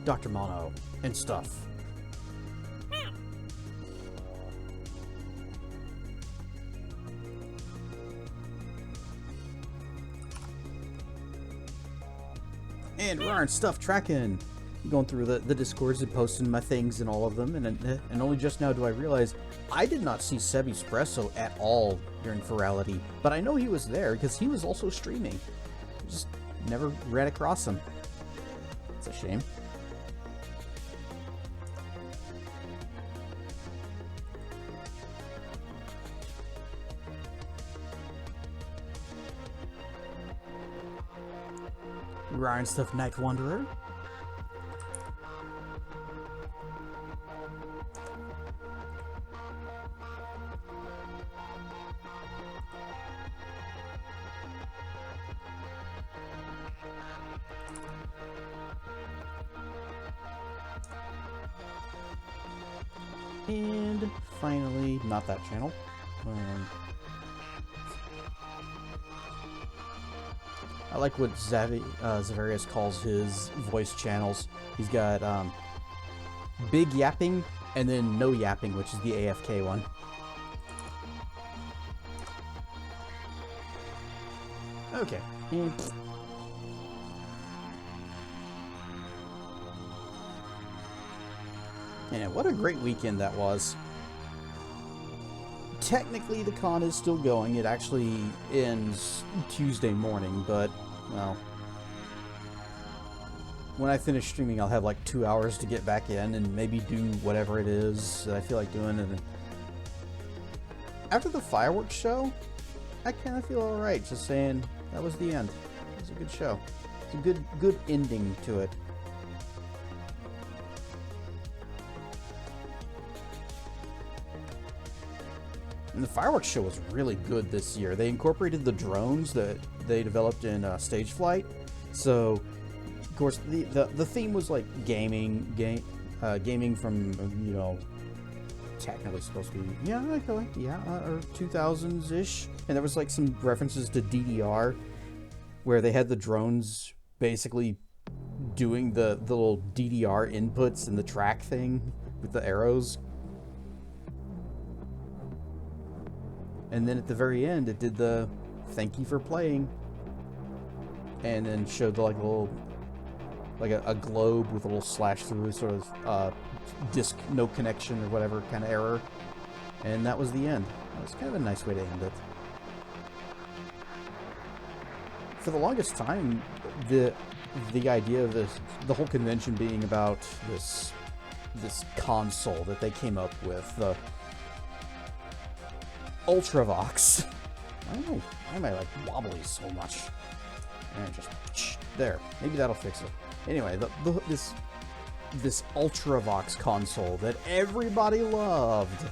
Dr. Mono and stuff. And Rar stuff tracking. Going through the Discords and posting my things and all of them, and only just now do I realize I did not see Seb Espresso at all during Virality, but I know he was there because he was also streaming. Just never ran across him. It's a shame. Ryan Stuff Night Wanderer. And finally, not that channel. I like what Zavarius calls his voice channels. He's got big yapping and then no yapping, which is the AFK one. Okay. And what a great weekend that was. Technically, the con is still going. It actually ends Tuesday morning, but, well, when I finish streaming, I'll have like 2 hours to get back in and maybe do whatever it is that I feel like doing. And after the fireworks show, I kind of feel alright, just saying that was the end. It was a good show. It's a good ending to it. And the fireworks show was really good this year. They incorporated the drones that they developed in Stageflight. So, of course, the theme was like gaming from, you know, technically supposed to be, or 2000s-ish. And there was like some references to DDR, where they had the drones basically doing the little DDR inputs and the track thing with the arrows. And then at the very end, it did the "thank you for playing," and then showed like a little, like a globe with a little slash through, sort of disk no connection or whatever kind of error, and that was the end. It was kind of a nice way to end it. For the longest time, the idea of the whole convention being about this console that they came up with, the Ultravox. I don't know why am I like wobbly so much. And just there. Maybe that'll fix it. Anyway, this Ultravox console that everybody loved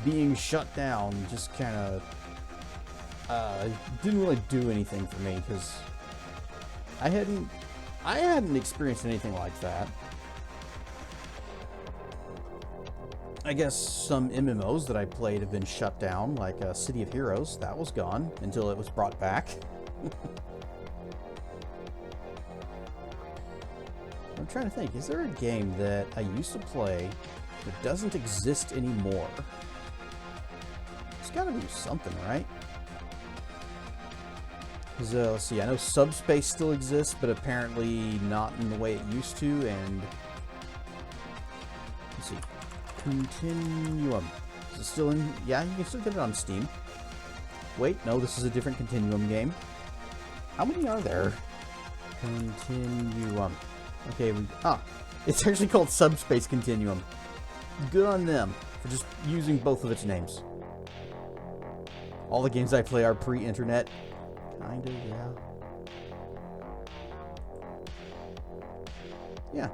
being shut down just kind of didn't really do anything for me because I hadn't experienced anything like that. I guess some MMOs that I played have been shut down, like City of Heroes. That was gone until it was brought back. I'm trying to think, is there a game that I used to play that doesn't exist anymore? There's gotta be something, right? Let's see, I know Subspace still exists, but apparently not in the way it used to, and let's see. Continuum. Is it still in? Yeah, you can still get it on Steam. Wait, no, this is a different Continuum game. How many are there? Continuum. Okay, it's actually called Subspace Continuum. Good on them for just using both of its names. All the games I play are pre-internet. Kinda, yeah. Yeah.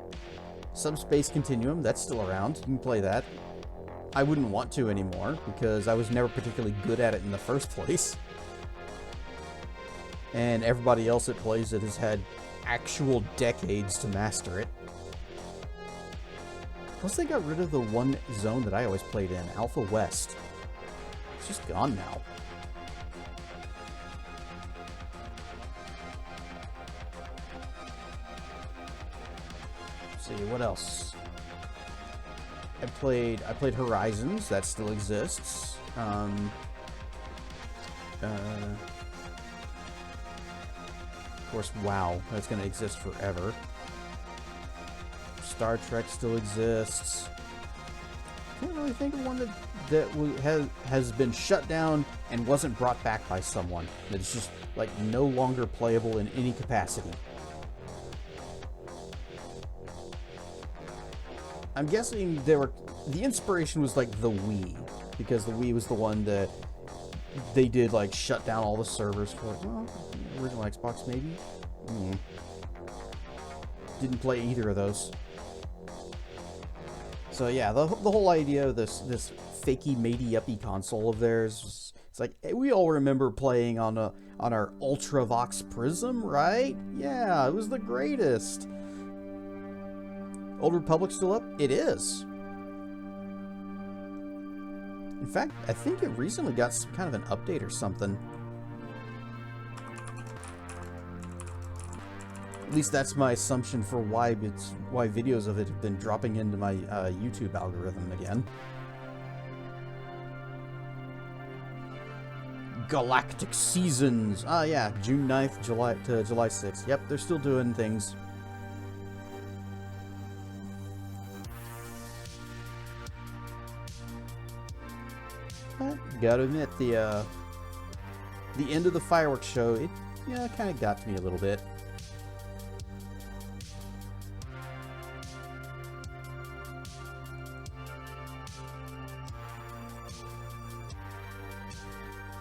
Subspace Continuum, that's still around. You can play that. I wouldn't want to anymore, because I was never particularly good at it in the first place. And everybody else that plays it has had actual decades to master it. Plus they got rid of the one zone that I always played in, Alpha West. It's just gone now. see, what else? I played Horizons, that still exists. Of course, WoW, that's going to exist forever. Star Trek still exists. Can't really think of one that has been shut down and wasn't brought back by someone. That's just like no longer playable in any capacity. I'm guessing the inspiration was like the Wii, because the Wii was the one that they did like shut down all the servers for. Well, original Xbox maybe. Didn't play either of those. So yeah, the whole idea of this fakey matey uppy console of theirs, it's like we all remember playing on our Ultravox Prism, right? Yeah, it was the greatest. Old Republic still up? It is. In fact, I think it recently got some kind of an update or something. At least that's my assumption for why videos of it have been dropping into my YouTube algorithm again. Galactic Seasons. Ah, yeah, June 9th to July 6th. Yep, they're still doing things. But gotta admit, the end of the fireworks show, it kind of got to me a little bit.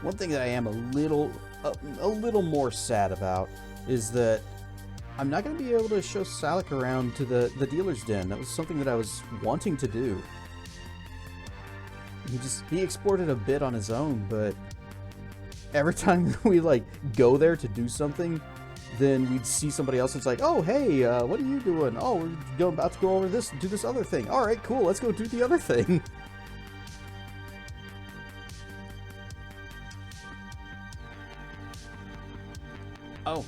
One thing that I am a little more sad about is that I'm not going to be able to show Salik around to the dealer's den. That was something that I was wanting to do. He explored it a bit on his own, but every time we like go there to do something, then we'd see somebody else. It's like, oh hey, what are you doing? Oh, we're about to go over this, do this other thing. All right, cool. Let's go do the other thing. Oh,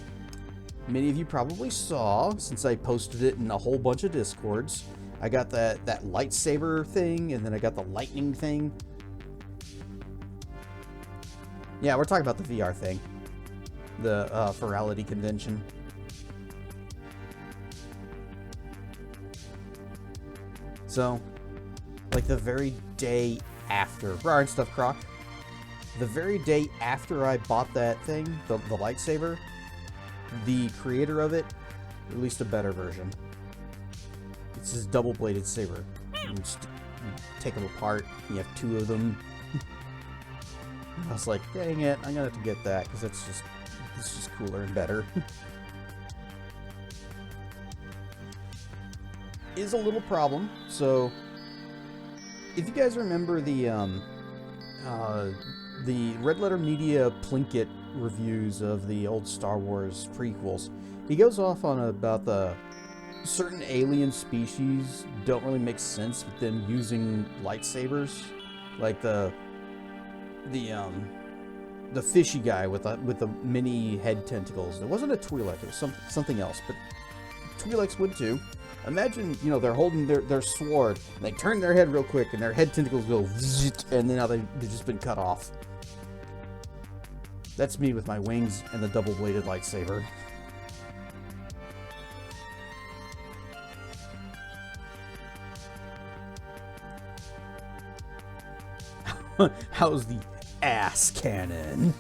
many of you probably saw, since I posted it in a whole bunch of Discords, I got that lightsaber thing, and then I got the lightning thing. Yeah, we're talking about the VR thing. The Virality Convention. So, like the very day after... Rar and stuff, Croc. The very day after I bought that thing, the lightsaber, the creator of it released a better version. It's this double-bladed saber. You just take them apart. You have two of them. I was like, dang it, I'm gonna have to get that because it's just cooler and better. Is a little problem. So, if you guys remember the Red Letter Media Plinkett reviews of the old Star Wars prequels, he goes off on about the certain alien species don't really make sense with them using lightsabers, like the fishy guy with the mini head tentacles. It wasn't a Twi'lek, it was something else, but Twi'leks would too. Imagine, they're holding their sword, and they turn their head real quick, and their head tentacles go zzzt, and then now they've just been cut off. That's me with my wings and the double-bladed lightsaber. How's the ass cannon?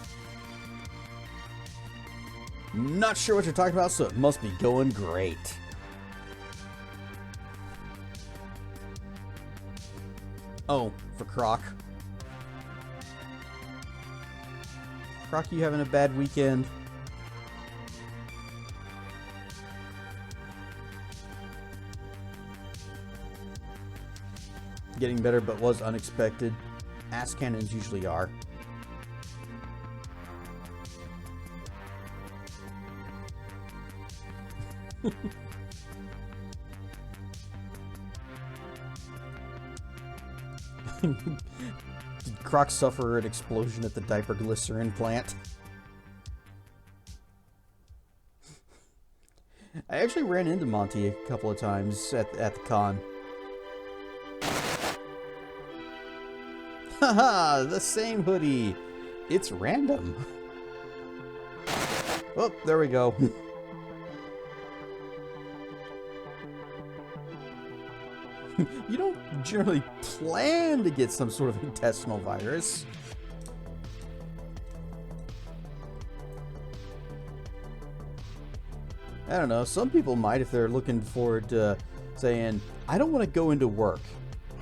Not sure what you're talking about, so it must be going great. Oh, for Croc. Croc, you having a bad weekend? Getting better, but was unexpected. Ass cannons usually are. Did Croc suffer an explosion at the diaper glycerin plant? I actually ran into Monty a couple of times at the con. Haha, the same hoodie. It's random. Oh, there we go. You don't generally plan to get some sort of intestinal virus. I don't know, some people might if they're looking forward to saying, I don't want to go into work.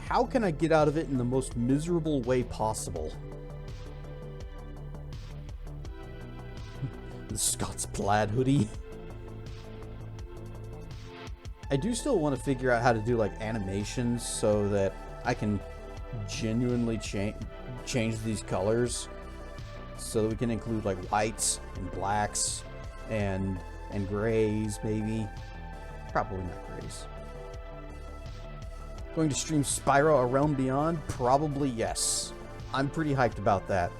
How can I get out of it in the most miserable way possible? The Scott's plaid hoodie. I do still want to figure out how to do like animations so that I can genuinely change these colors so that we can include like whites and blacks and grays, maybe. Probably not grays. Going to stream Spyro A Realm Beyond? Probably yes. I'm pretty hyped about that.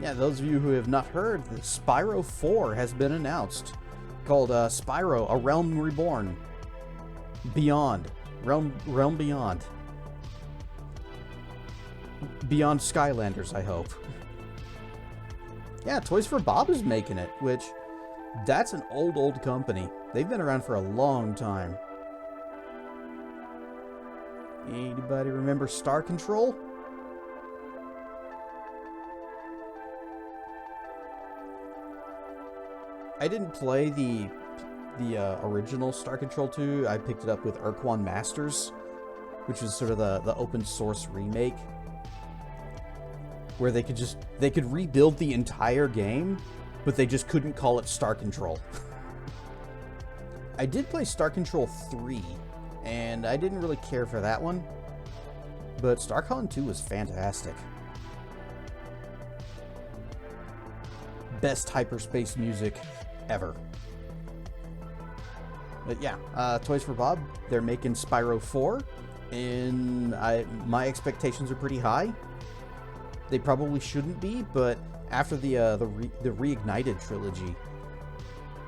Yeah, those of you who have not heard, the Spyro 4 has been announced. Called Spyro A Realm Reborn. Beyond. Realm Beyond. Beyond Skylanders, I hope. Yeah, Toys for Bob is making it, which, that's an old company. They've been around for a long time. Anybody remember Star Control? I didn't play the original Star Control 2. I picked it up with Urquan Masters, which was sort of the open source remake, where they could rebuild the entire game, but they just couldn't call it Star Control. I did play Star Control 3, and I didn't really care for that one, but StarCon 2 was fantastic. Best hyperspace music ever. But yeah, Toys for Bob, they're making Spyro 4, and my expectations are pretty high. They probably shouldn't be, but after the Reignited trilogy,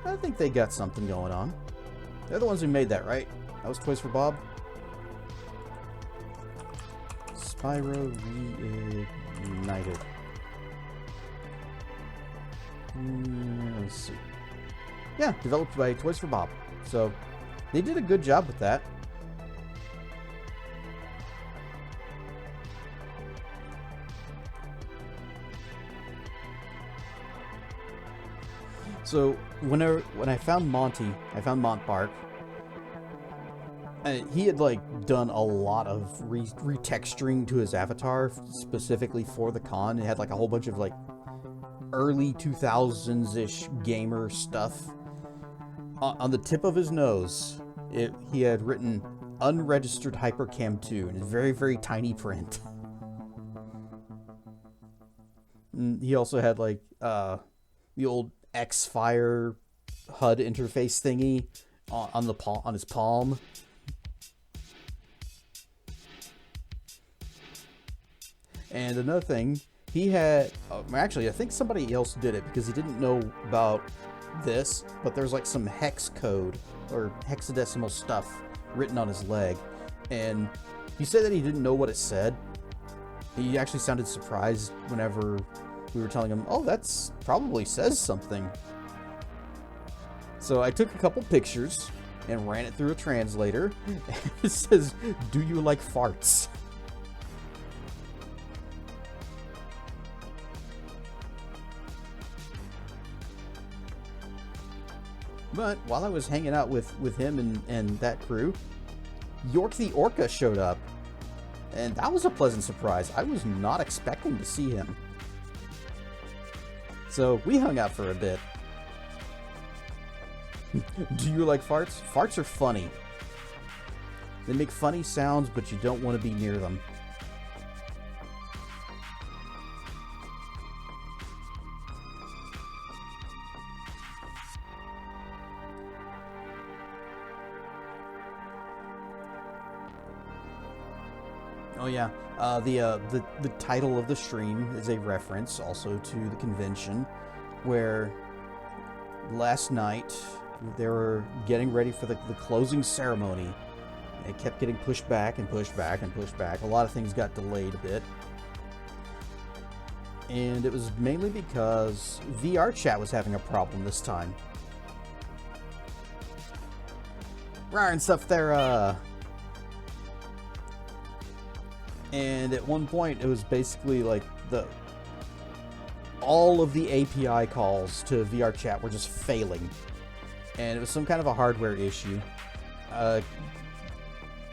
I think they got something going on. They're the ones who made that, right? That was Toys for Bob. Spyro Reignited. Let's see. Yeah, developed by Toys for Bob. So, they did a good job with that. So, when I found Monty, I found Montbark. He had like done a lot of retexturing to his avatar specifically for the con. It had like a whole bunch of like early 2000s-ish gamer stuff. On the tip of his nose, he had written unregistered Hypercam 2 in very, very tiny print. And he also had like the old X-Fire HUD interface thingy on his palm. And another thing, he had actually I think somebody else did it because he didn't know about this, but there's like some hex code or hexadecimal stuff written on his leg, and he said that he didn't know what it said. He actually sounded surprised whenever we were telling him, oh, that's probably says something. So I took a couple pictures and ran it through a translator, and it says, do you like farts? But while I was hanging out with him and that crew, York the Orca showed up. And that was a pleasant surprise. I was not expecting to see him. So we hung out for a bit. Do you like farts? Farts are funny. They make funny sounds, but you don't want to be near them. Oh yeah, the title of the stream is a reference also to the convention, where last night they were getting ready for the closing ceremony. It kept getting pushed back and pushed back and pushed back. A lot of things got delayed a bit. And it was mainly because VR chat was having a problem this time. Rawr and stuff there, and at one point it was basically like all of the API calls to VR chat were just failing. And it was some kind of a hardware issue.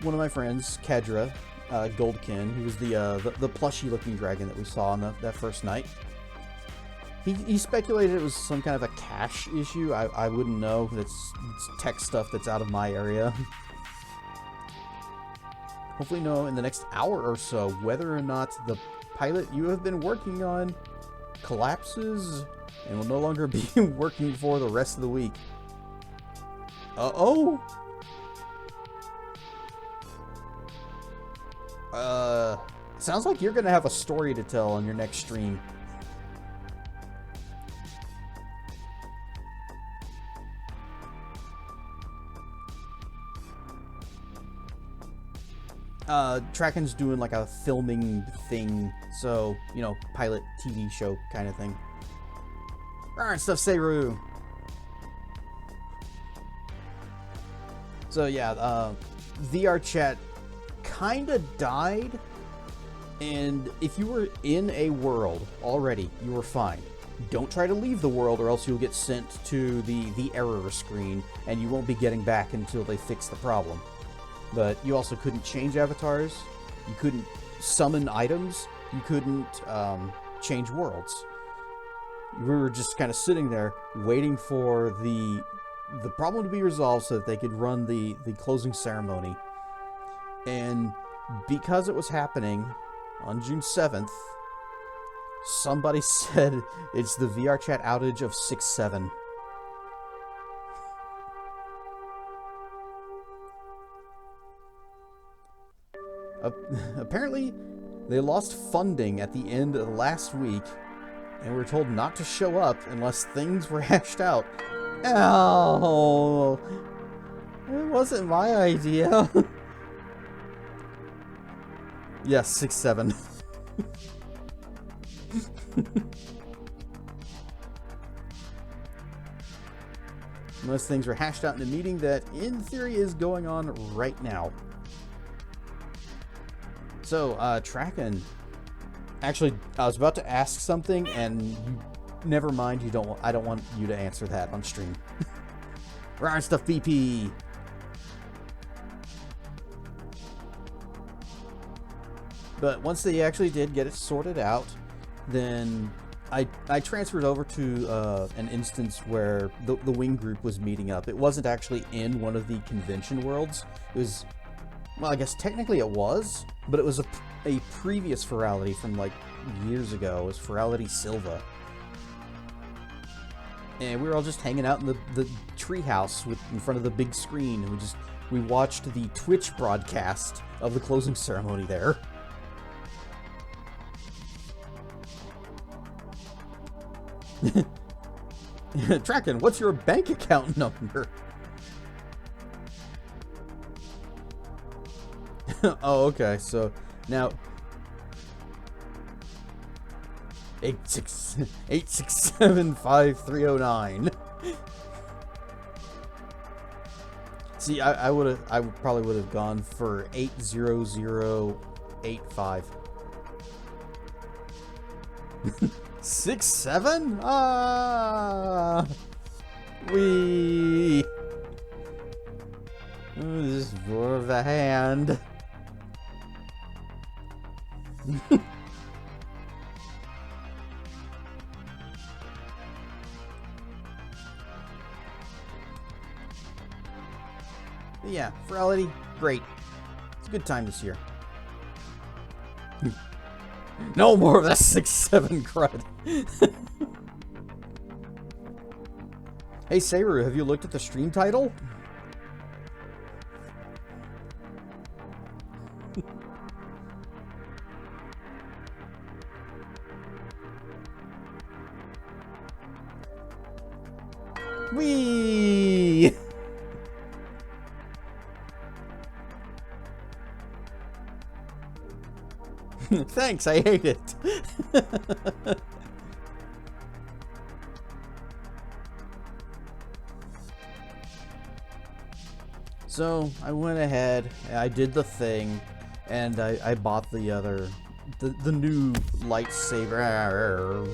One of my friends, Kedra, Goldkin, he was the plushy looking dragon that we saw on that first night. He speculated it was some kind of a cache issue. I wouldn't know. It's tech stuff that's out of my area. Hopefully know in the next hour or so whether or not the pilot you have been working on collapses and will no longer be working for the rest of the week. Uh-oh! Sounds like you're gonna have a story to tell on your next stream. Tracken's doing like a filming thing, so, you know, pilot TV show kind of thing. Alright, stuff, Seru. So yeah, VR chat kinda died, and if you were in a world already, you were fine. Don't try to leave the world or else you'll get sent to the error screen, and you won't be getting back until they fix the problem. But you also couldn't change avatars, you couldn't summon items, you couldn't change worlds. You were just kind of sitting there waiting for the problem to be resolved so that they could run the closing ceremony. And because it was happening on June 7th, somebody said it's the VR chat outage of 6-7. Apparently, they lost funding at the end of last week, and were told not to show up unless things were hashed out. Ow! It wasn't my idea. Yes, 6-7. Unless things were hashed out in a meeting that, in theory, is going on right now. So, Tracken. Actually, I was about to ask something, and you, never mind. I don't want you to answer that on stream. Rawr stuff, BP. But once they actually did get it sorted out, then I transferred over to an instance where the wing group was meeting up. It wasn't actually in one of the convention worlds. It was, well, I guess technically it was, but it was a previous Ferality from like years ago. It was Ferality Silva. And we were all just hanging out in the treehouse in front of the big screen. And we watched the Twitch broadcast of the closing ceremony there. Tracken, what's your bank account number? Oh, okay. So now 8675309. See, I probably would have gone for 80085. 6-7? Ah, we. This is for the hand. Yeah, Ferality, great. It's a good time this year. No more of that 6-7 crud. Hey, Seru, have you looked at the stream title? Whee! Thanks, I hate it. So I went ahead, I did the thing, and I bought the other, the new lightsaber.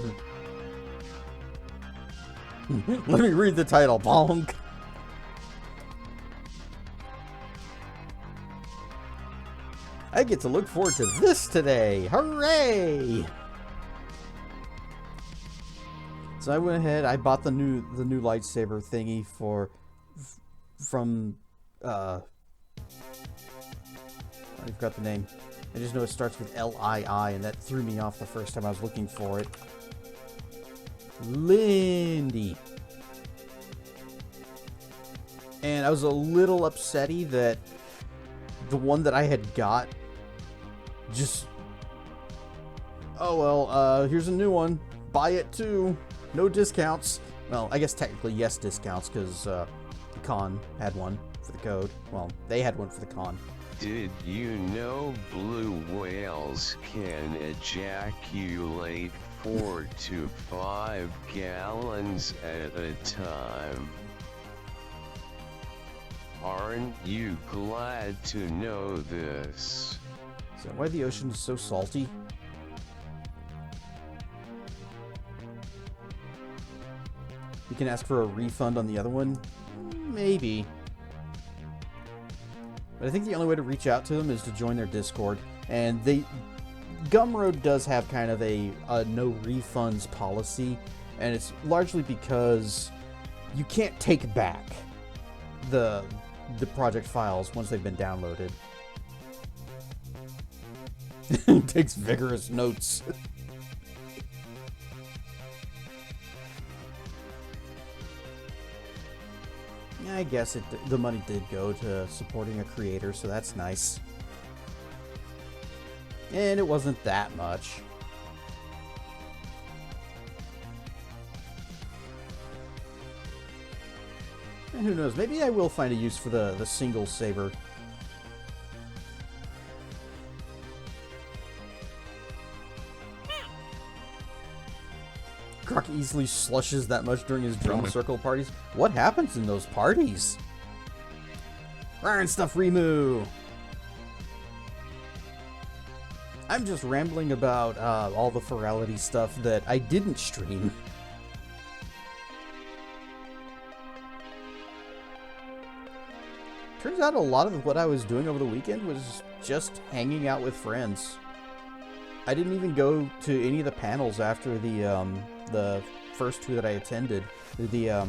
Let me read the title, bonk. I get to look forward to this today. Hooray! So I went ahead, I bought the new lightsaber thingy from I forgot the name. I just know it starts with L-I-I, and that threw me off the first time I was looking for it. Lindy. And I was a little upsetty that the one that I had got just... Oh, well, here's a new one. Buy it too. No discounts. Well, I guess technically yes discounts, because the con had one for the code. Well, they had one for the con. Did you know blue whales can ejaculate 4 to 5 gallons at a time? Aren't you glad to know this? Is that why the ocean is so salty? You can ask for a refund on the other one? Maybe. But I think the only way to reach out to them is to join their Discord. And Gumroad does have kind of a no refunds policy. And it's largely because you can't take back the project files once they've been downloaded. It takes vigorous notes. I guess the money did go to supporting a creator, so that's nice. And it wasn't that much. And who knows, maybe I will find a use for the single saber. Croc easily slushes that much during his drum circle parties. What happens in those parties? Iron stuff Remu! I'm just rambling about all the Ferality stuff that I didn't stream. Turns out a lot of what I was doing over the weekend was just hanging out with friends. I didn't even go to any of the panels after the first two that I attended. The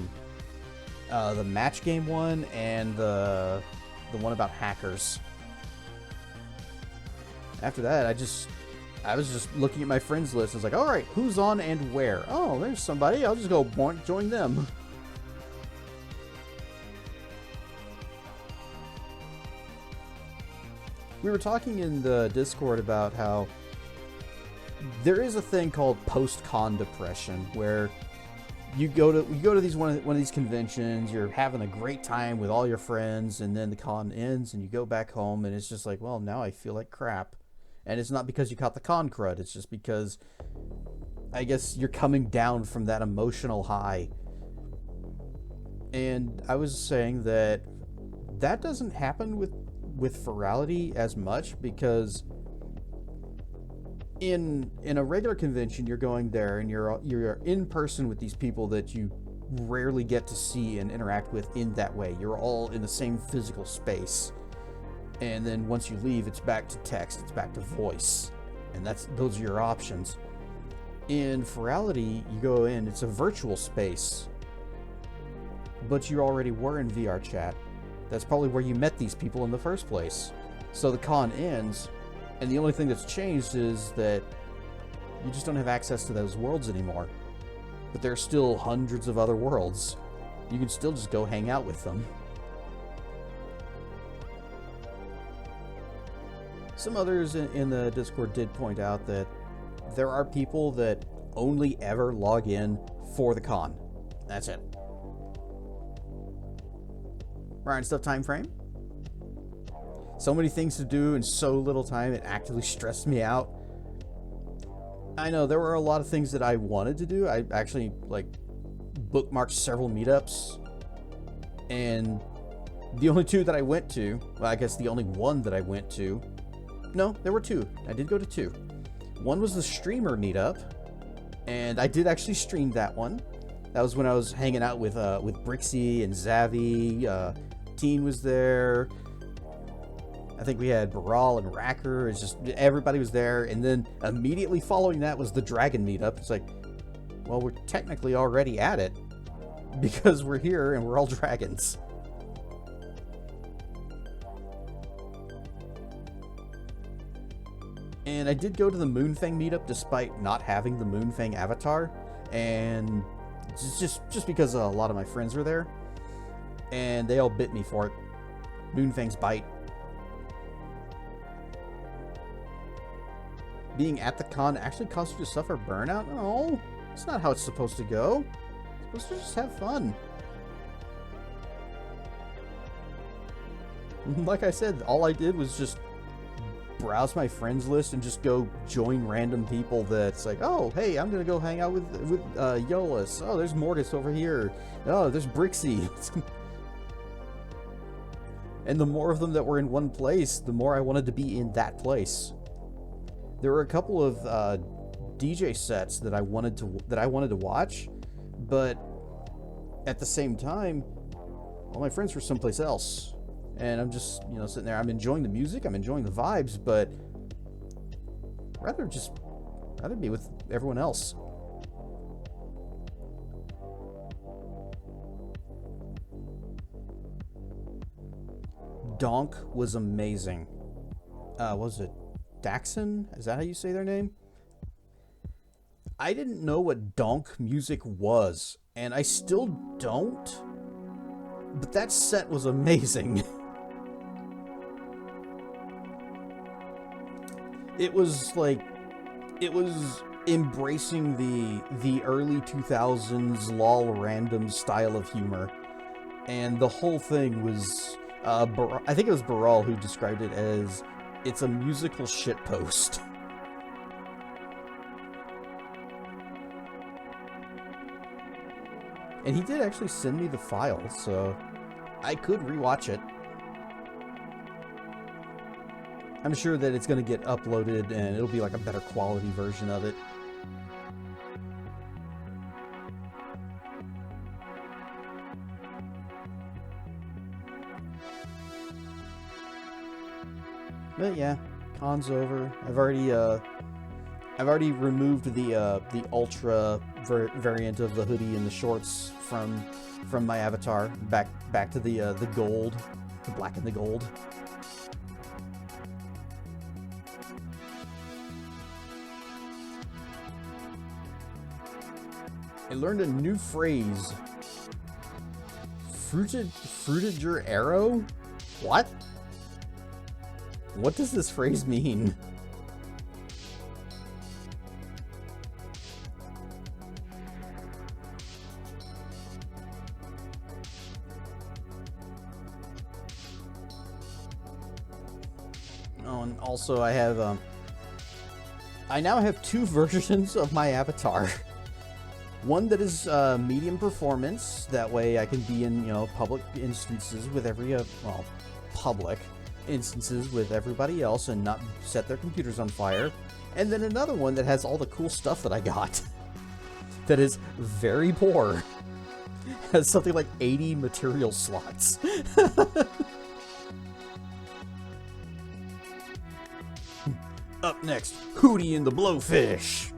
match game one and the one about hackers. After that, I was just looking at my friends list. I was like, all right, who's on and where? Oh, there's somebody. I'll just go join them. We were talking in the Discord about how there is a thing called post-con depression, where you go to these one of these conventions, you're having a great time with all your friends, and then the con ends, and you go back home, and it's just like, well, now I feel like crap. And it's not because you caught the con crud, it's just because I guess you're coming down from that emotional high. And I was saying that doesn't happen with Ferality as much, because in a regular convention, you're going there and you're in person with these people that you rarely get to see and interact with in that way. You're all in the same physical space, and then once you leave, it's back to text, it's back to voice, and those are your options. In Ferality, you go in, it's a virtual space, but you already were in VR chat. That's probably where you met these people in the first place. So the con ends, and the only thing that's changed is that you just don't have access to those worlds anymore. But there are still hundreds of other worlds. You can still just go hang out with them. Some others in the Discord did point out that there are people that only ever log in for the con. That's it. Ryan Stuff time frame. So many things to do in so little time, it actively stressed me out. I know, there were a lot of things that I wanted to do. I actually, like, bookmarked several meetups. And the only two that I went to, well, I guess the only one that I went to, no, there were two. I did go to two. One was the streamer meetup, and I did actually stream that one. That was when I was hanging out with Brixie and Zavi. Teen was there. I think we had Baral and Racker. It's just everybody was there. And then immediately following that was the Dragon meetup. It's like, well, we're technically already at it because we're here and we're all dragons. And I did go to the Moonfang meetup despite not having the Moonfang avatar, and just because a lot of my friends were there, and they all bit me for it. Moonfang's bite. Being at the con actually caused you to suffer burnout? No, it's not how it's supposed to go. It's supposed to just have fun. Like I said, all I did was just browse my friends list and just go join random people that's like, oh, hey, I'm gonna go hang out with Yolis. Oh, there's Mortis over here. Oh, there's Brixie. And the more of them that were in one place, the more I wanted to be in that place. There were a couple of DJ sets that I wanted to watch, but at the same time, all my friends were someplace else. And I'm just, sitting there. I'm enjoying the music. I'm enjoying the vibes, but rather be with everyone else. Donk was amazing. What was it? Daxon? Is that how you say their name? I didn't know what donk music was, and I still don't. But that set was amazing. It was embracing the early 2000s lol random style of humor, and the whole thing was I think it was Baral who described it as it's a musical shitpost. And he did actually send me the file, so I could rewatch it. I'm sure that it's going to get uploaded and it'll be like a better quality version of it. But yeah, con's over. I've already removed the ultra variant of the hoodie and the shorts from my avatar. Back to the gold, the black and the gold. I learned a new phrase. Fruited your arrow? What? What does this phrase mean? Oh, and also I have I now have two versions of my avatar. One that is medium performance, that way I can be in, public instances with public instances with everybody else and not set their computers on fire. And then another one that has all the cool stuff that I got. That is very poor. Has something like 80 material slots. Up next, Hootie and the Blowfish.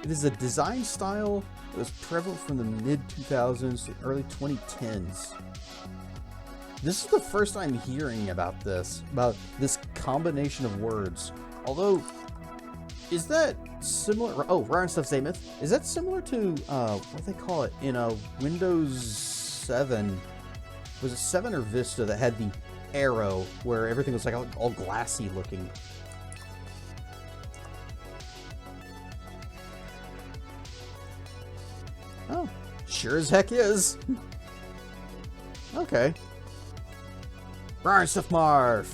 It is a design style that was prevalent from the mid-2000s to early 2010s. This is the first I'm hearing about this combination of words. Although, is that similar? Oh, Ryan Stuff Statement. Is that similar to, what do they call it? In Windows 7, was it 7 or Vista that had the arrow where everything was like all glassy looking? Sure as heck is. Okay. Rar stuff Marf.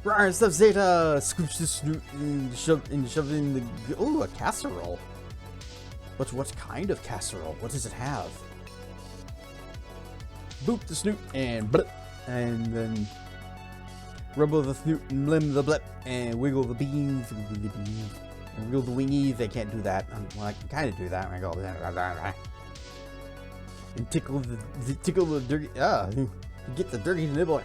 Rar stuff Zeta. Scoops the snoot and shove it in the. Ooh, a casserole. What kind of casserole? What does it have? Boop the snoot and blip, and then rumble the snoot and blim the blip, and wiggle the beans, and wiggle the wingies. They can't do that. Well, I can kind of do that. I go and tickle the dirty. Get the dirty nibble.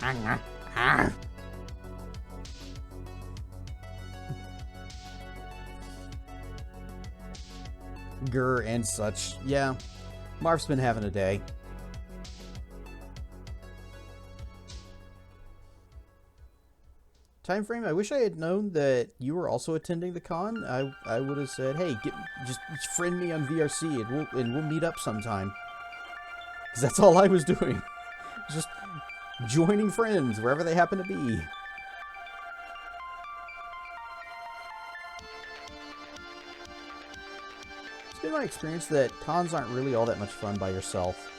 Grr and such. Yeah, Marv's been having a day. Time frame. I wish I had known that you were also attending the con. I would have said, hey, just friend me on VRC and we'll meet up sometime. Because that's all I was doing. Just joining friends wherever they happen to be. It's been my experience that cons aren't really all that much fun by yourself.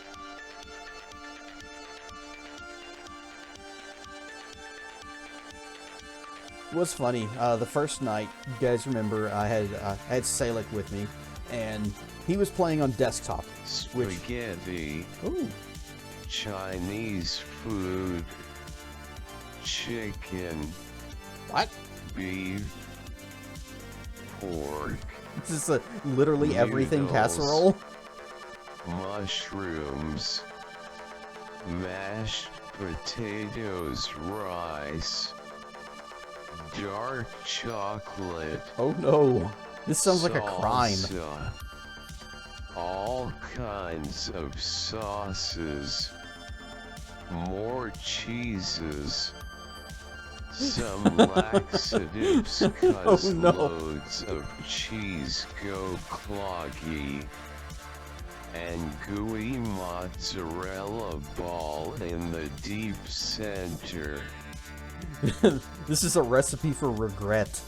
It was funny. The first night, you guys remember, I had Salic with me, and he was playing on desktop. Spaghetti. Ooh. Chinese food. Chicken. What? Beef. Pork. This is literally Noodles, everything casserole. Mushrooms. Mashed potatoes, rice. Dark chocolate. Oh no. This sounds like a crime. Salsa, all kinds of sauces. More cheeses. Some laxatives cause Oh, no. loads of cheese go cloggy. And gooey mozzarella ball in the deep center. This is a recipe for regret.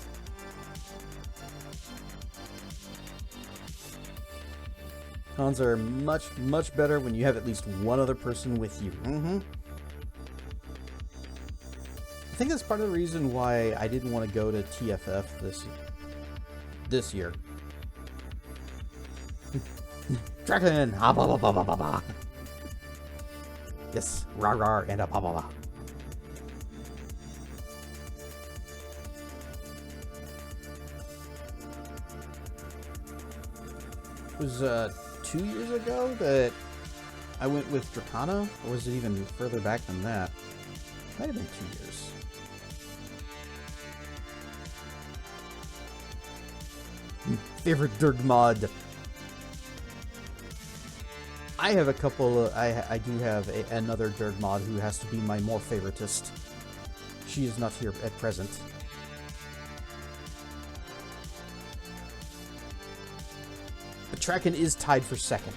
Cons are much, much better when you have at least one other person with you. I think that's part of the reason why I didn't want to go to TFF this year. Dragon! Ah, bah, bah, bah, bah, bah, bah. Yes, rar rar and a bah bah bah. It was 2 years ago that I went with Dracana, or was it even further back than that? Might have been 2 years. Favorite derg mod. I have a couple. I do have another derg mod who has to be my more favoritist. She is not here at present. But Traken is tied for second.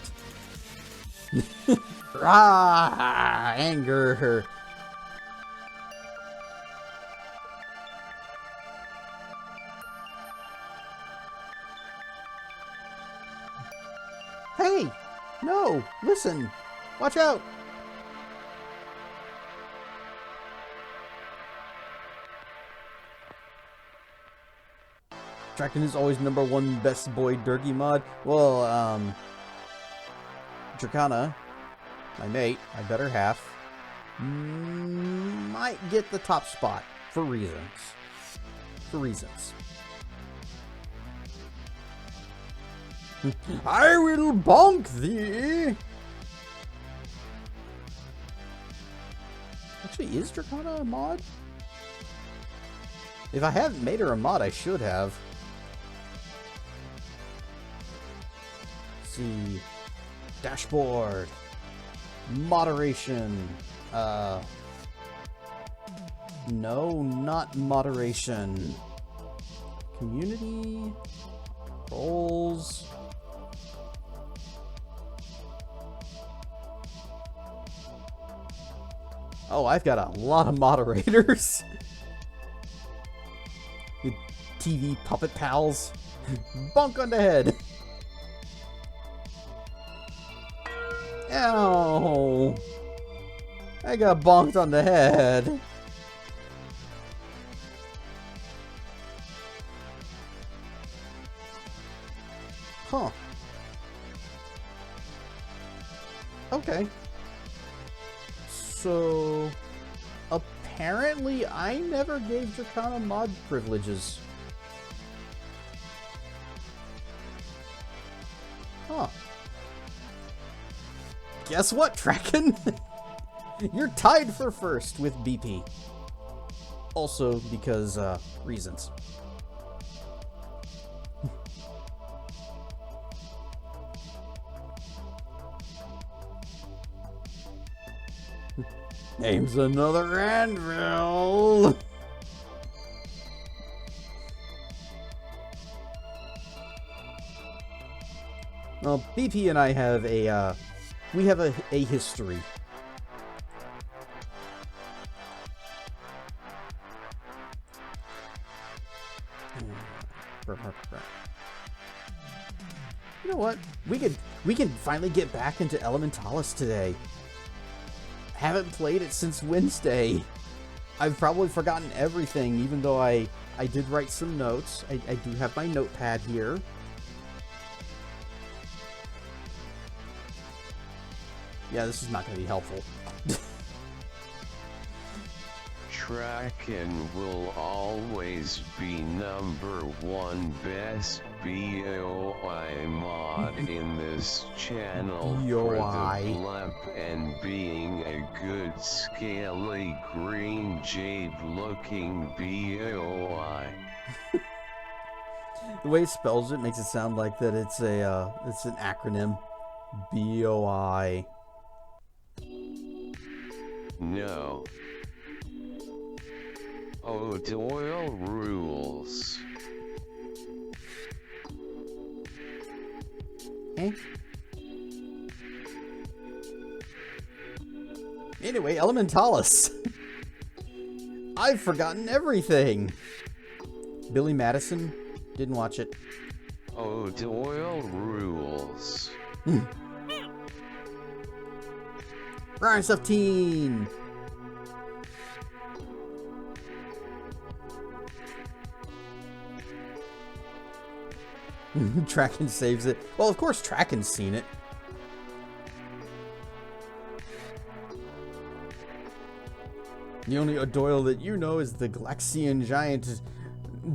Rah! Anger. Hey! No! Listen! Watch out! Traken is always #1 best boy dergy mod. Well, Dracana, my mate, my better half, might get the top spot for reasons. I will bonk thee! Actually, is Dracana a mod? If I haven't made her a mod, I should have. Let's see. Dashboard. Moderation. No, not moderation. Community. Roles. Oh, I've got a lot of moderators. TV puppet pals. Bonk on the head. Ow. I got bonked on the head. Huh. Okay. So, apparently I never gave Dracana mod privileges. Huh. Guess what, Tracken? You're tied for first with BP. Also because, reasons. Name's another anvil. Well, BP and I have a history. You know what? We can finally get back into Elementallis today. Haven't played it since Wednesday. I've probably forgotten everything, even though I did write some notes. I do have my notepad here. Yeah, this is not going to be helpful. Tracken will always be #1 best BOI mod in this channel for the blimp and being a good scaly green jade looking BOI. The way it spells it makes it sound like that it's an acronym. BOI. No. Oh, Doyle rules. Anyway, Elementallis. I've forgotten everything. Billy Madison didn't watch it. Oh, Doyle rules. Rise of Teen. Tracken saves it. Well, of course Tracken's seen it. The only Doyle that you know is the Galaxian giant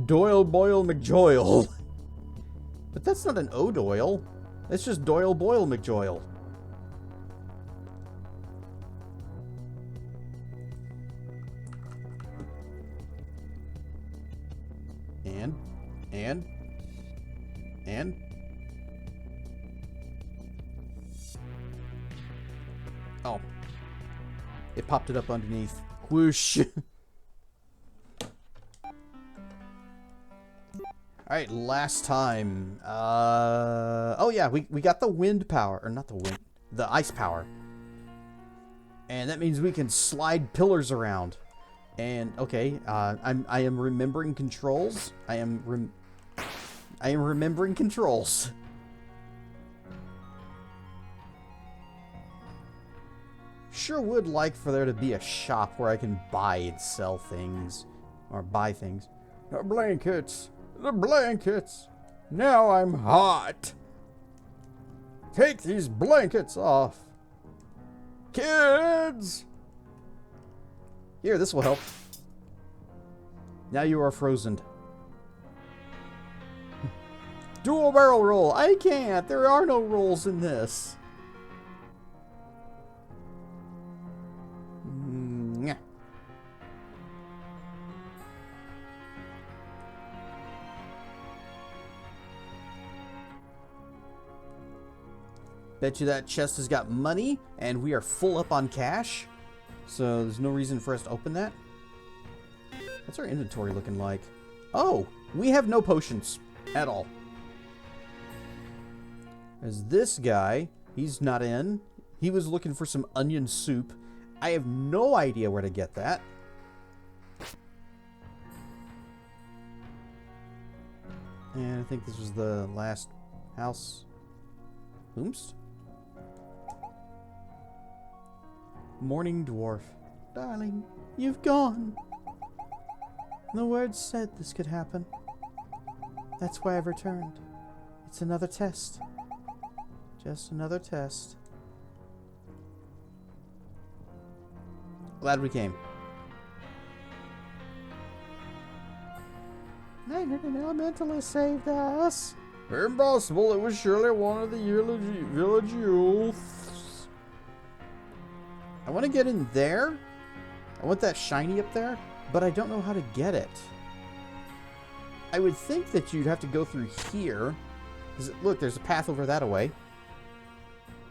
Doyle Boyle McJoyle. But that's not an O'Doyle. It's just Doyle Boyle McJoyle. And oh, it popped it up underneath. Whoosh. Alright, last time. Oh yeah, we got the wind power, or not the wind, the ice power. And that means we can slide pillars around. And okay, I am remembering controls. I am remembering controls. Sure would like for there to be a shop where I can buy and sell things. Or buy things. The blankets! The blankets! Now I'm hot! Take these blankets off! Kids! Here, this will help. Now you are frozen. Dual barrel roll. I can't. There are no rolls in this. Bet you that chest has got money, and we are full up on cash. So there's no reason for us to open that. What's our inventory looking like? Oh, we have no potions at all. As this guy, he's not in. He was looking for some onion soup. I have no idea where to get that. And I think this was the last house. Ooms? Morning dwarf. Darling, you've gone. The word said this could happen. That's why I've returned. It's another test. Just another test. Glad we came. I heard an Elementallis saved us. Impossible. It was surely one of the village youths. I want to get in there. I want that shiny up there, but I don't know how to get it. I would think that you'd have to go through here. Look, there's a path over that away.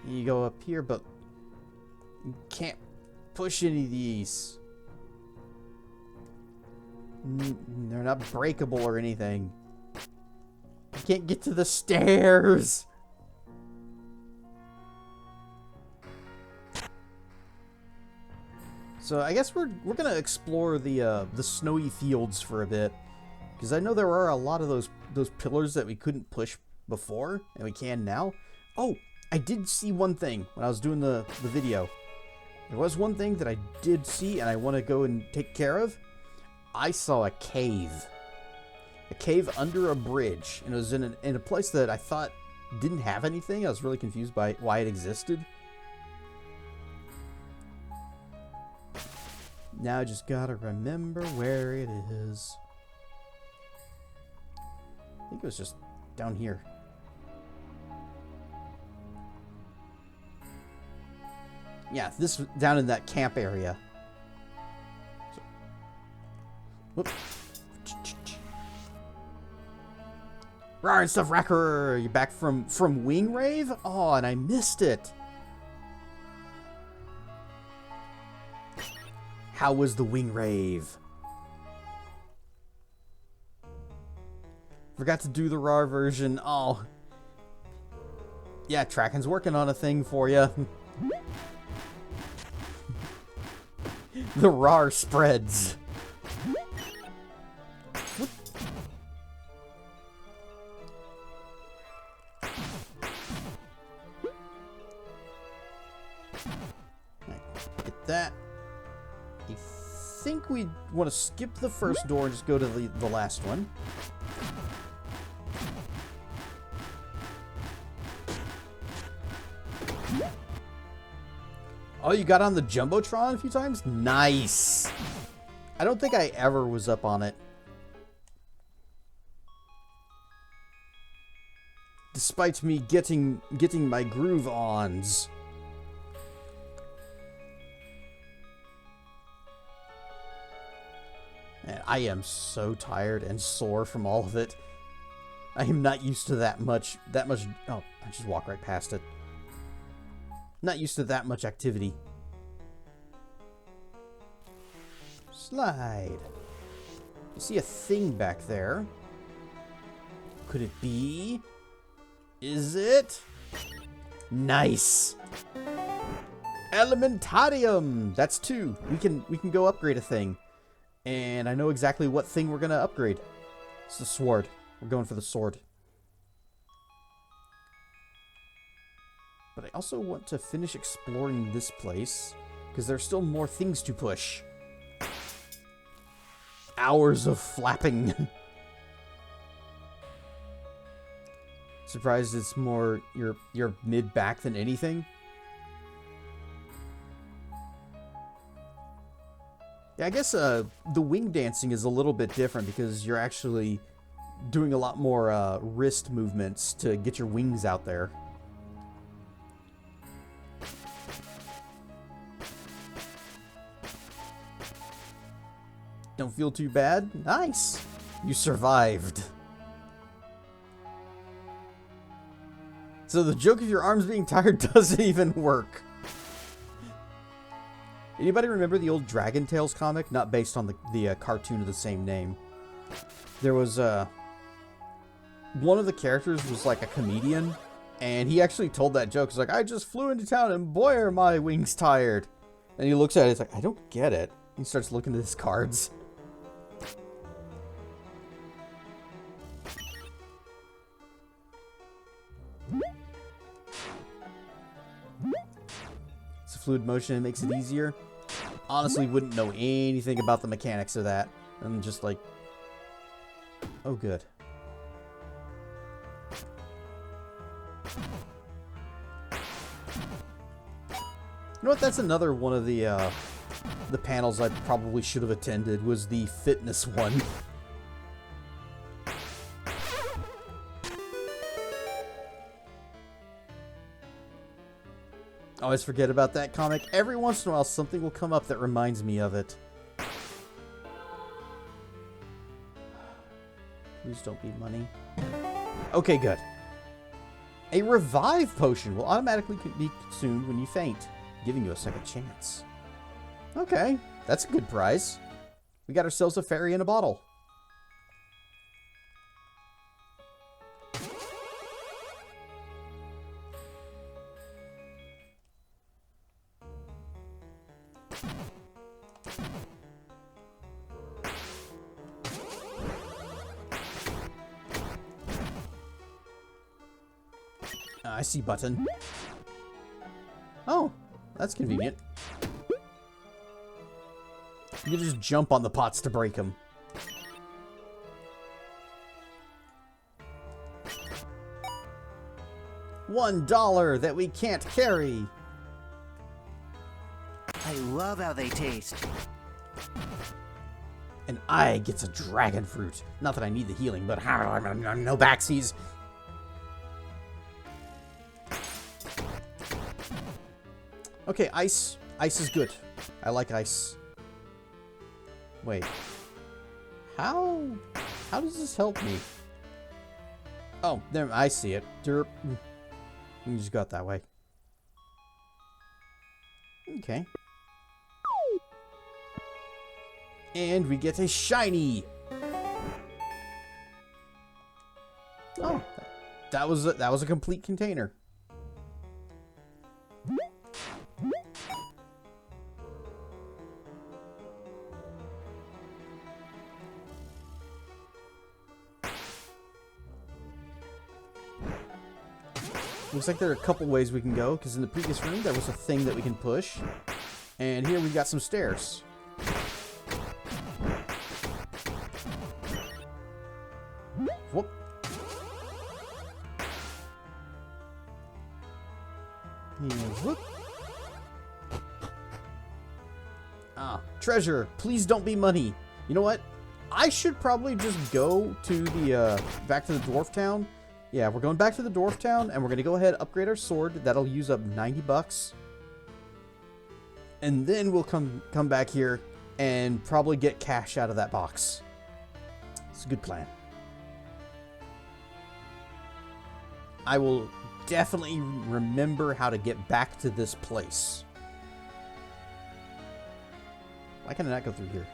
You go up here, but you can't push any of these. They're not breakable or anything. I can't get to the stairs. So I guess we're gonna explore the snowy fields for a bit, because I know there are a lot of those pillars that we couldn't push before, and we can now. Oh, I did see one thing when I was doing the video. There was one thing that I did see, and I want to go and take care of. I saw a cave under a bridge, and it was in a place that I thought didn't have anything. I was really confused by why it existed. Now I just gotta remember where it is. I think it was just down here. Yeah, this was down in that camp area. So, whoop. Rawr and stuff, Racker! You back from Wing Rave? Oh, and I missed it. How was the Wing Rave? Forgot to do the Rawr version. Oh. Yeah, Tracken's working on a thing for you. The Rawr spreads. Get that. I think we want to skip the first door and just go to the last one. Oh, you got on the Jumbotron a few times? Nice! I don't think I ever was up on it. Despite me getting my groove-ons. Man, I am so tired and sore from all of it. I am not used to that much. Oh, I just walked right past it. Not used to that much activity. Slide. You see a thing back there. Could it be? Is it? Nice. Elementarium. That's 2. We can go upgrade a thing. And I know exactly what thing we're gonna upgrade. It's the sword. We're going for the sword. But I also want to finish exploring this place, because there's still more things to push. Hours of flapping. Surprised it's more your mid-back than anything. Yeah, I guess the wing dancing is a little bit different because you're actually doing a lot more wrist movements to get your wings out there. Don't feel too bad? Nice! You survived. So the joke of your arms being tired doesn't even work. Anybody remember the old Dragon Tales comic? Not based on the cartoon of the same name. There was one of the characters was like a comedian, and he actually told that joke. He's like, I just flew into town and boy are my wings tired. And he looks at it, he's like, I don't get it. He starts looking at his cards. fluid motion and makes it easier. Honestly, wouldn't know anything about the mechanics of that. I'm just like, oh, good. You know what? That's another one of the panels I probably should have attended, was the fitness one. I always forget about that comic. Every once in a while, something will come up that reminds me of it. Please don't be money. Okay, good. A revive potion will automatically be consumed when you faint, giving you a second chance. Okay, that's a good prize. We got ourselves a fairy in a bottle. I see button. Oh, that's convenient. You can just jump on the pots to break them. $1 that we can't carry. I love how they taste. And I gets a dragon fruit. Not that I need the healing, but no backsies. Okay, ice. Ice is good. I like ice. Wait. How does this help me? Oh, there, I see it. Derp. You just got that way. Okay. And we get a shiny. Oh, that was a complete container. Looks like there are a couple ways we can go, because in the previous room there was a thing that we can push. And here we got some stairs. Whoop. Yeah, whoop. Ah, treasure. Please don't be money. You know what? I should probably just go to the, back to the dwarf town. Yeah, we're going back to the dwarf town, and we're going to go ahead and upgrade our sword. That'll use up 90 bucks. And then we'll come back here and probably get cash out of that box. It's a good plan. I will definitely remember how to get back to this place. Why can I not go through here?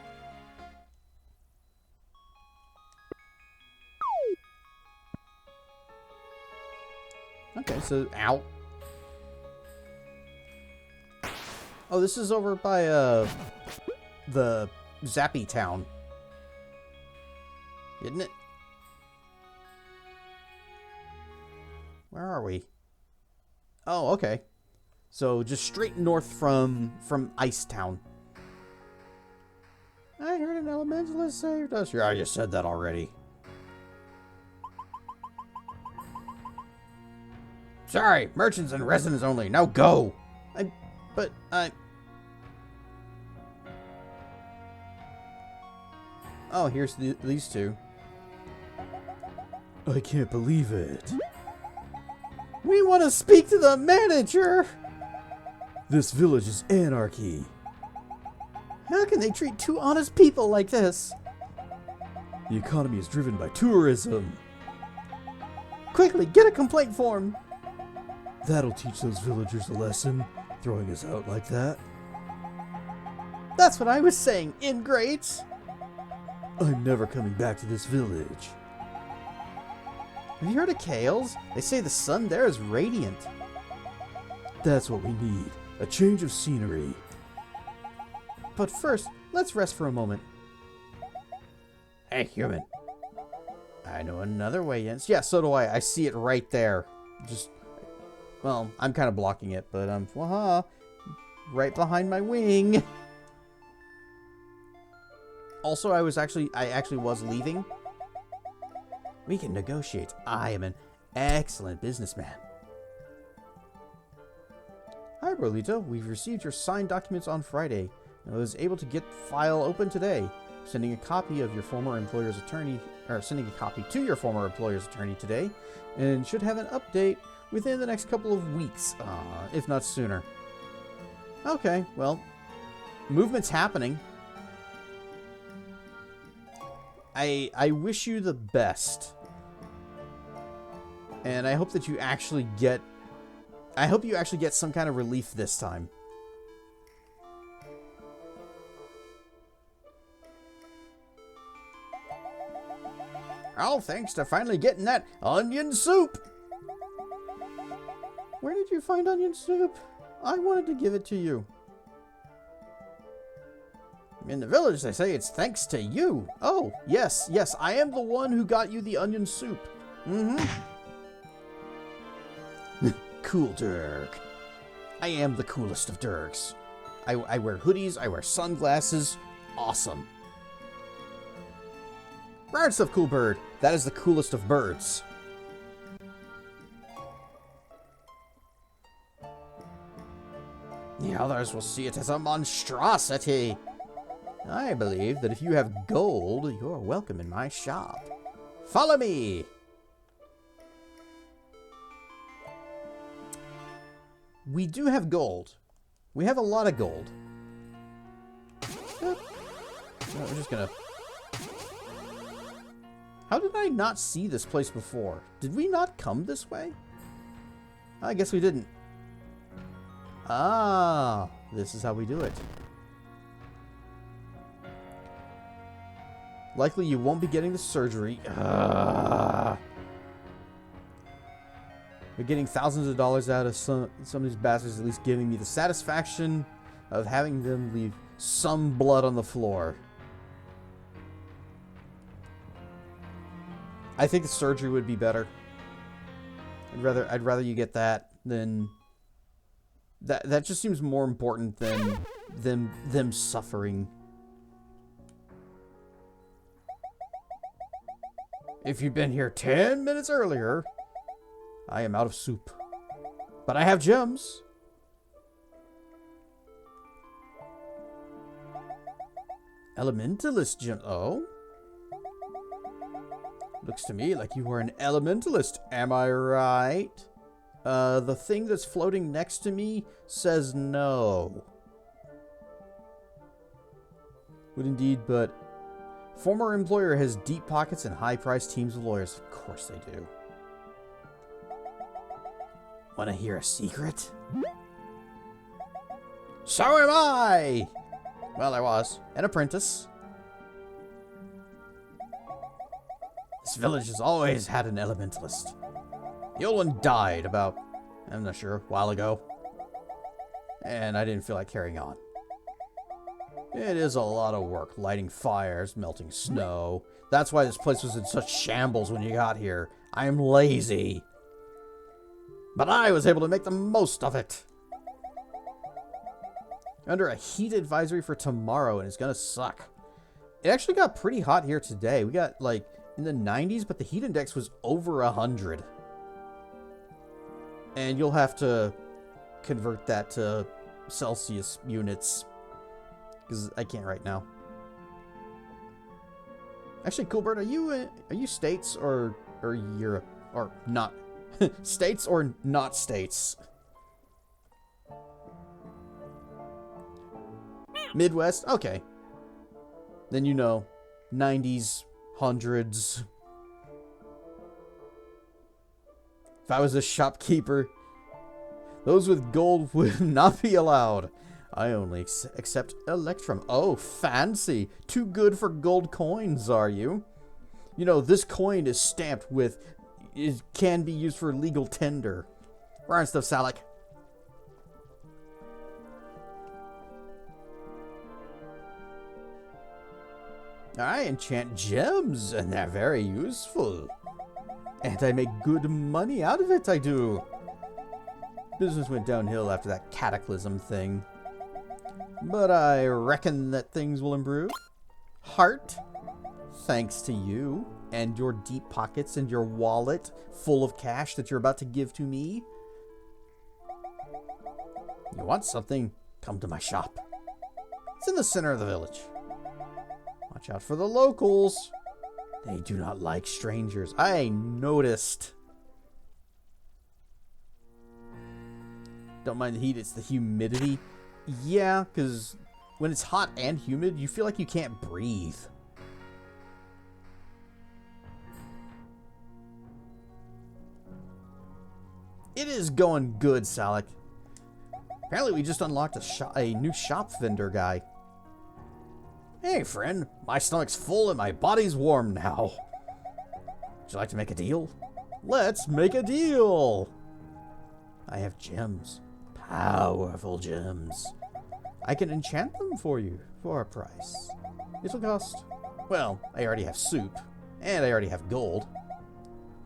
Okay, so out. Oh, this is over by the Zappy town, isn't it? Where are we? Oh, okay. So just straight north from Ice Town. I heard an Elementallis saved us. Yeah, I just said that already. Sorry, merchants and residents only. Now go. Oh, here's these two. I can't believe it. We want to speak to the manager. This village is anarchy. How can they treat two honest people like this? The economy is driven by tourism. Quickly, get a complaint form. That'll teach those villagers a lesson, throwing us out like that. That's what I was saying, ingrates. I'm never coming back to this village. Have you heard of Kales? They say the sun there is radiant. That's what we need, a change of scenery. But first, let's rest for a moment. Hey, human. I know another way in. Yeah, so do I. I see it right there. Just... Well, I'm kind of blocking it, but, right behind my wing. Also, I actually was leaving. We can negotiate. I am an excellent businessman. Hi, Rolito. We've received your signed documents on Friday. I was able to get the file open today. Sending a copy of your former employer's attorney, or sending a copy to your former employer's attorney today, and should have an update within the next couple of weeks, if not sooner. Okay, well, movement's happening. I wish you the best. And I hope that you actually get... I hope you actually get some kind of relief this time. Oh, thanks to finally getting that onion soup! Where did you find onion soup? I wanted to give it to you. In the village, they say it's thanks to you. Oh, yes, yes, I am the one who got you the onion soup. Mm-hmm. Cool derg. I am the coolest of dergs. I wear hoodies, I wear sunglasses. Awesome. Right stuff, cool bird. That is the coolest of birds. The others will see it as a monstrosity. I believe that if you have gold, you're welcome in my shop. Follow me! We do have gold. We have a lot of gold. No, we're just gonna... How did I not see this place before? Did we not come this way? I guess we didn't. Ah, this is how we do it. Likely you won't be getting the surgery. We're getting thousands of dollars out of some of these bastards, at least giving me the satisfaction of having them leave some blood on the floor. I think the surgery would be better. I'd rather you get that than that just seems more important than them suffering. If you'd been here 10 minutes earlier, I am out of soup. But I have gems. Elementallis gem. Oh? Looks to me like you are an elementalist. Am I right? The thing that's floating next to me says no. Would indeed, but... Former employer has deep pockets and high-priced teams of lawyers. Of course they do. Want to hear a secret? So am I! Well, I was. An apprentice. This village has always had an elementalist. The old one died about, I'm not sure, a while ago. And I didn't feel like carrying on. It is a lot of work, lighting fires, melting snow. That's why this place was in such shambles when you got here. I am lazy. But I was able to make the most of it. Under a heat advisory for tomorrow, and it's gonna suck. It actually got pretty hot here today. We got, like, in the 90s, but the heat index was over 100. And you'll have to convert that to Celsius units. Because I can't right now. Actually, Coolbird, are you states or Europe or not? States or not states? Midwest? Okay. Then you know, 90s, 100s. If I was a shopkeeper, those with gold would not be allowed. I only accept Electrum. Oh, fancy. Too good for gold coins, are you? You know, this coin is stamped with... It can be used for legal tender. Right stuff, Salik. I enchant gems, and they're very useful. And I make good money out of it, I do. Business went downhill after that cataclysm thing. But I reckon that things will improve. Heart, thanks to you and your deep pockets and your wallet full of cash that you're about to give to me. You want something? Come to my shop. It's in the center of the village. Watch out for the locals. They do not like strangers. I noticed. Don't mind the heat, it's the humidity. Yeah, because when it's hot and humid, you feel like you can't breathe. It is going good, Salik. Apparently we just unlocked a new shop vendor guy. Hey, friend. My stomach's full and my body's warm now. Would you like to make a deal? Let's make a deal! I have gems. Powerful gems. I can enchant them for you for a price. It'll cost... Well, I already have soup. And I already have gold.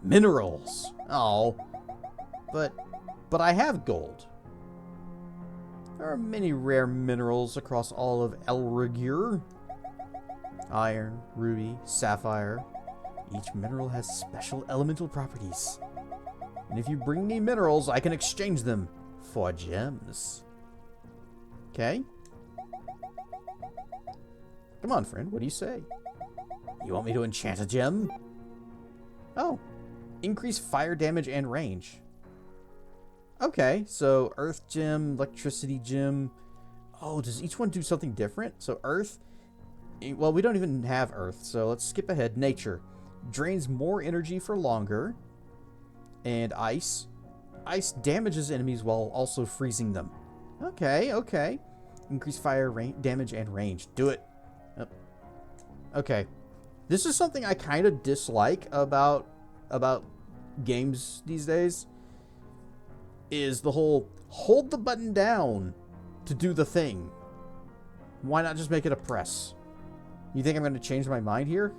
Minerals. Oh. But I have gold. There are many rare minerals across all of L.laraig. Iron, ruby, sapphire. Each mineral has special elemental properties. And if you bring me minerals, I can exchange them for gems. Okay? Come on, friend. What do you say? You want me to enchant a gem? Oh. Increase fire damage and range. Okay, so earth gem, electricity gem. Oh, does each one do something different? So earth... Well, we don't even have earth, so let's skip ahead. Nature. Drains more energy for longer. And ice. Ice damages enemies while also freezing them. Okay, okay. Increase fire damage and range. Do it. Oh. Okay. This is something I kind of dislike about games these days. Is the whole hold the button down to do the thing. Why not just make it a press? You think I'm going to change my mind here?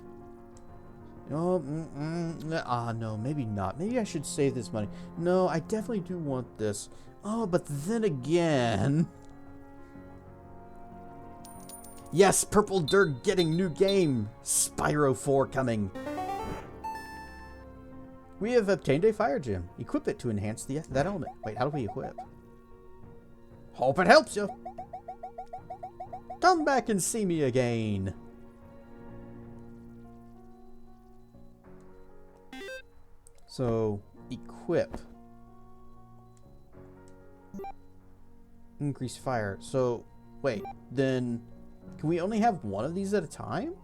Oh, no, maybe not. Maybe I should save this money. No, I definitely do want this. Oh, but then again... Yes, Purple Derg getting new game. Spyro 4 coming. We have obtained a fire gem. Equip it to enhance that element. Wait, how do we equip? Hope it helps you. Come back and see me again. So, equip. Increase fire. So, wait, then can we only have one of these at a time?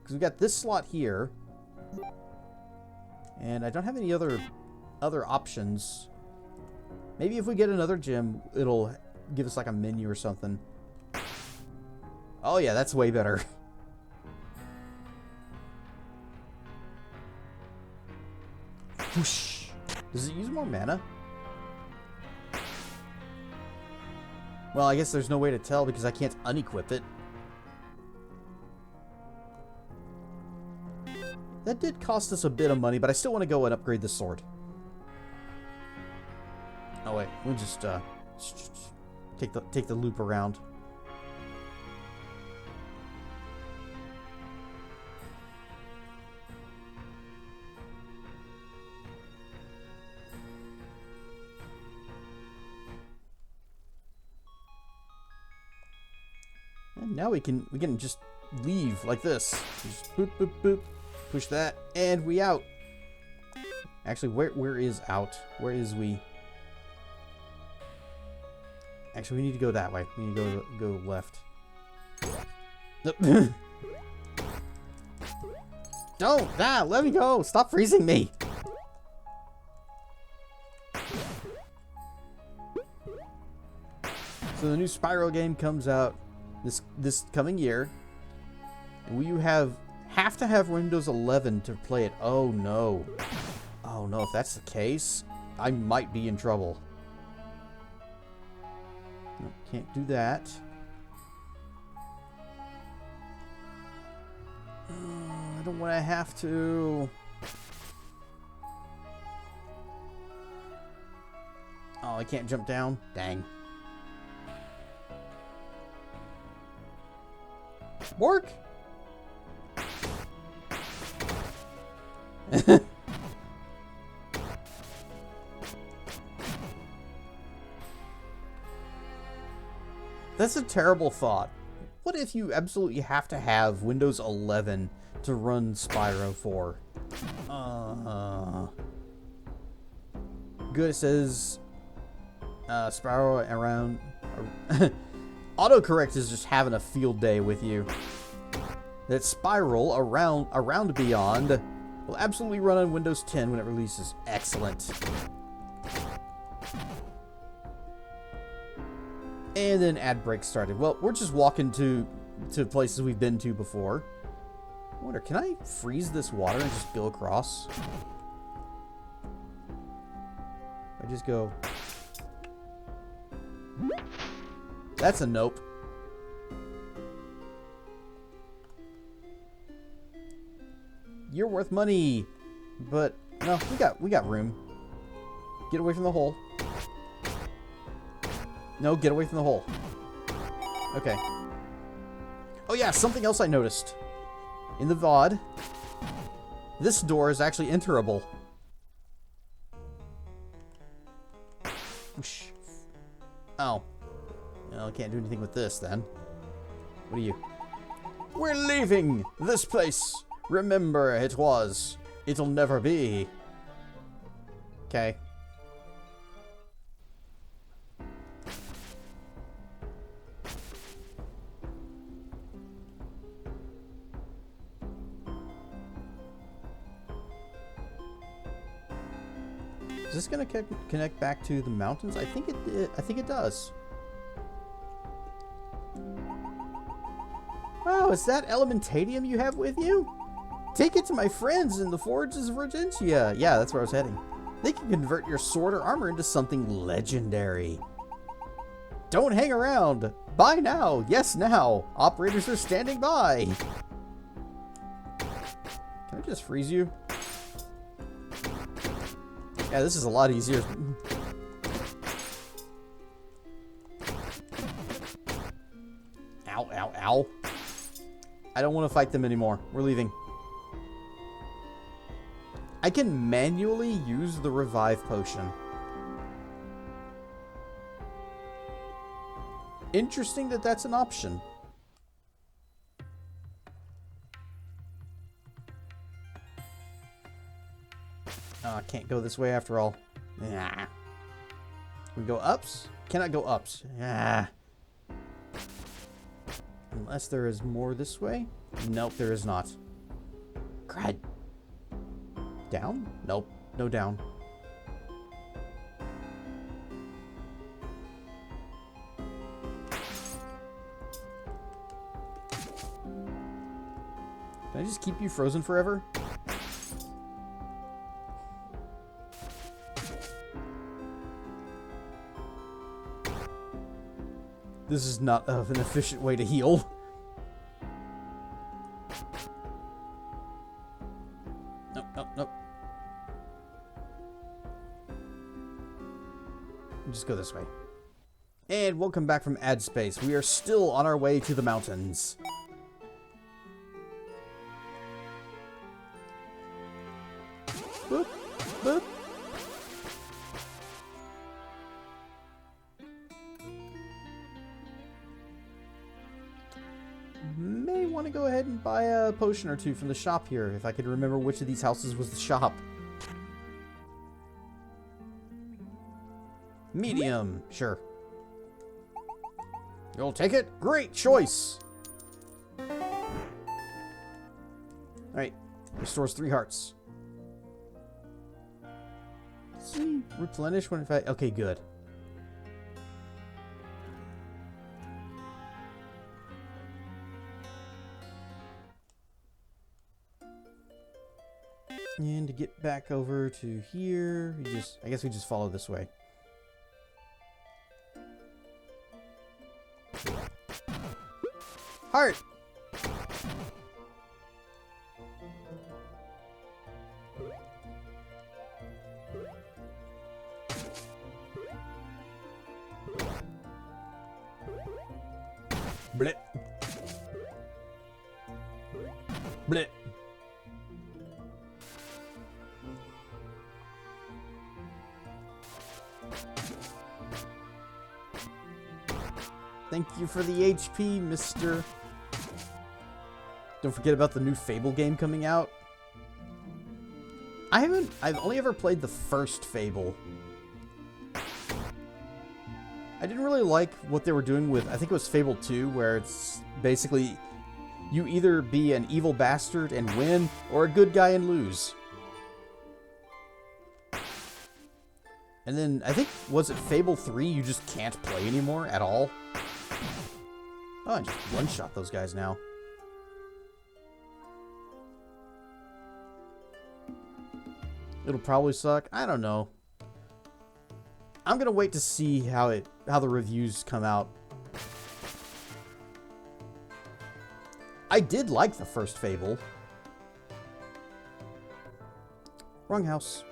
Because we got this slot here. And I don't have any other options. Maybe if we get another gem, it'll give us like a menu or something. Oh yeah, that's way better. Whoosh. Does it use more mana? Well, I guess there's no way to tell because I can't unequip it. That did cost us a bit of money, but I still want to go and upgrade the sword. Oh wait, we'll just take the loop around. And now we can just leave like this. Just boop boop boop. Push that, and we out. Actually, where is out? Where is we? Actually, we need to go that way. We need to go left. Don't! Ah, let me go! Stop freezing me! So the new Spyro game comes out this coming year. You have to have Windows 11 to play it. Oh no. Oh no, if that's the case, I might be in trouble. No, can't do that. I don't want to have to. Oh, I can't jump down? Dang. Work! That's a terrible thought. What if you absolutely have to have Windows 11 to run Spyro 4? Good, it says Spyro around... Autocorrect is just having a field day with you. That Spiral around Beyond will absolutely run on Windows 10 when it releases. Excellent. And then ad break started. Well, we're just walking to places we've been to before. I wonder, can I freeze this water and just go across? I just go... That's a nope. You're worth money. But no, we got room. Get away from the hole. No, get away from the hole. Okay. Oh yeah, something else I noticed. In the VOD, this door is actually enterable. Whoosh. Oh. Well, I can't do anything with this then. What are you? We're leaving this place. Remember, it was. It'll never be. Okay. Is this gonna connect back to the mountains? I think it does. Wow, is that Elementallium you have with you? Take it to my friends in the Forges of Regentia. Yeah, that's where I was heading. They can convert your sword or armor into something legendary. Don't hang around. Buy now. Yes, now. Operators are standing by. Can I just freeze you? Yeah, this is a lot easier. Ow, ow, ow. I don't want to fight them anymore. We're leaving. I can manually use the revive potion. Interesting that that's an option. I can't go this way after all. Nah. We go ups? Cannot go ups. Ah. Unless there is more this way? Nope, there is not. Crud. Down? Nope. No down. Can I just keep you frozen forever? This is not an efficient way to heal. Nope, nope, nope. Just go this way. And welcome back from ad space. We are still on our way to the mountains. Boop, boop. May want to go ahead and buy a potion or two from the shop here, if I could remember which of these houses was the shop. Medium, sure. You'll take it? Great choice! Alright, restores 3 hearts. See, replenish when if I... Okay, good. And to get back over to here, I guess we just follow this way. Heart! Blip. Blech. Thank you for the HP, mister. Don't forget about the new Fable game coming out. I've only ever played the first Fable. I didn't really like what they were doing with, I think it was Fable 2, where it's basically you either be an evil bastard and win, or a good guy and lose. And then, I think, was it Fable 3, you just can't play anymore at all? Oh, I just one-shot those guys now. It'll probably suck. I don't know. I'm gonna wait to see how the reviews come out. I did like the first Fable. Wrong house.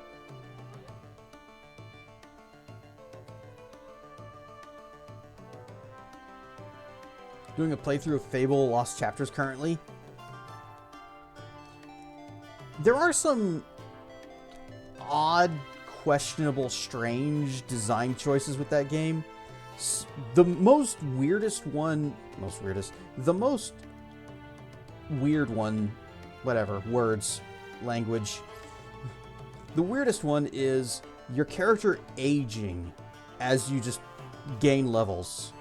Doing a playthrough of Fable Lost Chapters currently. There are some odd, questionable, strange design choices with that game. The most weird one, whatever, words, language. The weirdest one is your character aging as you just gain levels.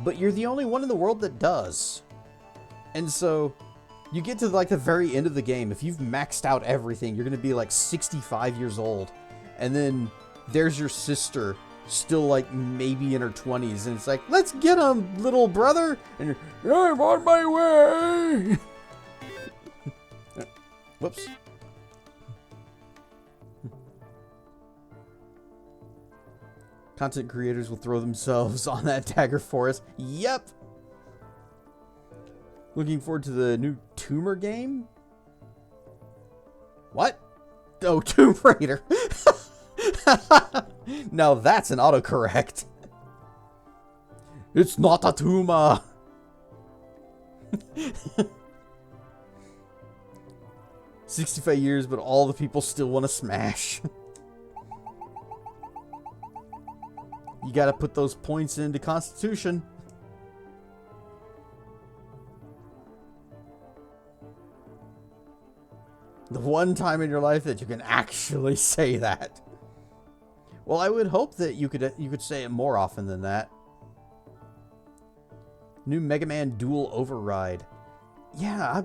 But you're the only one in the world that does. And so you get to like the very end of the game. If you've maxed out everything, you're going to be like 65 years old. And then there's your sister, still like maybe in her 20s. And it's like, let's get him, little brother. And you're, I'm on my way. Whoops. Content creators will throw themselves on that dagger forest. Yep. Looking forward to the new Tumor game. What? Oh, Tomb Raider. Now that's an autocorrect. It's not a tumor. 65 years, but all the people still want to smash. You gotta put those points into Constitution. The one time in your life that you can actually say that. Well, I would hope that you could say it more often than that. New Mega Man Dual Override. Yeah,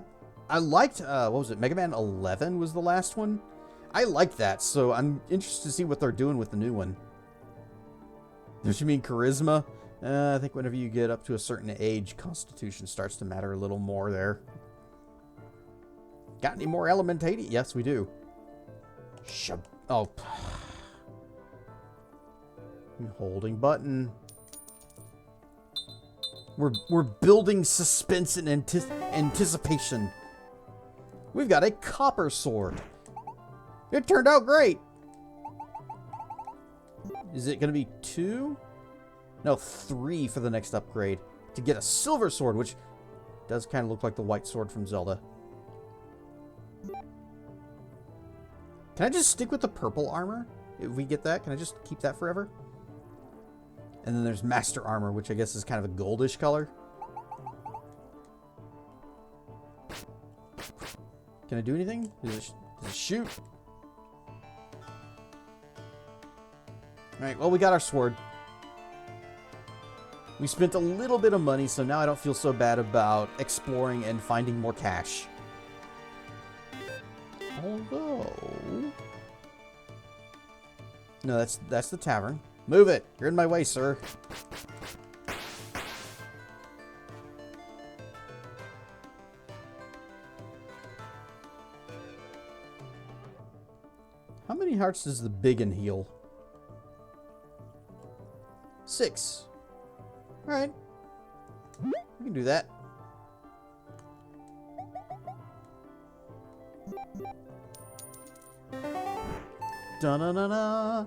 I liked, what was it? Mega Man 11 was the last one. I liked that, so I'm interested to see what they're doing with the new one. Don't you mean charisma? I think whenever you get up to a certain age, Constitution starts to matter a little more there. Got any more Elementallis? Yes, we do. Oh. I'm holding button. We're building suspense and anticipation. We've got a copper sword. It turned out great. Is it going to be 2? No, 3 for the next upgrade. To get a silver sword, which does kind of look like the white sword from Zelda. Can I just stick with the purple armor? If we get that, can I just keep that forever? And then there's Master Armor, which I guess is kind of a goldish color. Can I do anything? Does it shoot? Alright, well, we got our sword. We spent a little bit of money, so now I don't feel so bad about exploring and finding more cash. Although... No, that's the tavern. Move it! You're in my way, sir. How many hearts does the biggin heal? 6. Alright. We can do that. Da-na-na-na.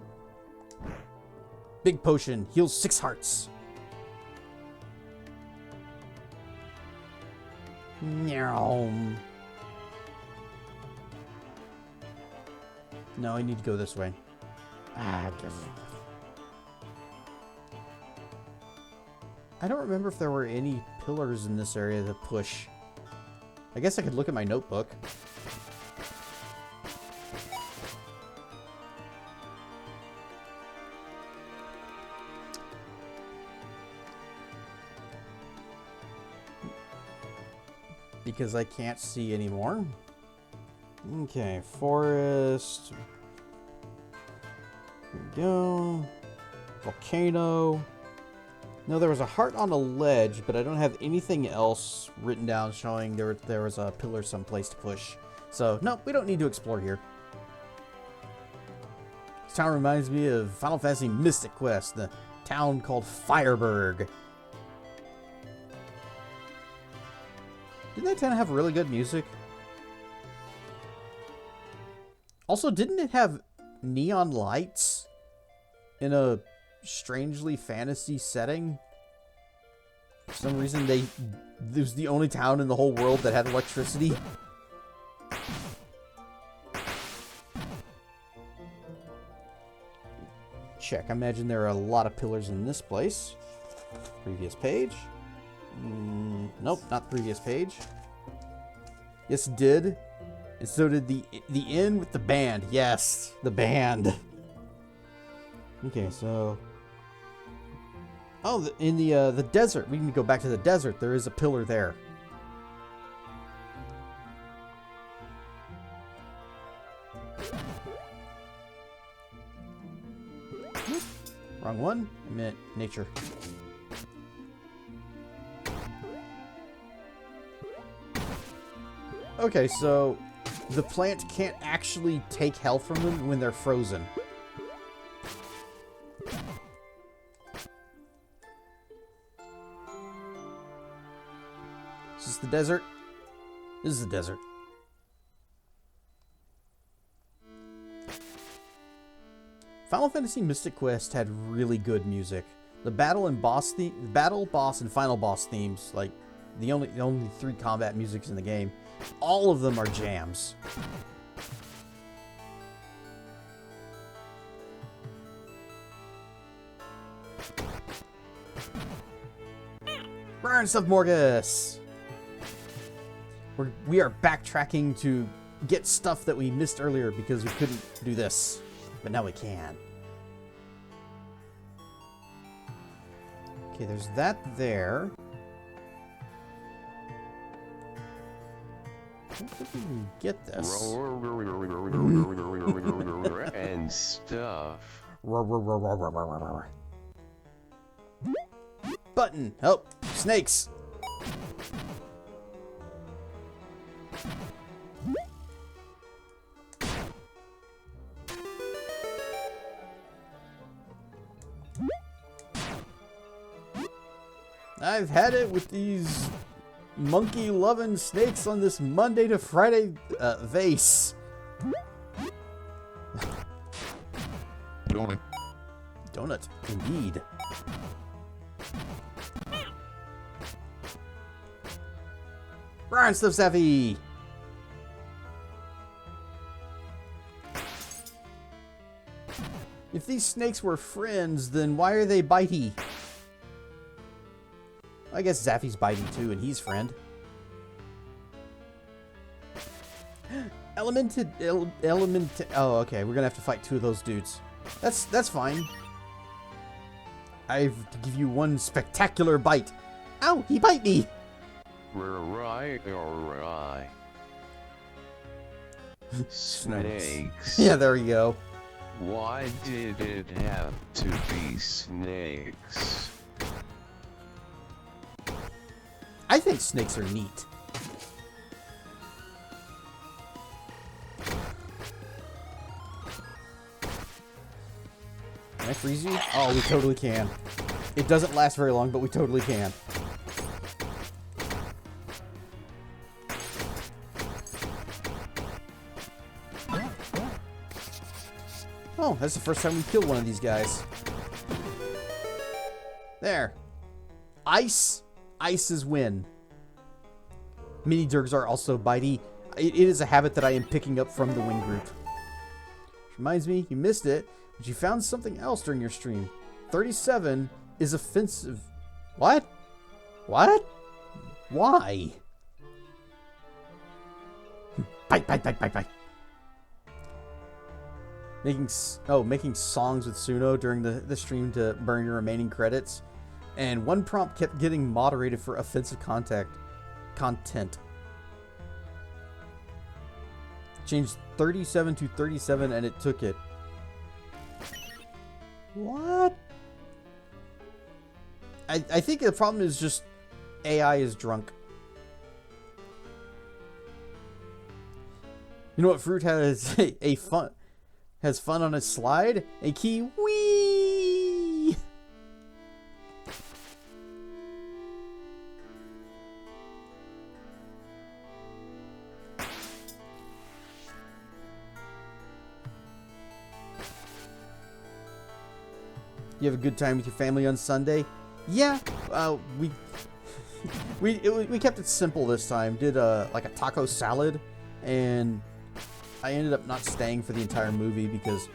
Big potion. Heals 6 hearts. Meow. No, I need to go this way. I don't remember if there were any pillars in this area to push. I guess I could look at my notebook. Because I can't see anymore. Okay, forest. Here we go. Volcano. No, there was a heart on a ledge, but I don't have anything else written down showing there was a pillar someplace to push. So, no, we don't need to explore here. This town reminds me of Final Fantasy Mystic Quest, the town called Fireburg. Didn't that town have really good music? Also, didn't it have neon lights in a strangely fantasy setting? For some reason, it was the only town in the whole world that had electricity. Check. I imagine there are a lot of pillars in this place. Previous page. Nope, not the previous page. Yes, it did. And so did the inn with the band. Yes, the band. Okay, so... Oh, in the desert. We can go back to the desert. There is a pillar there. Wrong one. I meant nature. Okay, so the plant can't actually take health from them when they're frozen. Is this the desert? This is the desert. Final Fantasy Mystic Quest had really good music. The battle, boss, and final boss themes, like the only 3 combat musics in the game, all of them are jams. Burn stuff, Morgus! We are backtracking to get stuff that we missed earlier because we couldn't do this. But now we can. Okay, there's that there. I don't think we can get this. And stuff. Button! Help! Snakes! I've had it with these monkey-loving snakes on this Monday to Friday vase. Donut, indeed. Brian Stuff Savvy! If these snakes were friends, then why are they bitey? I guess Zaffy's bitey too, and he's friend. Oh, okay, we're gonna have to fight 2 of those dudes. That's fine. I have to give you one spectacular bite. Ow, he bite me! Snakes. Yeah, there we go. Why did it have to be snakes? I think snakes are neat. Can I freeze you? Oh, we totally can. It doesn't last very long, but we totally can. Oh, that's the first time we killed one of these guys. There. Ice. Ices win. Mini dergs are also bitey. It is a habit that I am picking up from the wing group. Reminds me, you missed it, but you found something else during your stream. 37 is offensive. What? What? Why? Bite, bite, bite, bite, bite. Making songs with Suno during the stream to burn your remaining credits. And one prompt kept getting moderated for offensive content. Changed 37 to 37 and it took it. What? I think the problem is just AI is drunk. You know what fruit has has fun on a slide? A key wee. You have a good time with your family on Sunday? Yeah, we kept it simple this time. Did like a taco salad, and I ended up not staying for the entire movie because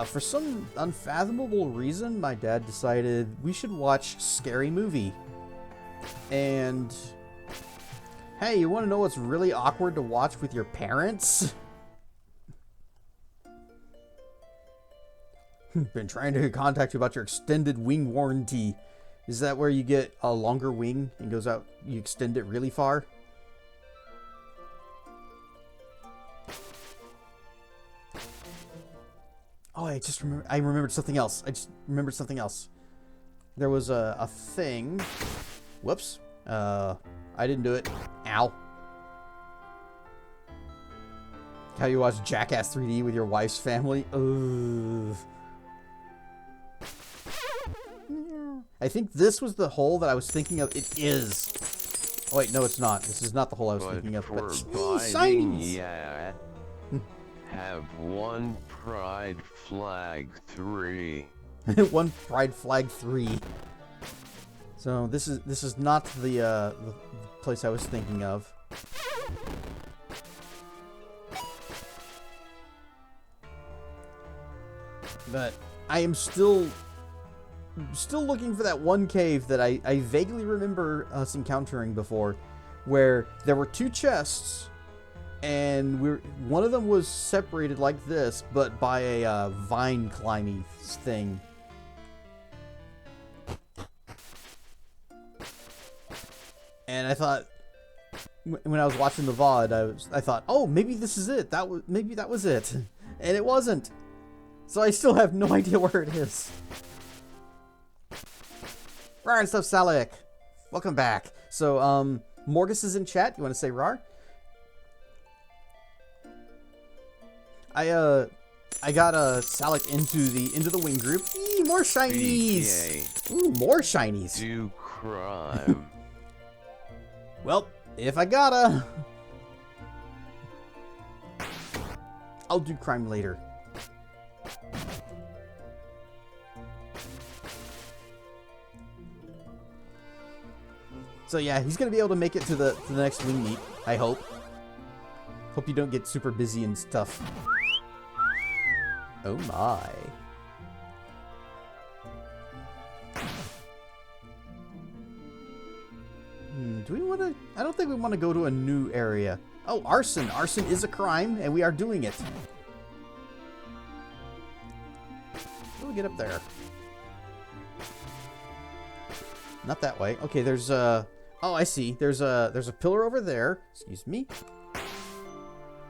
for some unfathomable reason, my dad decided we should watch Scary Movie. And hey, you want to know what's really awkward to watch with your parents? Been trying to contact you about your extended wing warranty. Is that where you get a longer wing and goes out, you extend it really far? Oh, I remembered something else. There was a thing. Whoops. I didn't do it. Ow. How you watch Jackass 3D with your wife's family? Ugh. I think this was the hole that I was thinking of. It is. Oh, wait, no, it's not. This is not the hole I was thinking of. But shinies! Yeah. Have one pride flag 3. One pride flag 3. So this is not the place I was thinking of. But I am still looking for that one cave that I vaguely remember us encountering before, where there were 2 chests, and one of them was separated like this, but by a vine climbing thing. And I thought, when I was watching the VOD, I thought, oh, maybe this is it. Maybe that was it, and it wasn't. So I still have no idea where it is. Rar and stuff, Salik. Welcome back. So, Morgus is in chat. You want to say Rar? I got Salik into the wing group. Eee, more shinies. Ooh, more shinies. Do crime. Well, if I gotta, I'll do crime later. So yeah, he's gonna be able to make it to the next wing meet. I hope. Hope you don't get super busy and stuff. Oh my. Do we want to? I don't think we want to go to a new area. Oh, arson. Arson is a crime, and we are doing it. How do we get up there? Not that way. Okay, there's oh, I see. There's a pillar over there. Excuse me.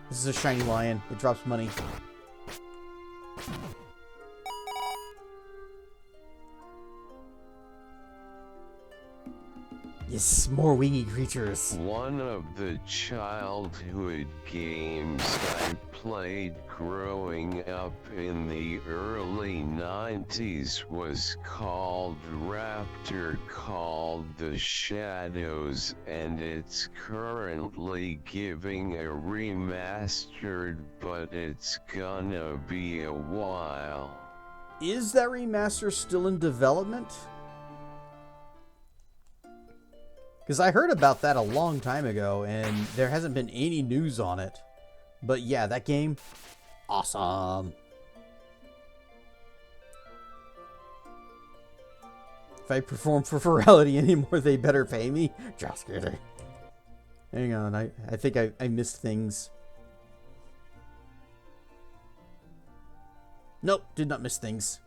This is a shiny lion. It drops money. Yes, more wingy creatures. One of the childhood games I played growing up in the early 90s was called Raptor, called The Shadows, and it's currently giving a remastered, but it's gonna be a while. Is that remaster still in development? Because I heard about that a long time ago, and there hasn't been any news on it. But yeah, that game, Awesome. If I perform for virality anymore, they better pay me. Just kidding. Hang on, I think I missed things. Nope, did not miss things.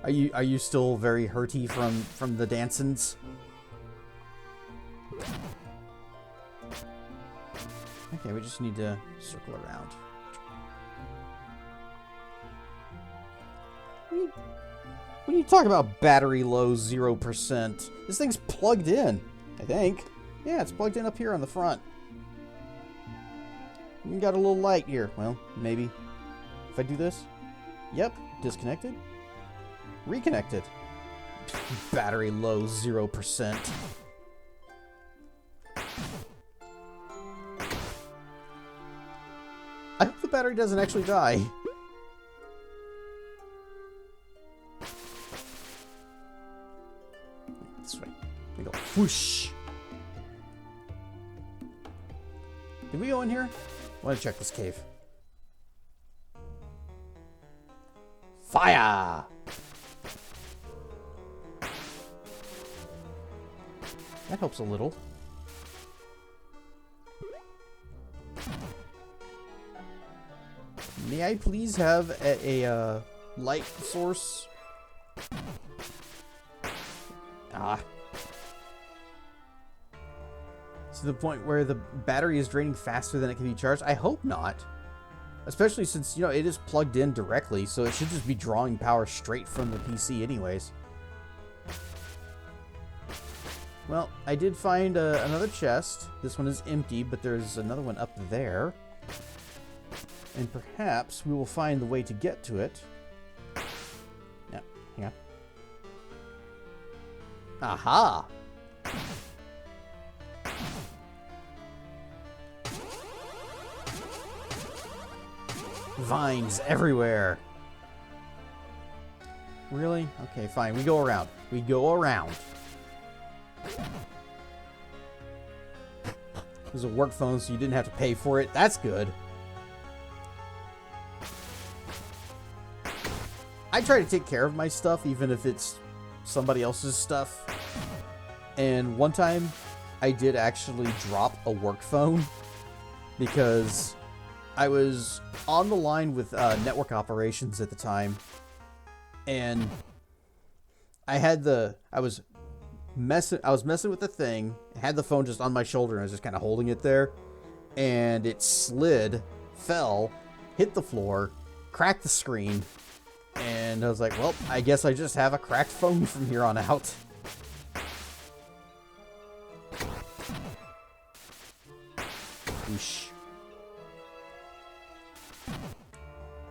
Are you still very hurty from the dancins? Okay, we just need to circle around. When you talk about battery low 0%, this thing's plugged in, I think. Yeah, it's plugged in up here on the front. You got a little light here. Well, maybe. If I do this? Yep, disconnected. Reconnected. Battery low 0%. I hope the battery doesn't actually die. This way. We go whoosh. Did we go in here? I want to check this cave. Fire! That helps a little. May I please have a light source? Ah. To the point where the battery is draining faster than it can be charged? I hope not. Especially since, you know, it is plugged in directly, so it should just be drawing power straight from the PC anyways. Well, I did find another chest. This one is empty, but there's another one up there. And perhaps we will find the way to get to it. Yeah, hang on. Aha! Vines everywhere. Really? Okay, fine. We go around. We go around. There's a work phone, so you didn't have to pay for it. That's good. I try to take care of my stuff, even if it's somebody else's stuff. And one time, I did actually drop a work phone because I was on the line with network operations at the time, and I was messing with the thing. I had the phone just on my shoulder, and I was just kind of holding it there, and it slid, fell, hit the floor, cracked the screen, and I was like, well, I guess I just have a cracked phone from here on out. Whoosh.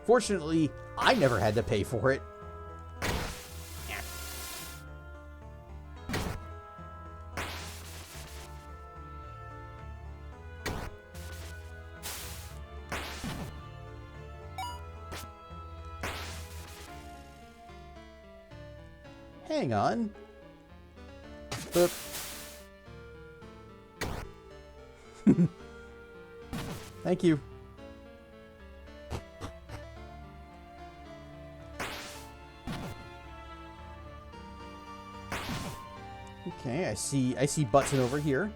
Fortunately, I never had to pay for it. Hang on. Boop. Thank you. Okay, I see Button over here.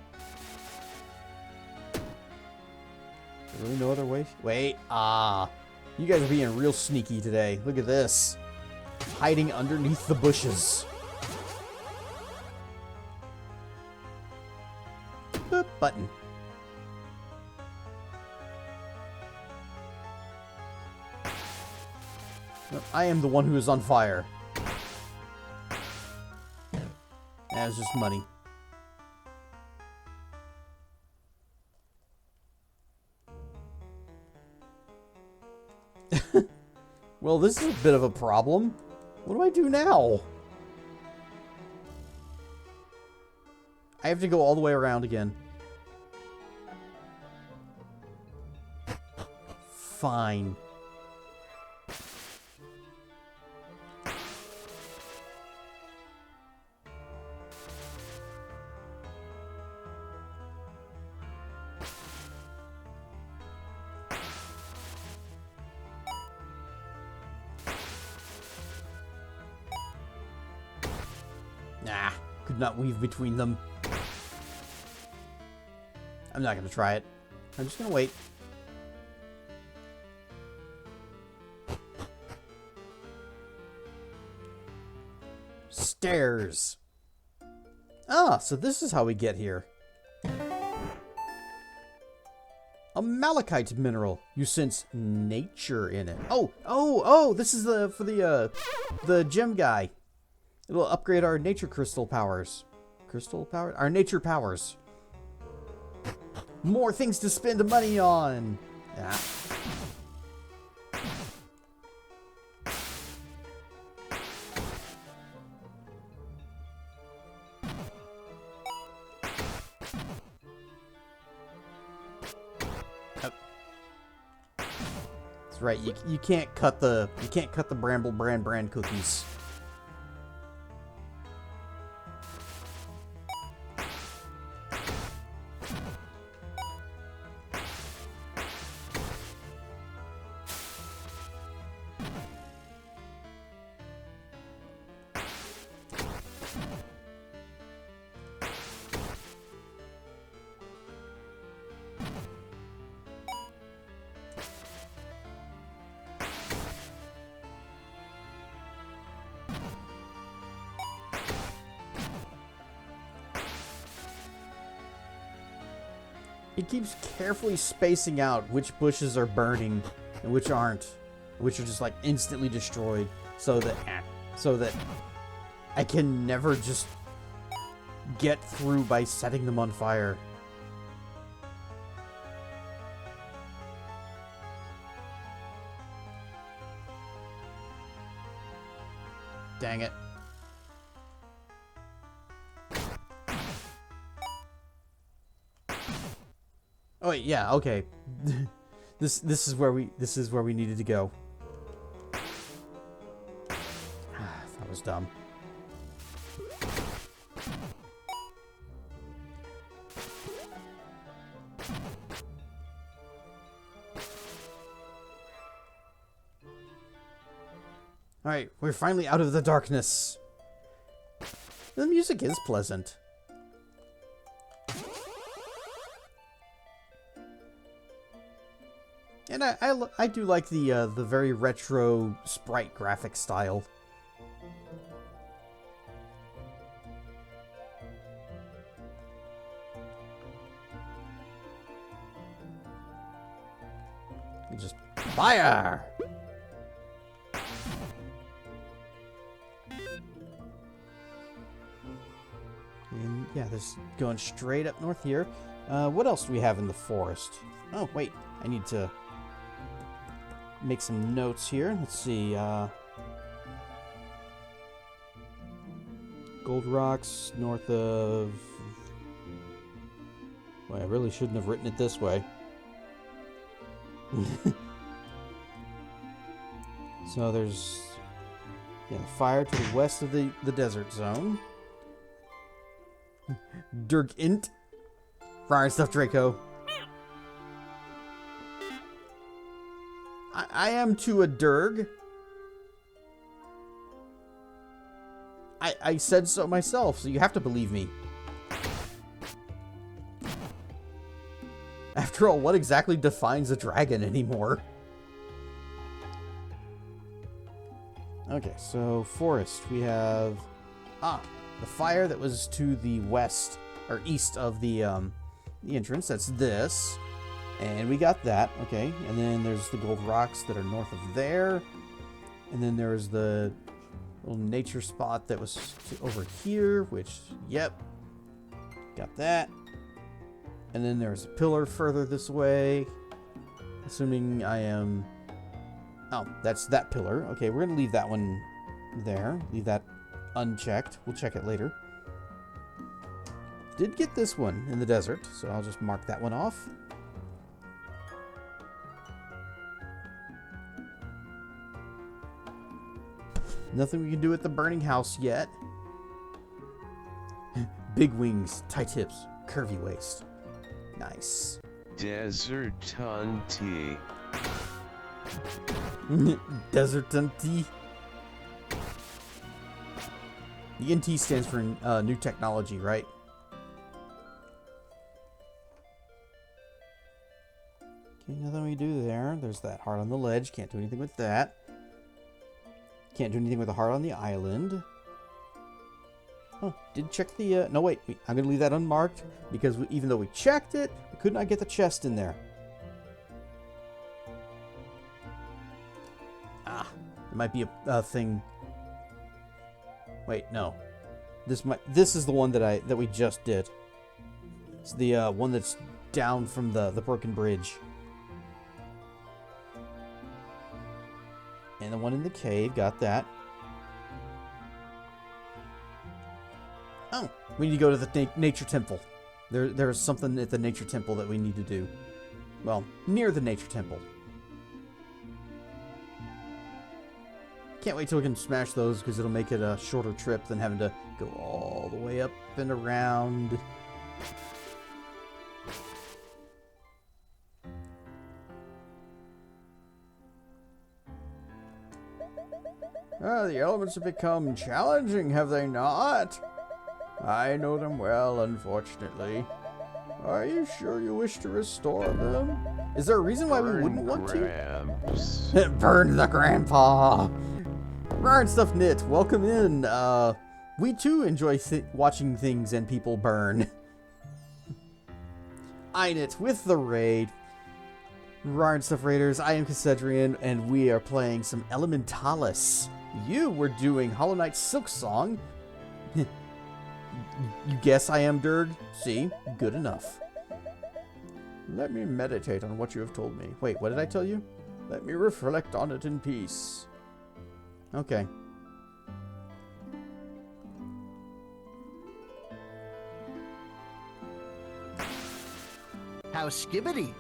There's really no other way? Wait, you guys are being real sneaky today. Look at this. Hiding underneath the bushes. Boop, Button. I am the one who is on fire. That was just money. Well, this is a bit of a problem. What do I do now? I have to go all the way around again. Fine. could not weave between them. I'm not gonna try it. I'm just gonna wait. Stairs. Ah, so this is how we get here. A malachite mineral. You sense nature in it. Oh, this is for the gem guy. It'll upgrade our nature crystal powers. Our nature powers. More things to spend money on. Yeah. That's right. You can't cut the Bramble brand cookies. It keeps carefully spacing out which bushes are burning and which aren't, which are just like instantly destroyed, so that I can never just get through by setting them on fire. Dang it. Oh wait, yeah, okay. This is where we needed to go. That was dumb. Alright, we're finally out of the darkness. The music is pleasant. And I do like the very retro sprite graphic style. You just fire. And yeah, this is going straight up north here. What else do we have in the forest? Oh wait, I need to make some notes here. Let's see. Gold rocks north of... Well, I really shouldn't have written it this way. So there's fire to the west of the desert zone. Derg int. Fire stuff, Draco. I am to a derg. I said so myself, so you have to believe me. After all, what exactly defines a dragon anymore? Okay, so forest. We have the fire that was to the west or east of the entrance. That's this. And we got that, okay. And then there's the gold rocks that are north of there. And then there's the little nature spot that was over here, which, yep, got that. And then there's a pillar further this way. Assuming I am... Oh, that's that pillar. Okay, we're going to leave that one there. Leave that unchecked. We'll check it later. Did get this one in the desert, so I'll just mark that one off. Nothing we can do at the burning house yet. Big wings, tight hips, curvy waist. Nice. Desert Tunty. Desert Tunty. The NT stands for new technology, right? Okay, nothing we do there. There's that heart on the ledge. Can't do anything with that. Can't do anything with the heart on the island. Oh, did check the... no, wait. I'm going to leave that unmarked because even though we checked it, we could not get the chest in there. Ah, it might be a thing... Wait, no. This is the one that we just did. It's the one that's down from the broken bridge. And the one in the cave, got that. Oh, we need to go to the nature temple. There's something at the nature temple that we need to do. Well, near the nature temple. Can't wait till we can smash those because it'll make it a shorter trip than having to go all the way up and around. The elements have become challenging, have they not? I know them well, unfortunately. Are you sure you wish to restore them? Is there a reason why we wouldn't want to? Burn the grandpa! Rar and Stuff Knit, welcome in. We too enjoy watching things and people burn. Einit with the raid. Rar and Stuff Raiders, I am Cassedrian, and we are playing some Elementallis. You were doing Hollow Knight Silk Song. You guess I am derg? See? Good enough. Let me meditate on what you have told me. Wait, what did I tell you? Let me reflect on it in peace. Okay. How skibbity.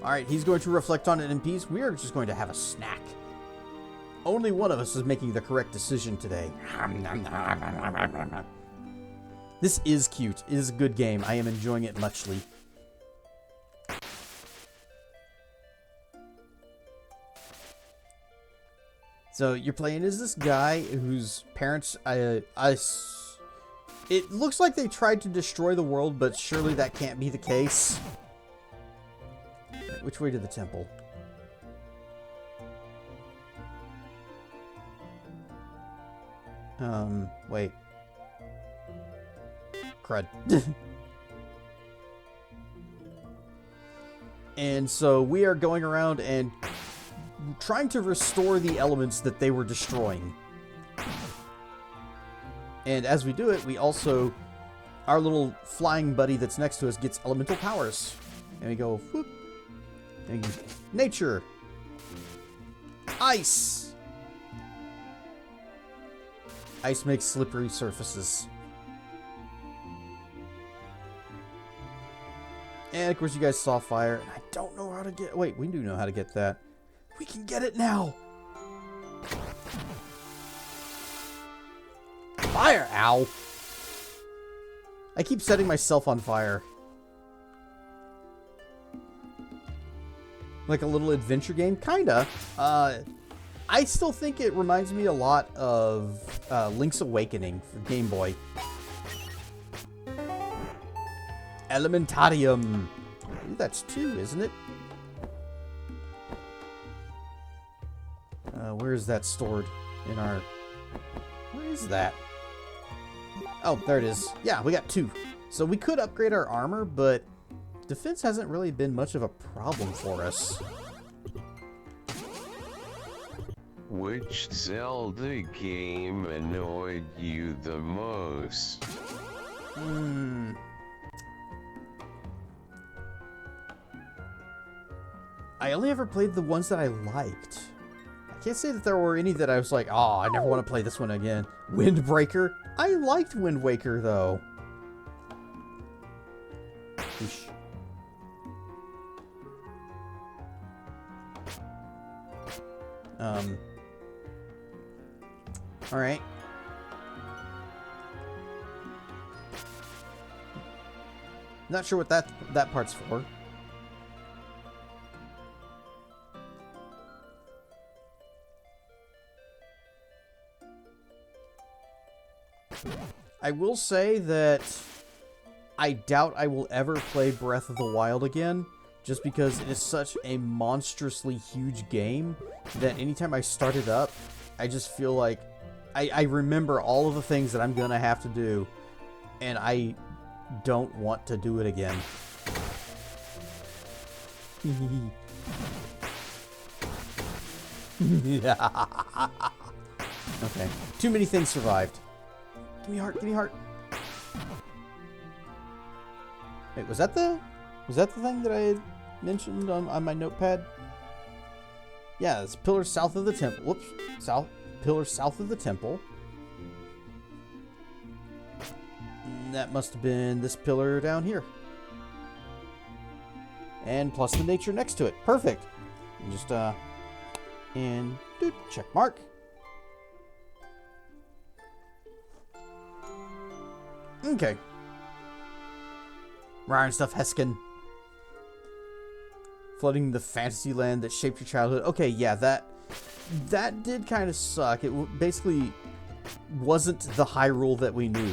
Alright, he's going to reflect on it in peace. We are just going to have a snack. Only one of us is making the correct decision today. This is cute. It is a good game. I am enjoying it muchly. So you're playing as this guy whose parents... it looks like they tried to destroy the world, but surely that can't be the case. Which way to the temple? Wait. Crud. And so we are going around and trying to restore the elements that they were destroying. And as we do it, we also... Our little flying buddy that's next to us gets elemental powers. And we go, whoop. And nature. Ice. Ice makes slippery surfaces. And of course you guys saw fire. And I don't know how to get... Wait, we do know how to get that. We can get it now. Fire! Ow. I keep setting myself on fire. Like a little adventure game? Kinda. I still think it reminds me a lot of Link's Awakening for Game Boy. Elementarium. Ooh, that's 2, isn't it? Where is that stored in our... Where is that? Oh, there it is. Yeah, we got 2. So we could upgrade our armor, but defense hasn't really been much of a problem for us. Which Zelda game annoyed you the most? I only ever played the ones that I liked. I can't say that there were any that I was like, oh, I never want to play this one again. Windbreaker? I liked Wind Waker, though. Oosh. Alright. Not sure what that part's for. I will say that I doubt I will ever play Breath of the Wild again, just because it is such a monstrously huge game that anytime I start it up, I just feel like I remember all of the things that I'm going to have to do, and I don't want to do it again. Okay. Too many things survived. Give me heart, give me heart. Wait, was that the thing that I had mentioned on my notepad? Yeah, it's pillar south of the temple. Whoops. Pillar south of the temple. And that must have been this pillar down here. And plus the nature next to it. Perfect. And just, and check mark. Okay. Ryan stuff, Heskin. Flooding the fantasy land that shaped your childhood. Okay, yeah, that did kind of suck. It basically wasn't the Hyrule that we knew.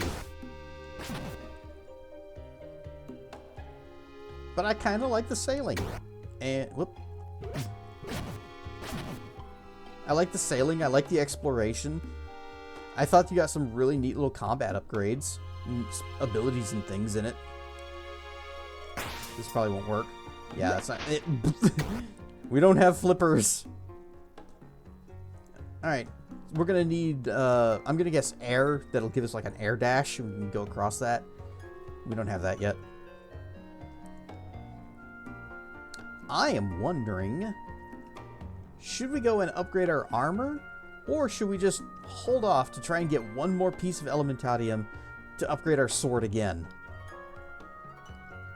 But I kind of like the sailing. And, whoop. I like the sailing. I like the exploration. I thought you got some really neat little combat upgrades. And abilities and things in it. This probably won't work. Yeah, that's not it. We don't have flippers. Alright. We're gonna need, I'm gonna guess air. That'll give us like an air dash. We can go across that. We don't have that yet. I am wondering, should we go and upgrade our armor? Or should we just hold off to try and get one more piece of Elementarium to upgrade our sword again?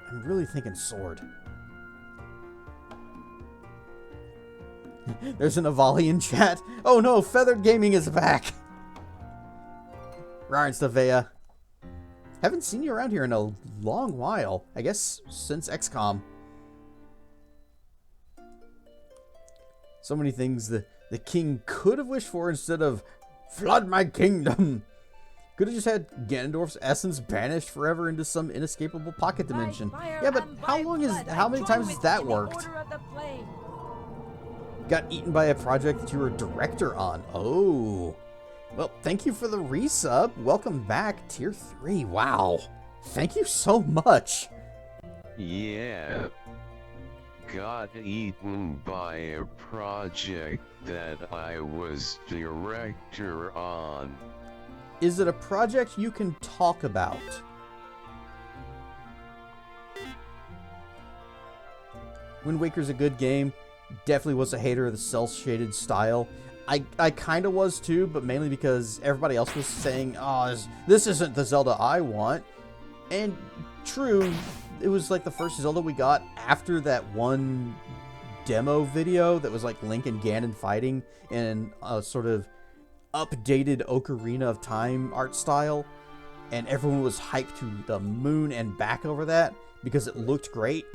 I'm really thinking sword. There's an Avali in chat. Oh no, Feathered Gaming is back. Ryan Stavea. Haven't seen you around here in a long while. I guess since XCOM. So many things the king could have wished for instead of flood my kingdom. Could have just had Ganondorf's essence banished forever into some inescapable pocket dimension. Yeah, but how many times has that worked? Got eaten by a project that you were a director on. Oh. Well, thank you for the resub. Welcome back, Tier 3. Wow. Thank you so much. Yeah. Got eaten by a project that I was director on. Is it a project you can talk about? Wind Waker's a good game. Definitely was a hater of the cel-shaded style. I kind of was too, but mainly because everybody else was saying, oh, this isn't the Zelda I want. And true, it was like the first Zelda we got after that one demo video that was like Link and Ganon fighting in a sort of updated Ocarina of Time art style. And everyone was hyped to the moon and back over that because it looked great.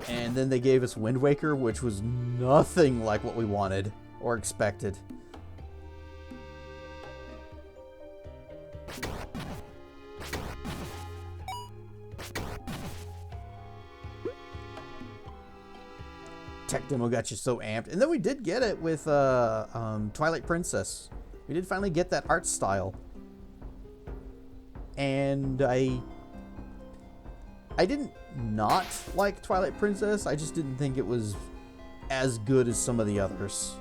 And then they gave us Wind Waker, which was nothing like what we wanted or expected. Tech demo got you so amped. And then we did get it with Twilight Princess. We did finally get that art style. And I didn't not like Twilight Princess. I just didn't think it was as good as some of the others.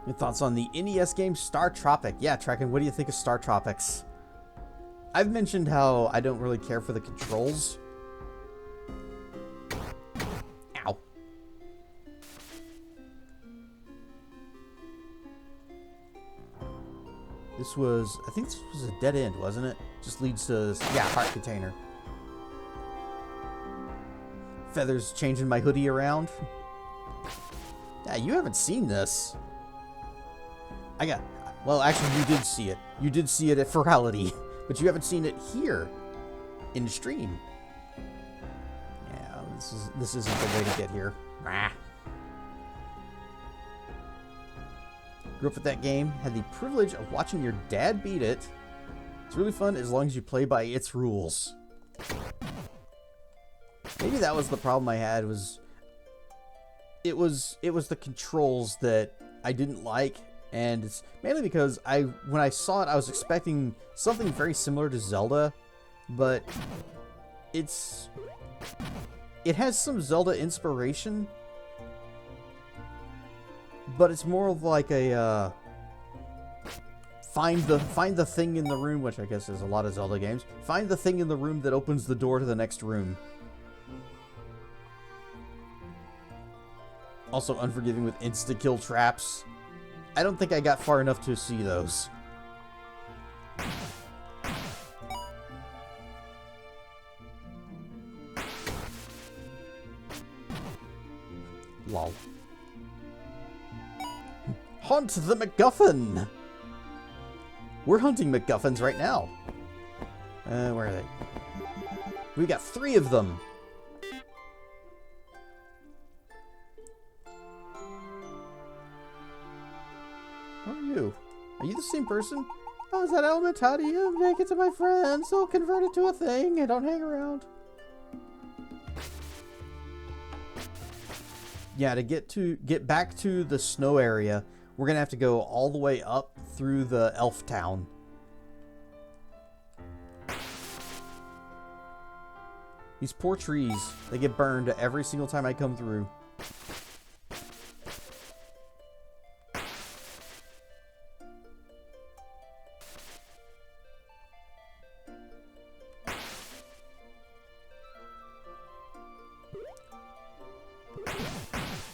Your thoughts on the NES game Star Tropic? Yeah, Trekken, what do you think of Star Tropics? I've mentioned how I don't really care for the controls. Ow. I think this was a dead end, wasn't it? Just leads to, yeah, heart container. Feathers changing my hoodie around. Yeah, you haven't seen this. Well, actually, you did see it. You did see it at Ferality, but you haven't seen it here in stream. Yeah, this isn't the way to get here. Ah. Grew up with that game, had the privilege of watching your dad beat it. It's really fun as long as you play by its rules. Maybe that was the problem I had, it was the controls that I didn't like, and it's mainly because when I saw it I was expecting something very similar to Zelda, but it has some Zelda inspiration, but it's more of like a find the thing in the room, which I guess is a lot of Zelda games. Find the thing in the room that opens the door to the next room. Also unforgiving with insta-kill traps. I don't think I got far enough to see those. Lol. Hunt the MacGuffin! We're hunting MacGuffins right now. Where are they? We got 3 of them. Who are you? Are you the same person? Oh, is that Elementallis? Make it to my friends. So convert it to a thing and don't hang around. Yeah, to get back to the snow area, we're gonna have to go all the way up through the elf town. These poor trees, they get burned every single time I come through.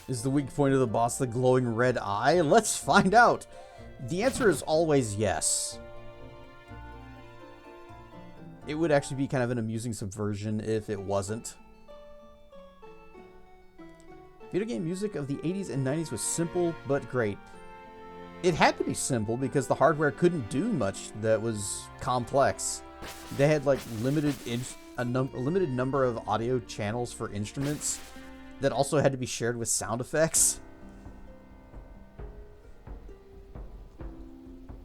Is the weak point of the boss the glowing red eye? Let's find out! The answer is always yes. It would actually be kind of an amusing subversion if it wasn't. Video game music of the 80s and 90s was simple but great. It had to be simple because the hardware couldn't do much that was complex. They had like a limited number of audio channels for instruments that also had to be shared with sound effects.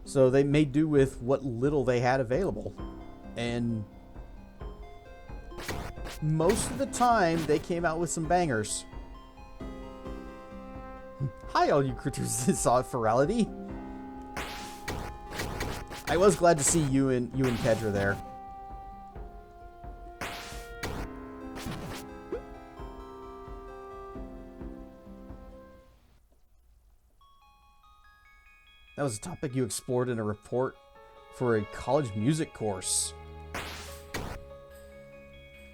So they made do with what little they had available. And most of the time, they came out with some bangers. Hi, all you critters that saw Ferality. I was glad to see you and Kedra there. That was a topic you explored in a report for a college music course.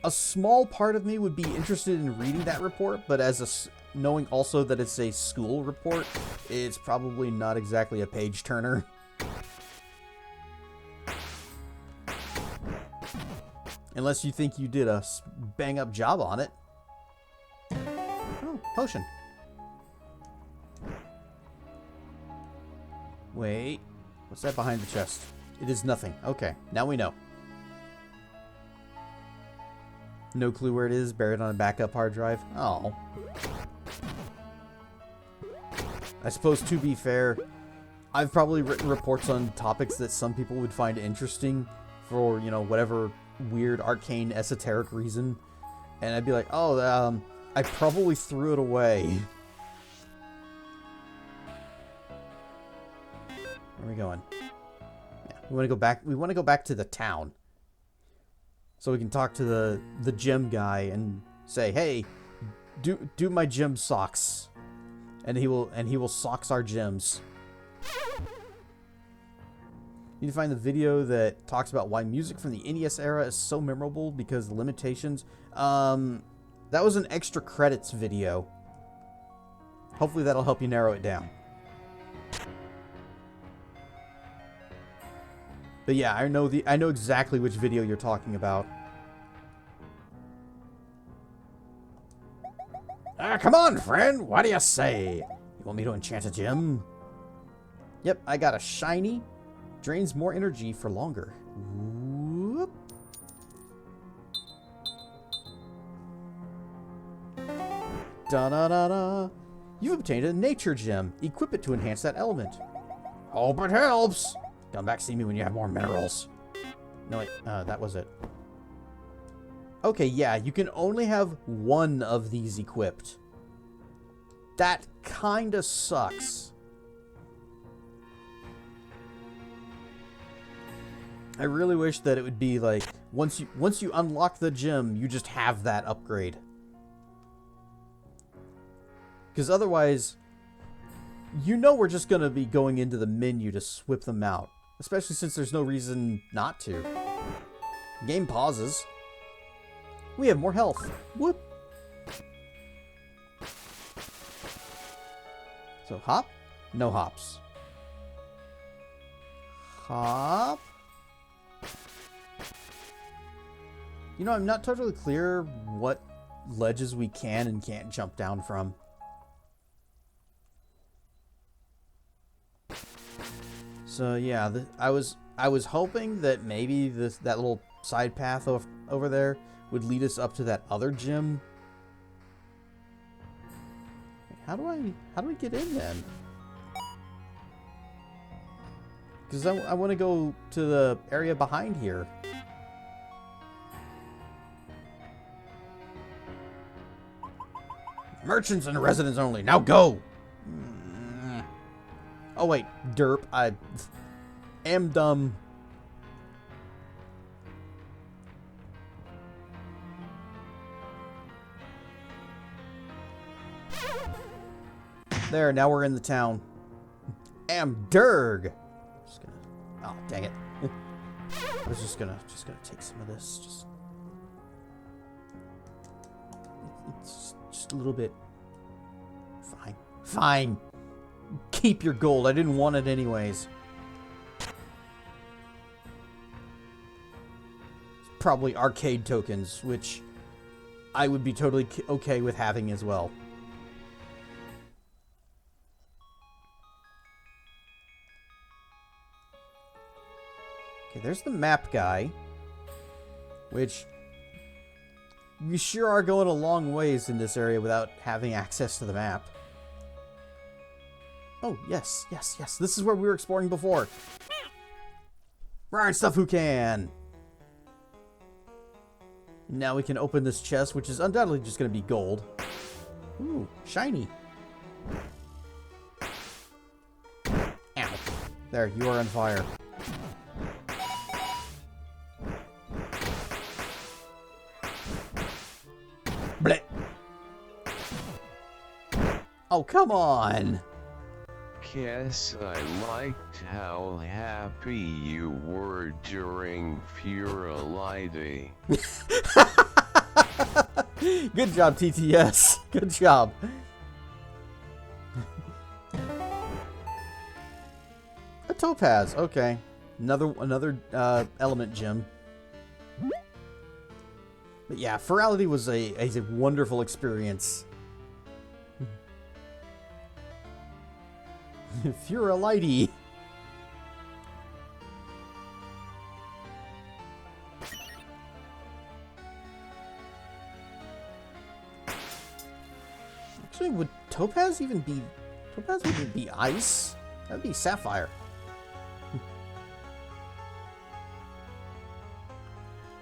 A small part of me would be interested in reading that report, but knowing also that it's a school report, it's probably not exactly a page turner. Unless you think you did a bang up job on it. Oh, potion. Wait, what's that behind the chest? It is nothing. Okay, now we know. No clue where it is, buried on a backup hard drive. Oh. I suppose, to be fair, I've probably written reports on topics that some people would find interesting for, you know, whatever weird, arcane, esoteric reason. And I'd be like, oh, I probably threw it away. Where are we going? Yeah, we want to go back. We want to go back to the town, so we can talk to the gem guy and say, "Hey, do my gem socks," and he will socks our gems. You need to find the video that talks about why music from the NES era is so memorable because of the limitations. That was an extra credits video. Hopefully that'll help you narrow it down. But yeah, I know exactly which video you're talking about. Come on, friend. What do you say? You want me to enchant a gem? Yep, I got a shiny. Drains more energy for longer. Whoop. Da-da-da-da. You've obtained a nature gem. Equip it to enhance that element. Hope it helps. Come back see me when you have more minerals. No, wait. That was it. Okay, yeah, you can only have one of these equipped. That kinda sucks. I really wish that it would be like once you unlock the gem, you just have that upgrade. Because otherwise, you know we're just gonna be going into the menu to whip them out, especially since there's no reason not to. Game pauses. We have more health. Whoop. So hop, no hops. Hop. You know, I'm not totally clear what ledges we can and can't jump down from. So yeah, I was hoping that maybe that little side path over there would lead us up to that other gym. How do we get in then? Because I want to go to the area behind here. Merchants and residents only. Now go! Oh wait, derp. I am dumb. There, now we're in the town. Am derg. Just gonna. Oh, dang it. I was just gonna take some of this. It's just a little bit. Fine. Fine. Keep your gold. I didn't want it anyways. It's probably arcade tokens, which I would be totally okay with having as well. Okay, there's the map guy, which we sure are going a long ways in this area without having access to the map. Oh, yes, yes, yes. This is where we were exploring before. Right, stuff who can. Now we can open this chest, which is undoubtedly just going to be gold. Ooh, shiny. Ow. There, you are on fire. Blech. Oh, come on. Guess I liked how happy you were during Vil.laraig. Good job, TTS. Good job. A topaz. Okay. Another element gem. But yeah, Virality was a wonderful experience. Virality. Actually, would topaz even be... Topaz wouldn't be ice. That'd be sapphire.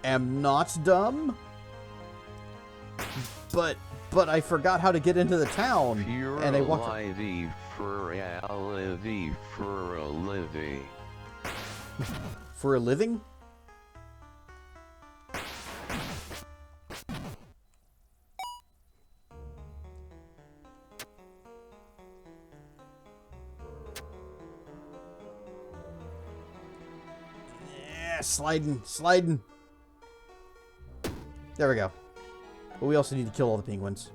Am not dumb. But I forgot how to get into the town. And I walked... Virality for a living. For a living? Yeah, sliding. There we go. But we also need to kill all the penguins.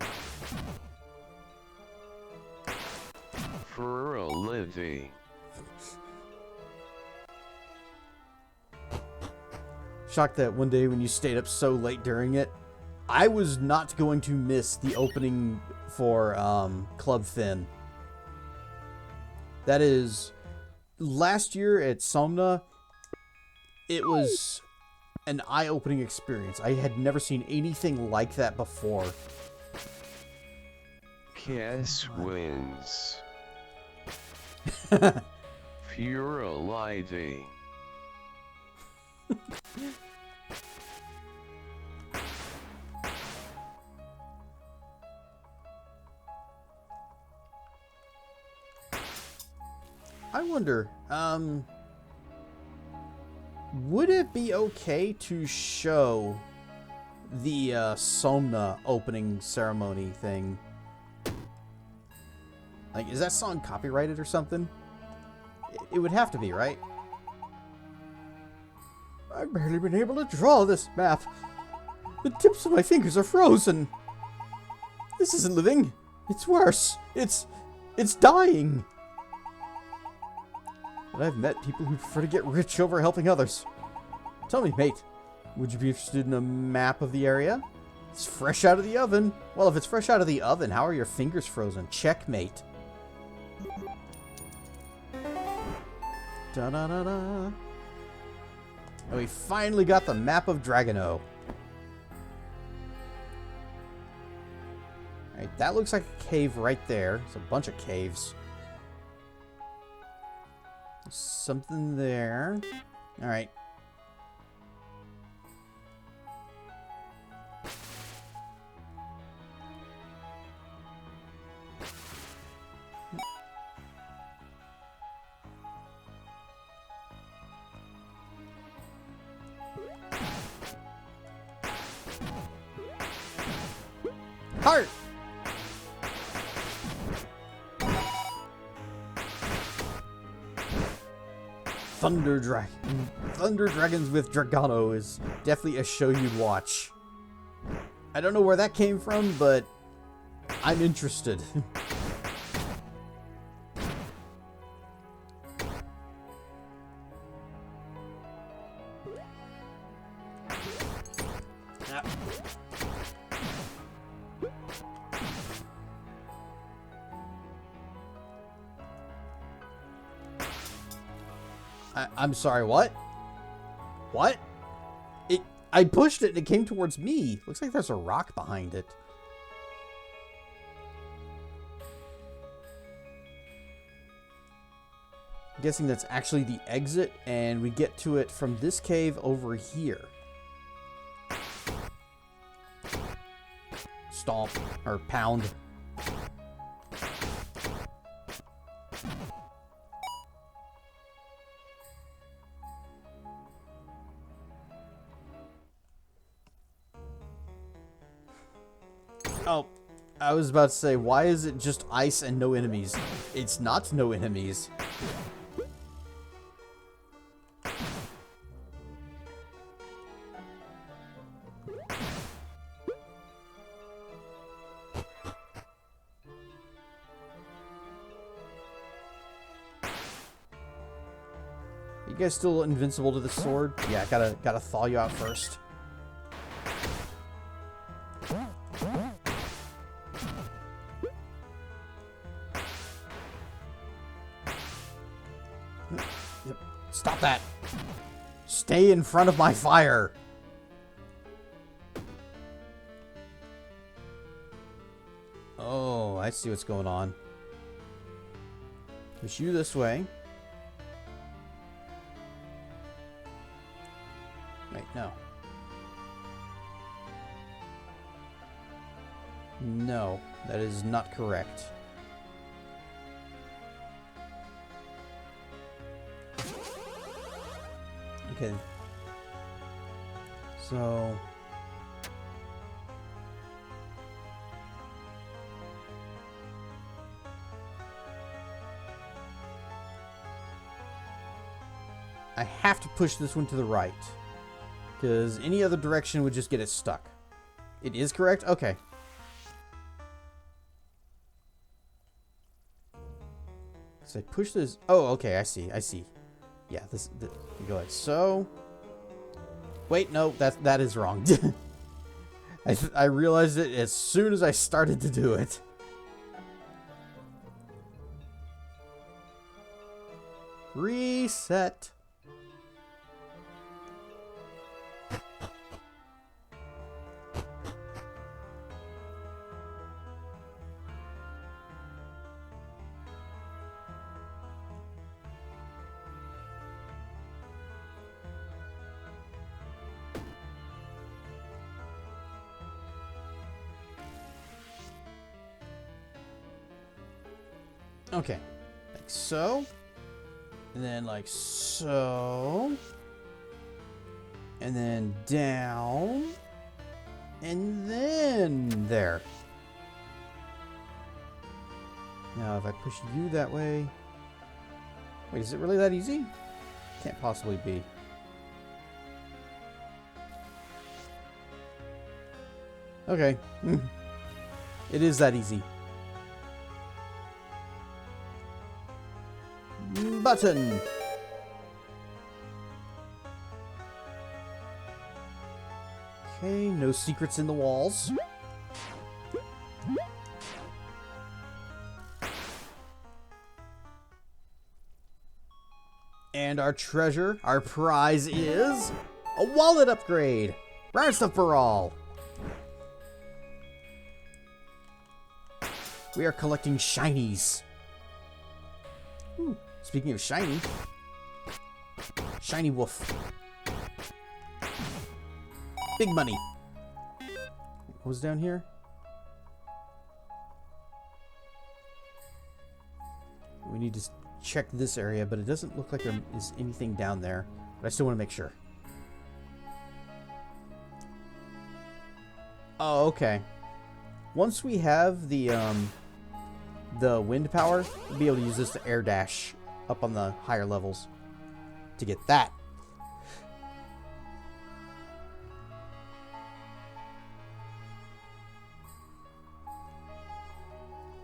For a living. Shocked that one day when you stayed up so late during it, I was not going to miss the opening for Club Finn. That is, last year at Somna, it was an eye-opening experience. I had never seen anything like that before. Guess wins. Vil.laraig. I wonder, would it be okay to show the Somna opening ceremony thing? Like, is that song copyrighted or something? It would have to be, right? I've barely been able to draw this map. The tips of my fingers are frozen. This isn't living. It's worse. It's dying. But I've met people who prefer to get rich over helping others. Tell me, mate, would you be interested in a map of the area? It's fresh out of the oven. Well, if it's fresh out of the oven, how are your fingers frozen? Checkmate. Da-da-da-da. And we finally got the map of Dragono. Alright, that looks like a cave right there. There's a bunch of caves. There's something there. Alright. Heart! Thunder Dragons with Dragano is definitely a show you'd watch. I don't know where that came from, but I'm interested. I'm sorry, what? What? I pushed it and it came towards me. Looks like there's a rock behind it. I'm guessing that's actually the exit, and we get to it from this cave over here. Stomp, or pound. Oh, I was about to say, why is it just ice and no enemies? It's not no enemies. You guys still invincible to the sword? Yeah, gotta thaw you out first. Stop that! Stay in front of my fire! Oh, I see what's going on. Push you this way. Wait, no. No, that is not correct. Okay. So... I have to push this one to the right. Because any other direction would just get it stuck. It is correct? Okay. So I push this... Oh, okay, I see. Yeah, you go like so. Wait, no, that is wrong. I realized it as soon as I started to do it. Reset. Okay, like so, and then like so, and then down, and then there. Now if I push you that way, wait, is it really that easy? Can't possibly be. Okay, it is that easy. Button. Okay, no secrets in the walls. And our treasure, our prize is a wallet upgrade. Brown stuff for all. We are collecting shinies. Ooh. Speaking of shiny, shiny wolf. Big money. What was down here? We need to check this area, but it doesn't look like there is anything down there. But I still want to make sure. Oh, okay. Once we have the wind power, we'll be able to use this to air dash up on the higher levels to get that.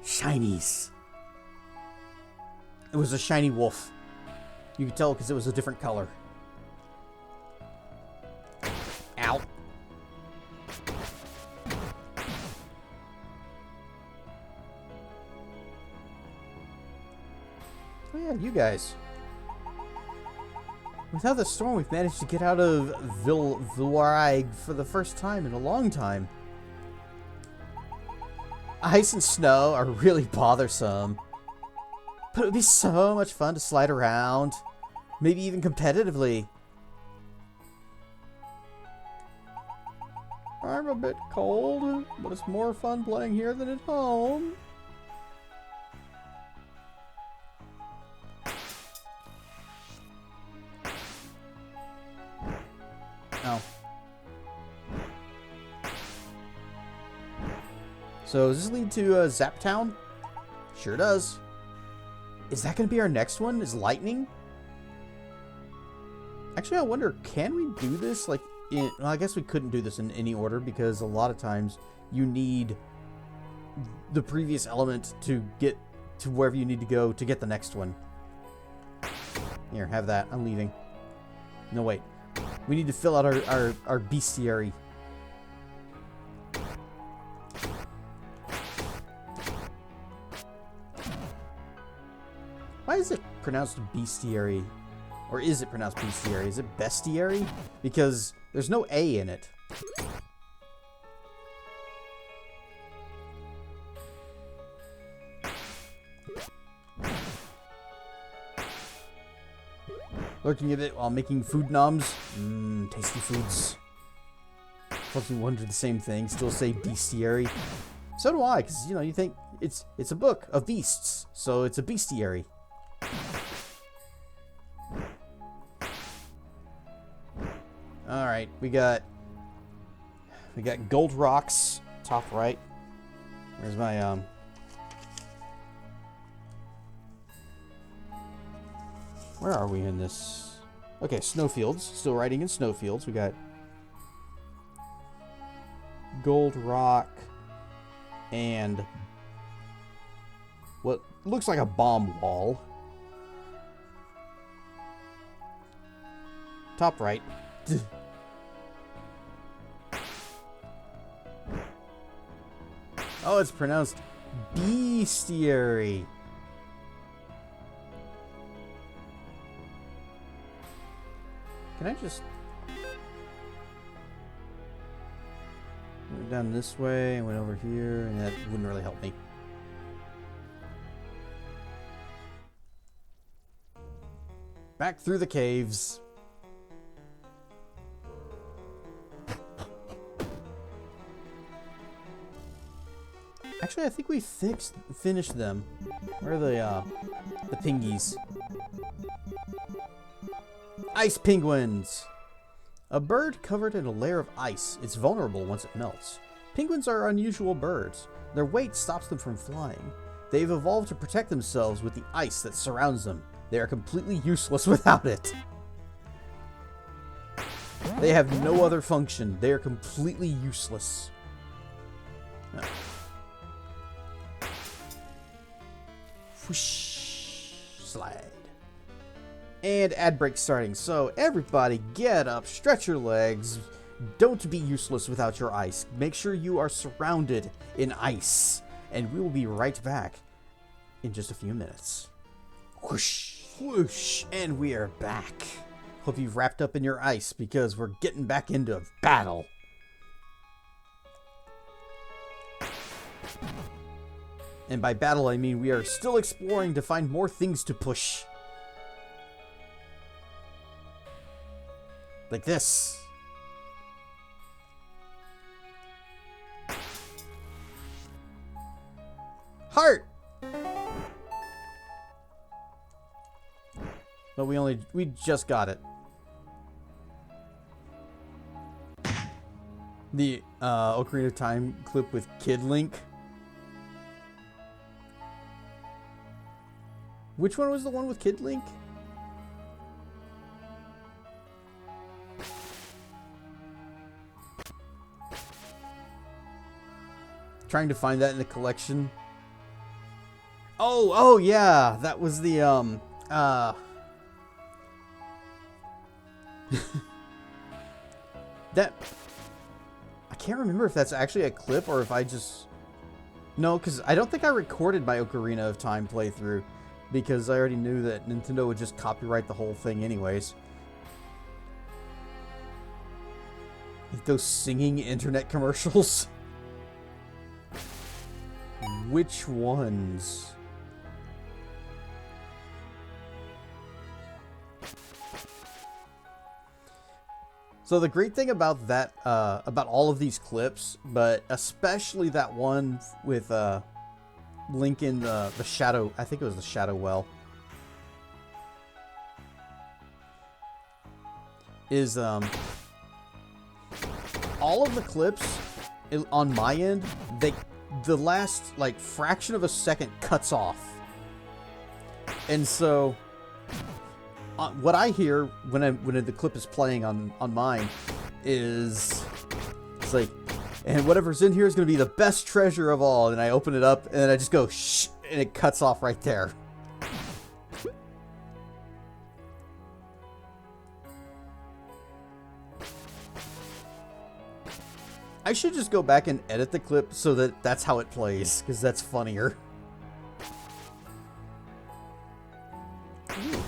Shinies. It was a shiny wolf. You could tell because it was a different color. Ow. Oh yeah, you guys. Without the storm, we've managed to get out of Vil.laraig for the first time in a long time. Ice and snow are really bothersome. But it would be so much fun to slide around. Maybe even competitively. I'm a bit cold, but it's more fun playing here than at home. Oh. So does this lead to Zap Town? Sure does. Is that going to be our next one? Is lightning? Actually, I wonder, can we do this like in... Well, I guess we couldn't do this in any order because a lot of times you need the previous element to get to wherever you need to go to get the next one. Here, have that. I'm leaving. No, wait. We need to fill out our bestiary. Why is it pronounced bestiary? Or is it pronounced bestiary? Is it bestiary? Because there's no A in it. Lurking at it while making food noms. Mmm, tasty foods. Often wonder the same thing. Still say bestiary. So do I, because, you know, you think it's a book of beasts. So it's a bestiary. Alright, we got gold rocks, top right. Where's my, where are we in this? Okay, snowfields. Still riding in snowfields. We got gold rock and what looks like a bomb wall. Top right. Oh, it's pronounced bestiary. Can I just... Went down this way, and went over here, and that wouldn't really help me. Back through the caves. Actually, I think we finished them. Where are the pingies? Ice penguins! A bird covered in a layer of ice. It's vulnerable once it melts. Penguins are unusual birds. Their weight stops them from flying. They've evolved to protect themselves with the ice that surrounds them. They are completely useless without it. They have no other function. They are completely useless. Oh. Whoosh. Slide. And ad break starting. So everybody get up, stretch your legs. Don't be useless without your ice. Make sure you are surrounded in ice. And we will be right back in just a few minutes. Whoosh, whoosh, and we are back. Hope you've wrapped up in your ice because we're getting back into battle. And by battle, I mean we are still exploring to find more things to push. Like this. Heart! But we just got it. The Ocarina of Time clip with Kid Link. Which one was the one with Kid Link? Trying to find that in the collection. Oh yeah, that was the that I can't remember if that's actually a clip or if I just... No, because I don't think I recorded my Ocarina of Time playthrough because I already knew that Nintendo would just copyright the whole thing anyways. Like those singing internet commercials. Which ones? So the great thing about that, about all of these clips, but especially that one with Link in the shadow, I think it was the Shadow Well, is all of the clips on my end, the last like fraction of a second cuts off, and so what I hear when the clip is playing on mine is it's like, and whatever's in here is going to be the best treasure of all, and I open it up and then I just go shh, and it cuts off right there. I should just go back and edit the clip so that that's how it plays, because that's funnier. Ooh.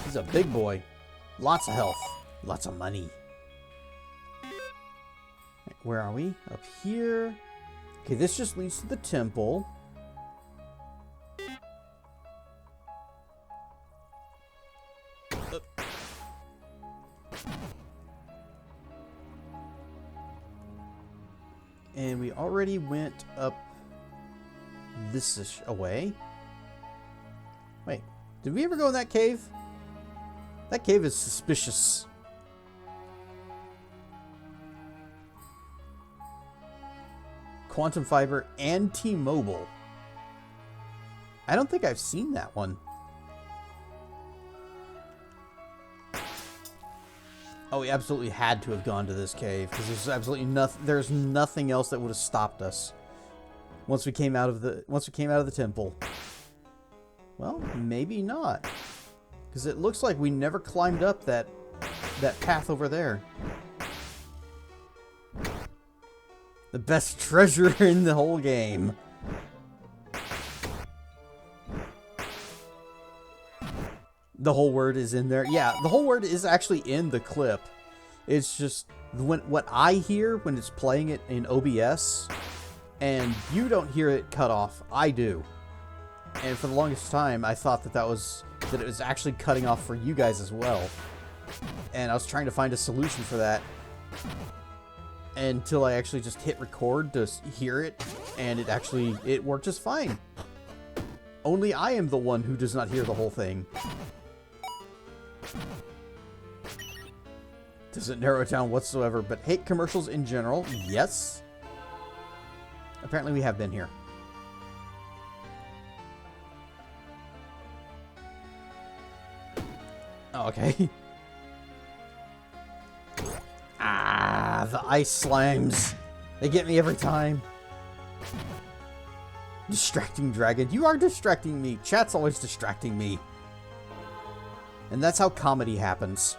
He's a big boy. Lots of health. Lots of money. Where are we? Up here. Okay, this just leads to the temple. And we already went up this away. Wait, did we ever go in that cave? That cave is suspicious. Quantum Fiber and T-Mobile. I don't think I've seen that one. Oh, we absolutely had to have gone to this cave because there's absolutely nothing. There's nothing else that would have stopped us once we came out of the temple. Well, maybe not. Because it looks like we never climbed up that path over there. The best treasure in the whole game. The whole word is in there. Yeah, the whole word is actually in the clip. It's just what I hear when it's playing it in OBS, and you don't hear it cut off. I do. And for the longest time, I thought that it was actually cutting off for you guys as well. And I was trying to find a solution for that until I actually just hit record to hear it, and it worked just fine. Only I am the one who does not hear the whole thing. Doesn't narrow it down whatsoever, but hate commercials in general, yes. Apparently we have been here. Oh, okay. Ah, the ice slimes. They get me every time. Distracting dragon. You are distracting me. Chat's always distracting me. And that's how comedy happens.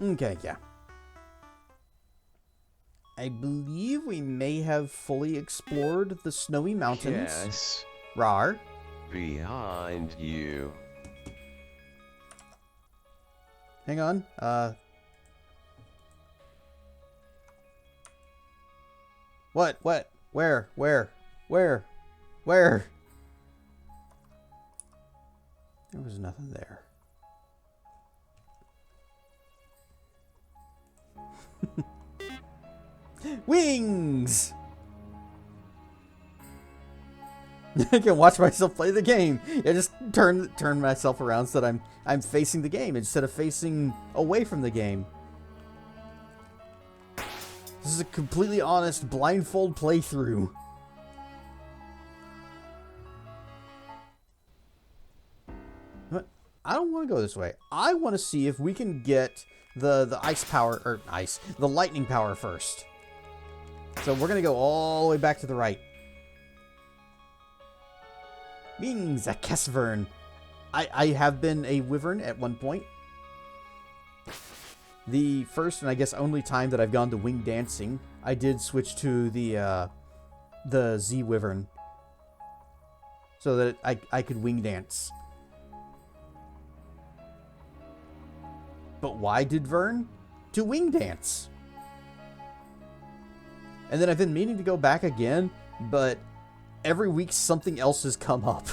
Okay, yeah. I believe we may have fully explored the snowy mountains. Yes. Rar. Behind you. Hang on. What? Where? There was nothing there. Wings! I can watch myself play the game. I just turn myself around so that I'm facing the game instead of facing away from the game. This is a completely honest blindfold playthrough. But I don't want to go this way. I want to see if we can get the the lightning power first. So we're gonna go all the way back to the right. Wings, a Kesvern. I have been a wyvern at one point. The first and I guess only time that I've gone to wing dancing, I did switch to the Z wyvern so that I could wing dance. But why did Vern? To wing dance. And then I've been meaning to go back again, but every week something else has come up.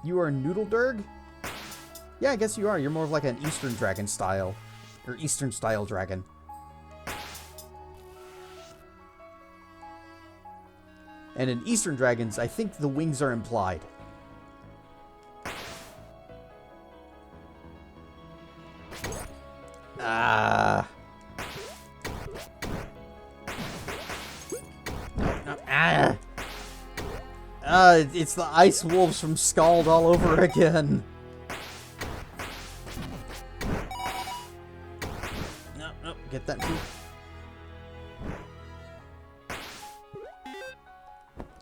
You are Noodle Derg? Yeah, I guess you are. You're more of like an Eastern dragon style. Or Eastern style dragon. And in Eastern dragons, I think the wings are implied. Ah. No. Ah. It's the ice wolves from Scald all over again. No, get that too.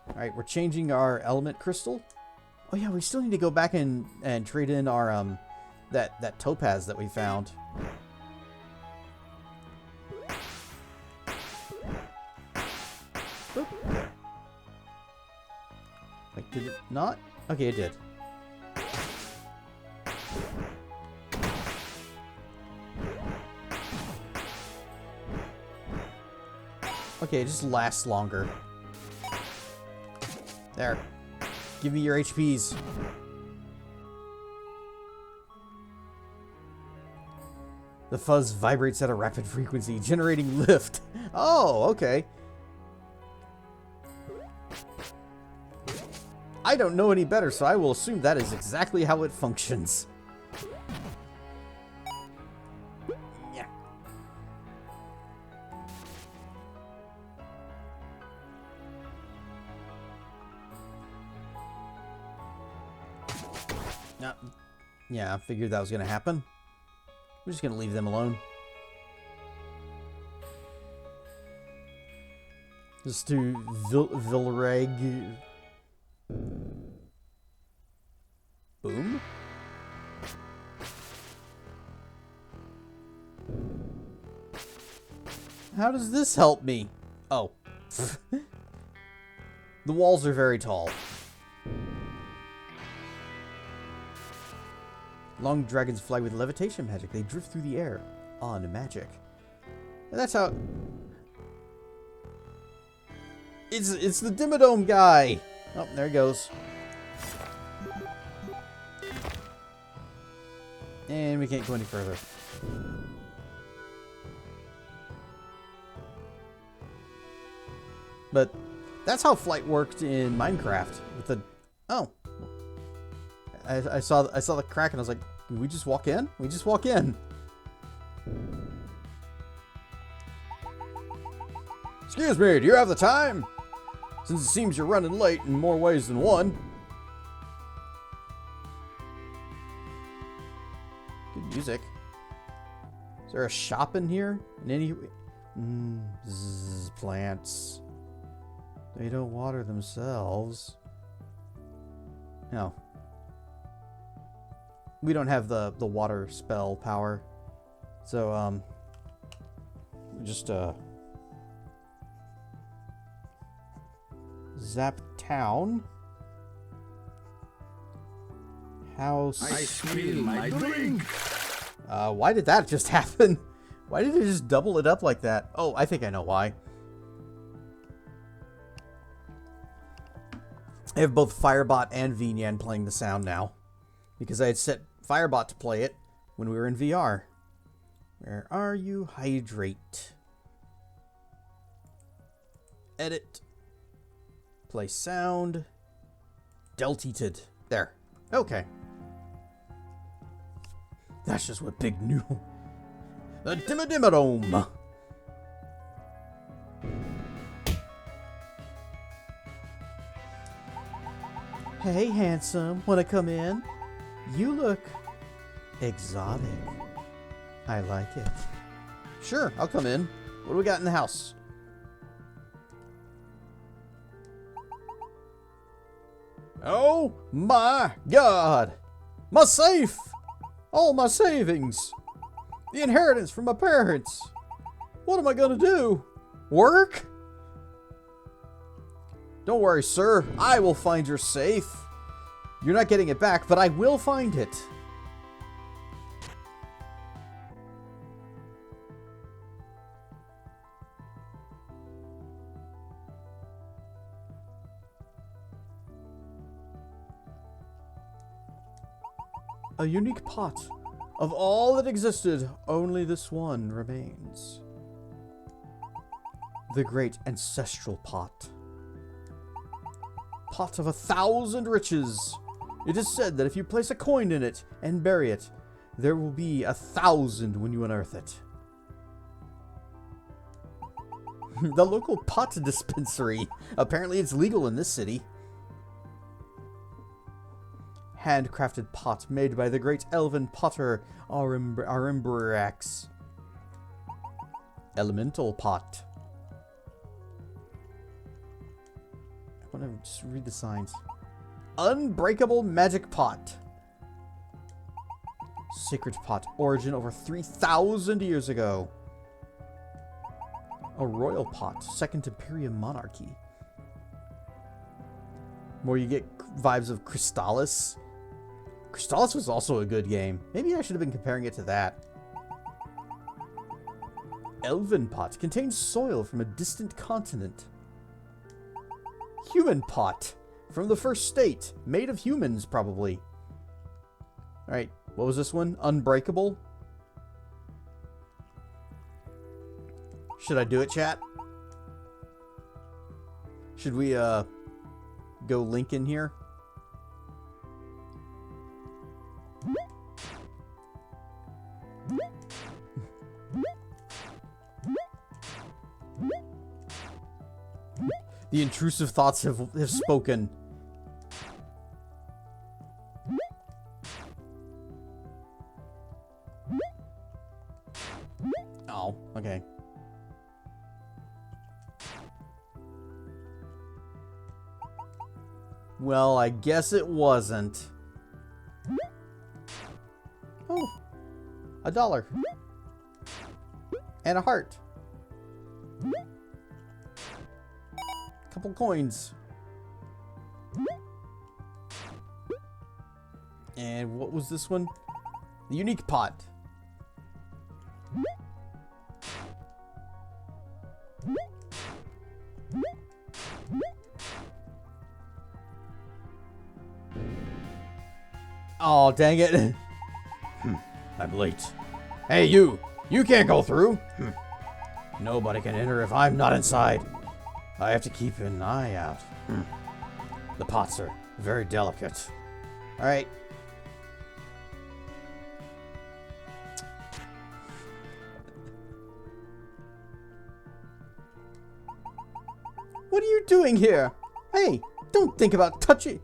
Alright, we're changing our element crystal. Oh yeah, we still need to go back and trade in our that topaz that we found. Oop. Wait, did it not? Okay, it did. Okay, it just lasts longer. There. Give me your HPs. The fuzz vibrates at a rapid frequency, generating lift. Oh, okay. I don't know any better, so I will assume that is exactly how it functions. Yeah. No. Yeah, I figured that was going to happen. We're just gonna leave them alone. Just to Vil.laraig. Boom. How does this help me? Oh. The walls are very tall. Long dragons fly with levitation magic. They drift through the air on magic. And that's how... It's the Dimmadome guy! Oh, there he goes. And we can't go any further. But that's how flight worked in Minecraft. With the... Oh. I saw the crack and I was like, "Can we just walk in? We just walk in." Excuse me, do you have the time? Since it seems you're running late in more ways than one. Good music. Is there a shop in here? In any... plants. They don't water themselves. No. We don't have the water spell power. So, just, zap town. House. I spill my drink. Why did that just happen? Why did it just double it up like that? Oh, I think I know why. I have both Firebot and Vinyan playing the sound now. Because I had set Firebot to play it when we were in VR. Where are you? Hydrate. Edit. Play sound. Delteated. There. Okay. That's just what Pig knew. The Dimmadome. Hey, handsome. Wanna come in? You look exotic. I like it. Sure, I'll come in. What do we got in the house? Oh my God! My safe! All my savings! The inheritance from my parents! What am I gonna do? Work? Don't worry, sir. I will find your safe. You're not getting it back, but I will find it. A unique pot. Of all that existed, only this one remains. The great ancestral pot. Pot of 1,000 riches. It is said that if you place a coin in it and bury it, there will be 1,000 when you unearth it. The local pot dispensary. Apparently it's legal in this city. Handcrafted pot made by the great elven potter Arimbrax. Elemental pot. I want to just read the signs. Unbreakable magic pot. Sacred pot. Origin over 3,000 years ago. A royal pot. Second Imperium monarchy. More you get vibes of Crystallis. Crystallis was also a good game. Maybe I should have been comparing it to that. Elven pot. Contains soil from a distant continent. Human pot. From the first state. Made of humans, probably. Alright, what was this one? Unbreakable? Should I do it, chat? Should we, go link in here? The intrusive thoughts have spoken. Well, I guess it wasn't. Oh, $1. And a heart. Couple coins. And what was this one? The unique pot. Oh, dang it. I'm late. Hey, you! You can't go through! Nobody can enter if I'm not inside. I have to keep an eye out. The pots are very delicate. Alright. What are you doing here? Hey, don't think about touching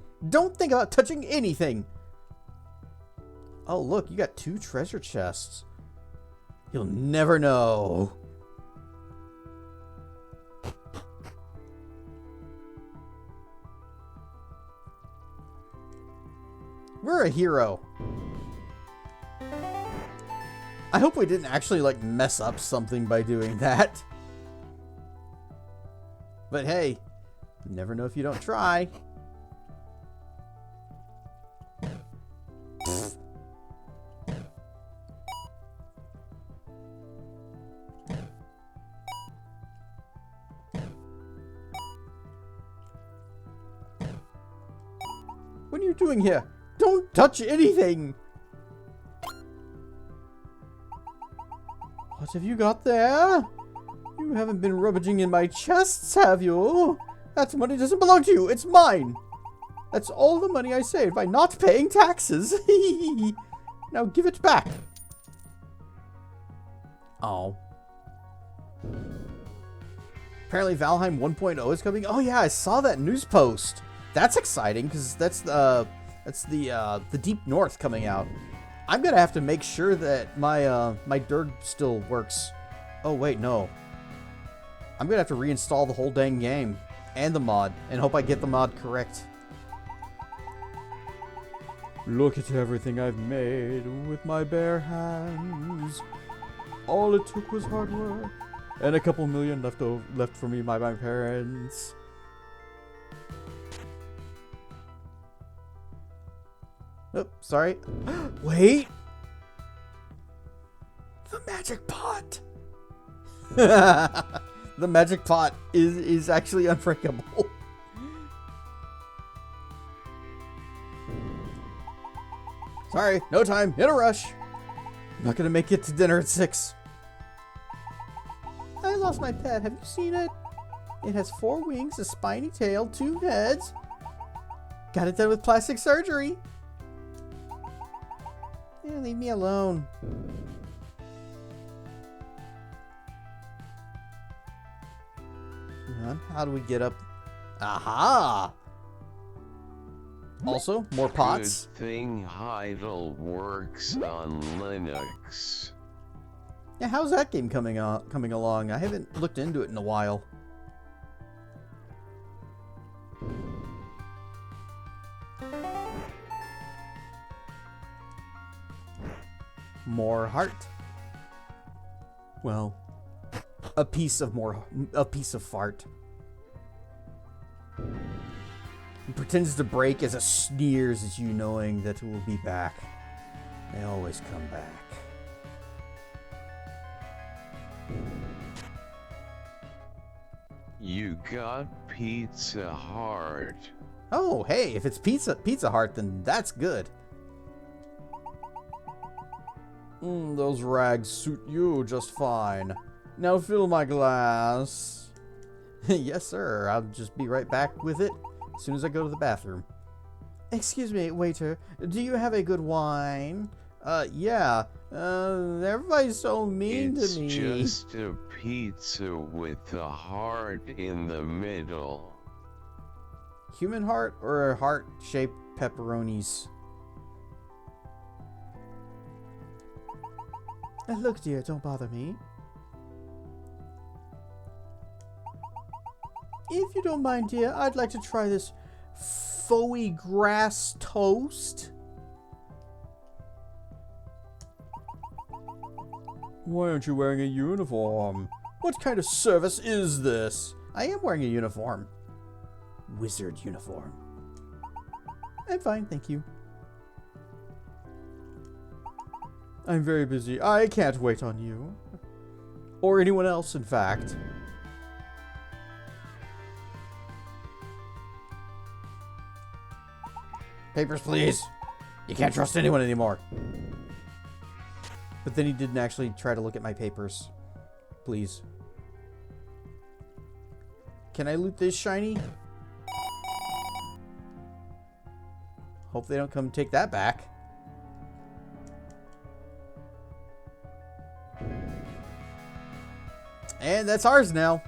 anything. Oh, look, you got 2 treasure chests. You'll never know. We're a hero. I hope we didn't actually, like, mess up something by doing that. But hey, you never know if you don't try. What are you doing here? Don't touch anything! What have you got there? You haven't been rummaging in my chests, have you? That money doesn't belong to you. It's mine. That's all the money I saved by not paying taxes. Now give it back. Oh. Apparently Valheim 1.0 is coming. Oh yeah, I saw that news post. That's exciting because that's the Deep North coming out. I'm gonna have to make sure that my derg still works. Oh wait, no. I'm gonna have to reinstall the whole dang game and the mod and hope I get the mod correct. Look at everything I've made with my bare hands. All it took was hard work and a couple million left for me by my parents. Oh, sorry. Wait. The magic pot. The magic pot is actually unbreakable. Sorry, no time, in a rush. I'm not gonna make it to dinner at 6. I lost my pet, have you seen it? It has 4 wings, a spiny tail, 2 heads. Got it done with plastic surgery. Yeah, leave me alone. How do we get up? Aha! Also, more pots. Good thing Idle works on Linux. Yeah, how's that game coming along? I haven't looked into it in a while. More heart. Well, a piece of fart. He pretends to break as it sneers at you, knowing that it will be back. They always come back. You got Pizza Heart. Oh, hey, if it's Pizza Heart, then that's good. Those rags suit you just fine. Now fill my glass. Yes, sir. I'll just be right back with it as soon as I go to the bathroom. Excuse me, waiter. Do you have a good wine? Yeah. Everybody's so mean to me. It's just a pizza with a heart in the middle. Human heart or heart-shaped pepperonis? Look, dear, don't bother me. If you don't mind, dear, I'd like to try this faux grass toast? Why aren't you wearing a uniform? What kind of service is this? I am wearing a uniform. Wizard uniform. I'm fine, thank you. I'm very busy. I can't wait on you. Or anyone else, in fact. Papers, please. You can't trust anyone anymore. But then he didn't actually try to look at my papers. Please. Can I loot this shiny? Hope they don't come take that back. And that's ours now.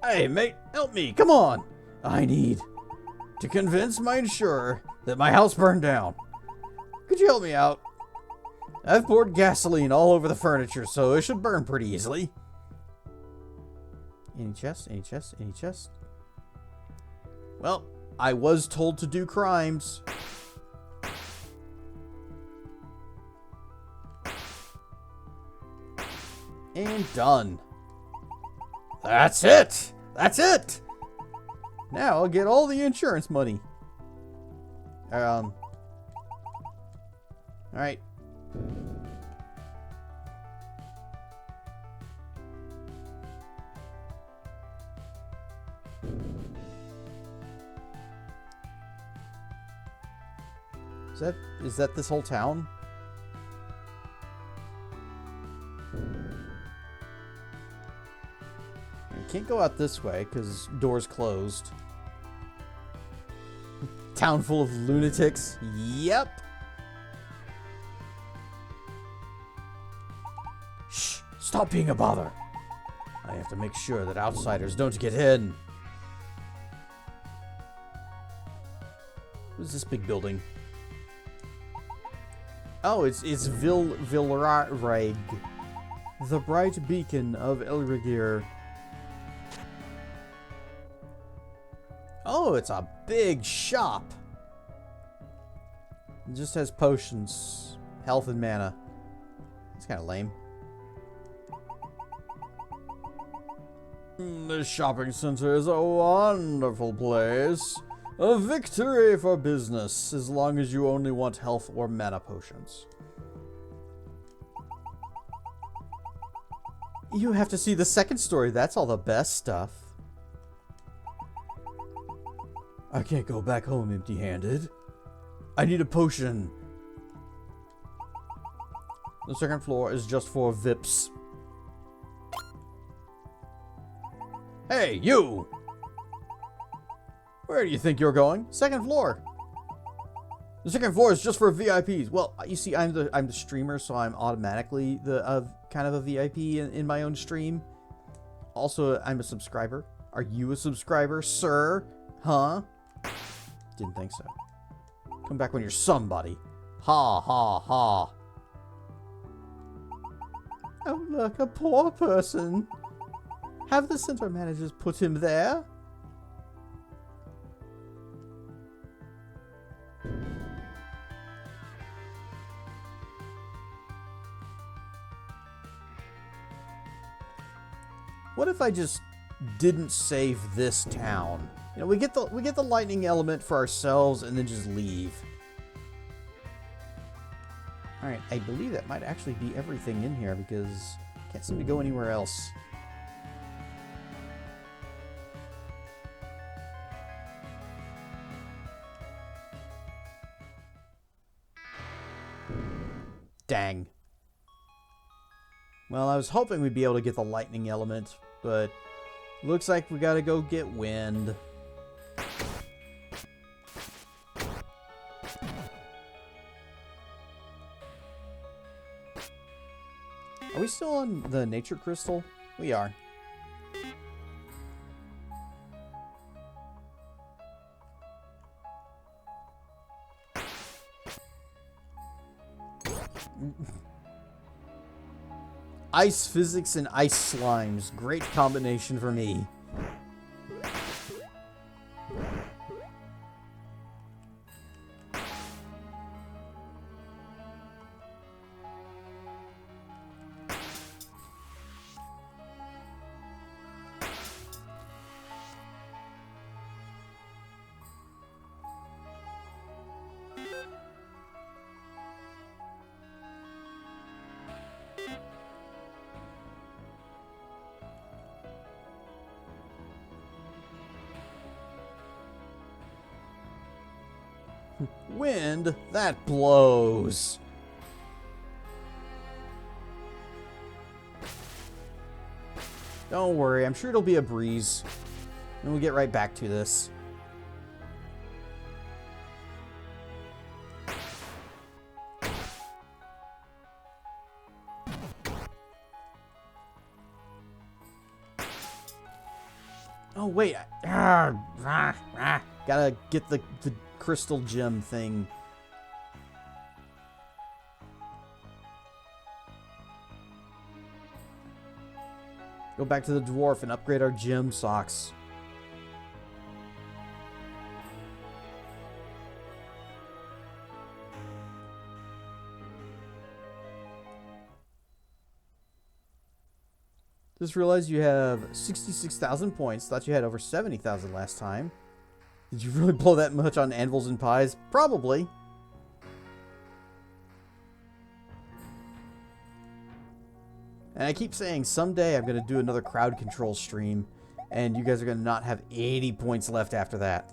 Hey, mate, help me. Come on. I need to convince my insurer that my house burned down. Could you help me out? I've poured gasoline all over the furniture, so it should burn pretty easily. Any chest? Any chest? Any chest? Well, I was told to do crimes. And done. That's it! That's it! Now I'll get all the insurance money. Alright. Is that this whole town? I can't go out this way because door's closed. Town full of lunatics. Yep. Shh! Stop being a bother. I have to make sure that outsiders don't get in. What's this big building? Oh, it's Vil.laraig, the bright beacon of Elrigir. Oh, it's a big shop. It just has potions, health, and mana. It's kind of lame. This shopping center is a wonderful place. A victory for business, as long as you only want health or mana potions. You have to see the second story. That's all the best stuff. I can't go back home empty-handed. I need a potion. The second floor is just for VIPs. Hey, you! Where do you think you're going? Second floor. The second floor is just for VIPs. Well, you see, I'm the streamer, so I'm automatically the kind of a VIP in my own stream. Also, I'm a subscriber. Are you a subscriber, sir? Huh? Didn't think so. Come back when you're somebody. Ha ha ha. Oh look, a poor person. Have the center managers put him there? What if I just didn't save this town? You know, we get the lightning element for ourselves and then just leave. All right, I believe that might actually be everything in here because I can't seem to go anywhere else. Dang. Well, I was hoping we'd be able to get the lightning element, but looks like we gotta go get wind. Are we still on the nature crystal? We are. Ice physics and ice slimes. Great combination for me. Wind? That blows. Don't worry, I'm sure it'll be a breeze. And we'll get right back to this. Oh, wait. Gotta get the crystal gem thing. Go back to the dwarf and upgrade our gem socks. Just realized you have 66,000 points. Thought you had over 70,000 last time. Did you really blow that much on anvils and pies? Probably. And I keep saying someday I'm going to do another crowd control stream. And you guys are going to not have 80 points left after that.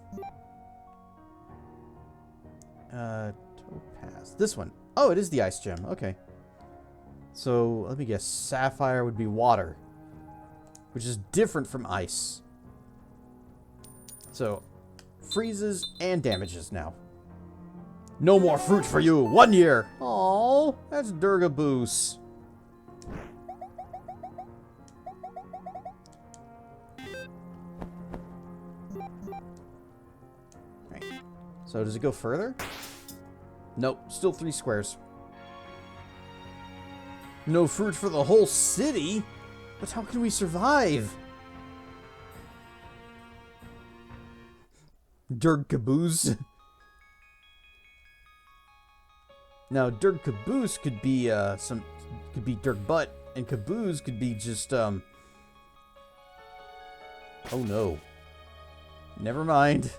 Topaz. This one. Oh, it is the ice gem. Okay. So, let me guess. Sapphire would be water. Which is different from ice. So, freezes and damages now. No more fruit for you. 1 year. Oh, that's Durgaboos. Right. So does it go further? Nope. Still 3 squares. No fruit for the whole city? But how can we survive? Derg Caboose. Now, Derg Caboose could be could be Derg Butt, and Caboose could be just oh no. Never mind.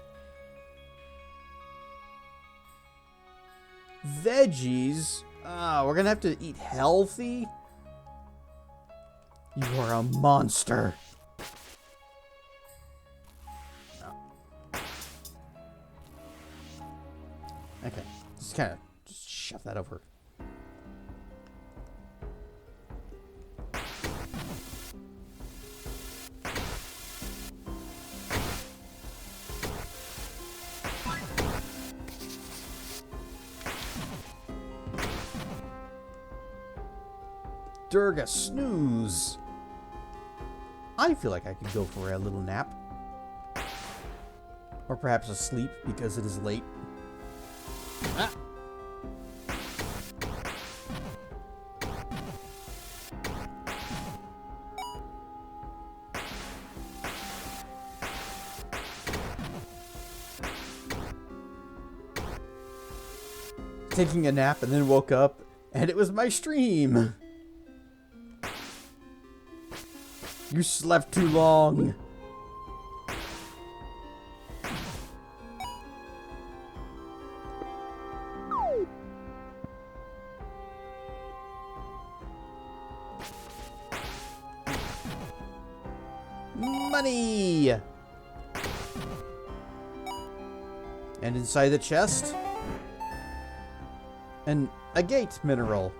Veggies. We're gonna have to eat healthy. You are a monster. Okay, just kind of shove that over. Durga snooze. I feel like I could go for a little nap. Or perhaps a sleep because it is late. Ah. Taking a nap and then woke up and it was my stream. You slept too long. Money! And inside the chest, a gate mineral.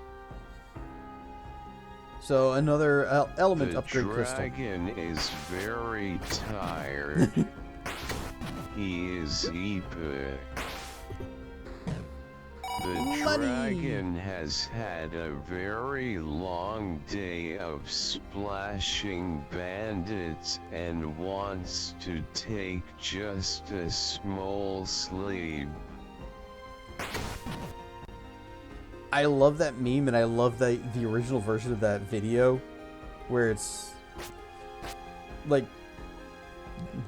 So another element upgrade crystal. The dragon is very tired. He is epic. The dragon has had a very long day of splashing bandits and wants to take just a small sleep. I love that meme, and I love the original version of that video, where it's like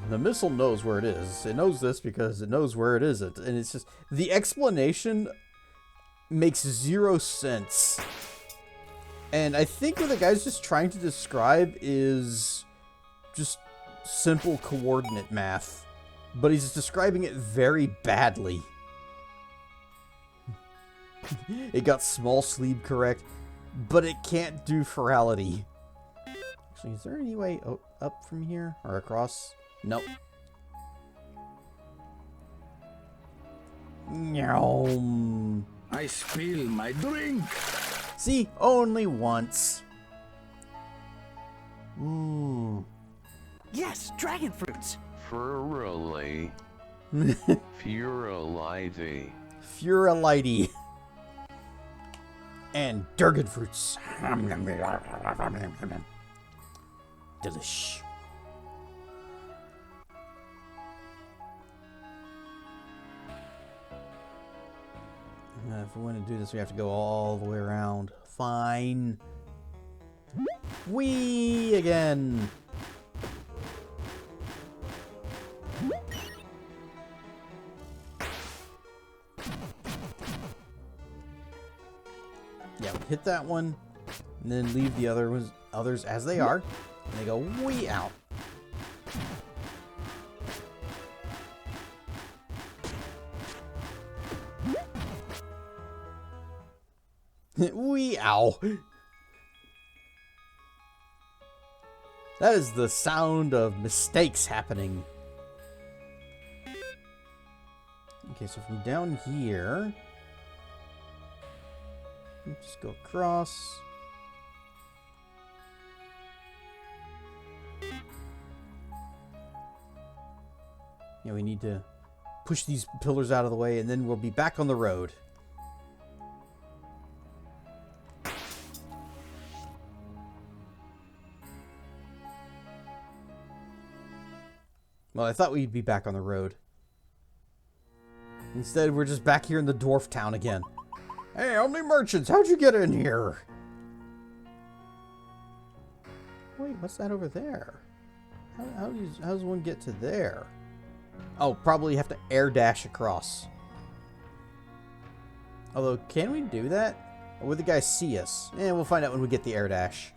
the missile knows where it is. It knows this because it knows where it isn't, and it's just the explanation makes zero sense. And I think what the guy's just trying to describe is just simple coordinate math, but he's describing it very badly. It got small sleeve correct, but it can't do ferality. Actually, is there any way up from here or across? Nope. Nyom. I spill my drink. See, only once. Ooh. Yes, dragon fruits. Furally. Furality. Furality. And derg fruits. Delish. If we want to do this, we have to go all the way around. Fine. Whee again. Yeah, hit that one, and then leave the others as they are, and they go whee out. Wee ow. That is the sound of mistakes happening. Okay, so from down here, just go across. Yeah, we need to push these pillars out of the way, and then we'll be back on the road. Well, I thought we'd be back on the road. Instead, we're just back here in the dwarf town again. Hey, only merchants, how'd you get in here? Wait, what's that over there? How does one get to there? Oh, probably have to air dash across. Although, can we do that? Or would the guys see us? Eh, we'll find out when we get the air dash.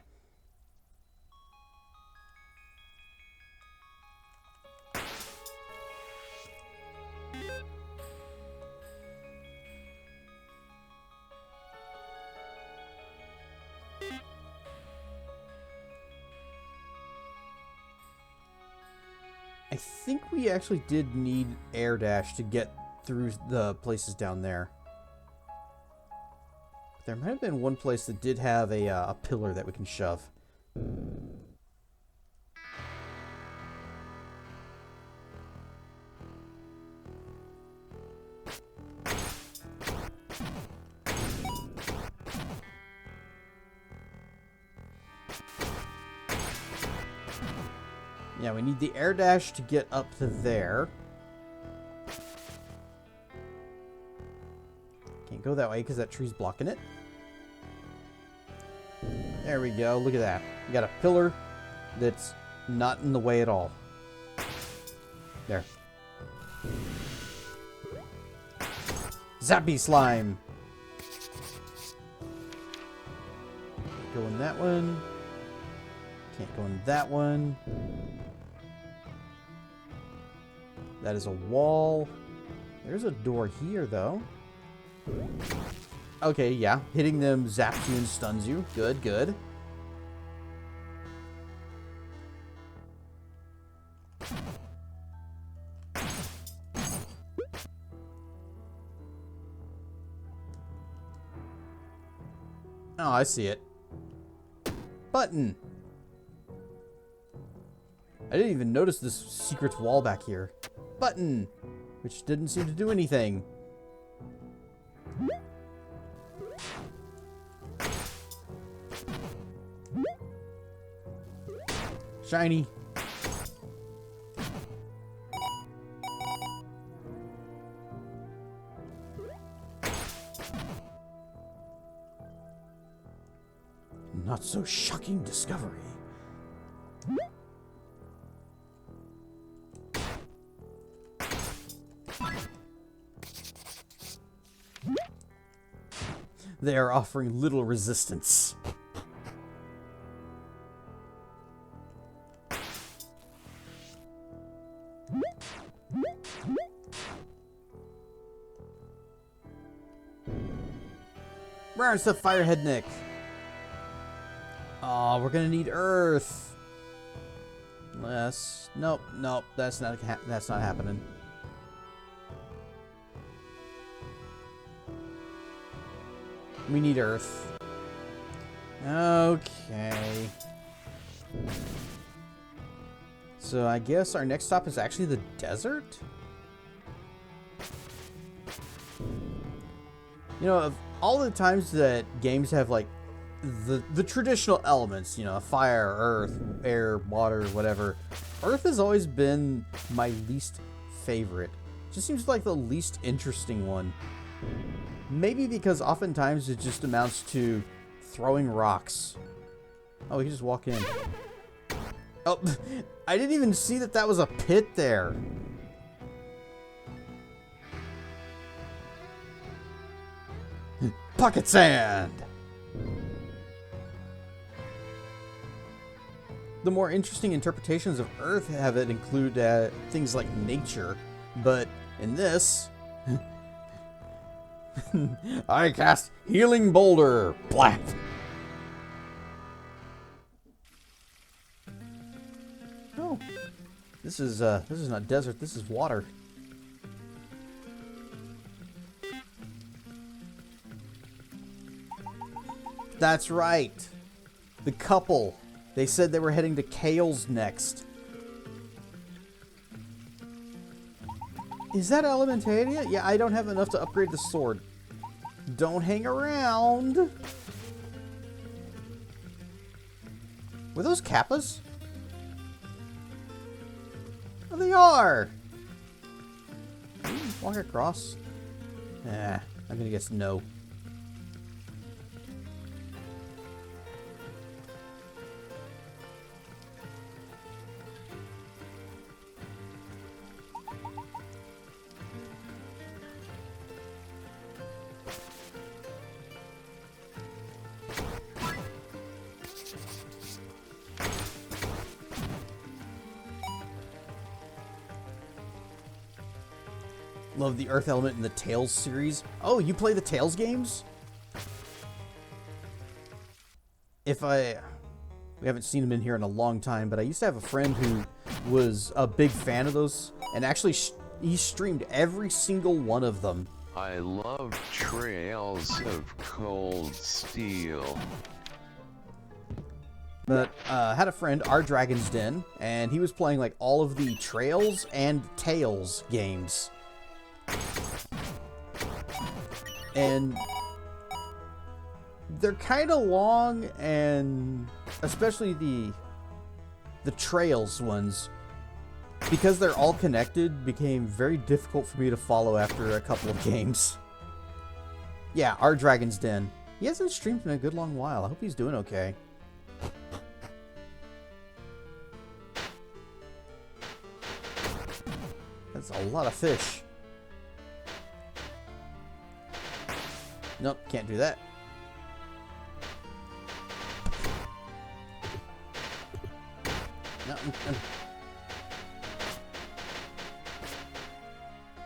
I think we actually did need air dash to get through the places down there. There might have been one place that did have a pillar that we can shove. Yeah, we need the air dash to get up to there. Can't go that way because that tree's blocking it. There we go. Look at that. We got a pillar that's not in the way at all. There. Zappy slime. Go in that one. Can't go in that one. That is a wall. There's a door here, though. Okay, yeah. Hitting them zaps you and stuns you. Good, good. Oh, I see it. Button. I didn't even notice this secret wall back here. Button, which didn't seem to do anything. Shiny. not so shocking discovery. They are offering little resistance. Where's the Firehead Nick? Oh, we're gonna need Earth. Yes. Nope. That's not happening. We need Earth. Okay. So I guess our next stop is actually the desert? You know, of all the times that games have, like, the traditional elements, you know, fire, earth, air, water, whatever, Earth has always been my least favorite. Just seems like the least interesting one. Maybe because oftentimes it just amounts to throwing rocks. Oh, we can just walk in. Oh, I didn't even see that that was a pit there. Pocket sand! The more interesting interpretations of Earth have it include things like nature, but in this... I cast Healing Boulder! Blat! Oh. This is not desert, this is water. That's right. The couple. They said they were heading to Kale's next. Is that Elementalia? Yeah, I don't have enough to upgrade the sword. Don't hang around. Were those Kappas? Oh, they are. Walk across. I'm gonna guess no. Love the Earth element in the Tales series. Oh, you play the Tales games? We haven't seen him in here in a long time, but I used to have a friend who was a big fan of those, and actually he streamed every single one of them. I love Trails of Cold Steel. But had a friend, our Dragon's Den, and he was playing like all of the Trails and Tales games. And they're kind of long, and especially the Trails ones, because they're all connected, became very difficult for me to follow after a couple of games. Yeah, our Dragon's Den. He hasn't streamed in a good long while. I hope he's doing okay. That's a lot of fish. Nope, can't do that. No,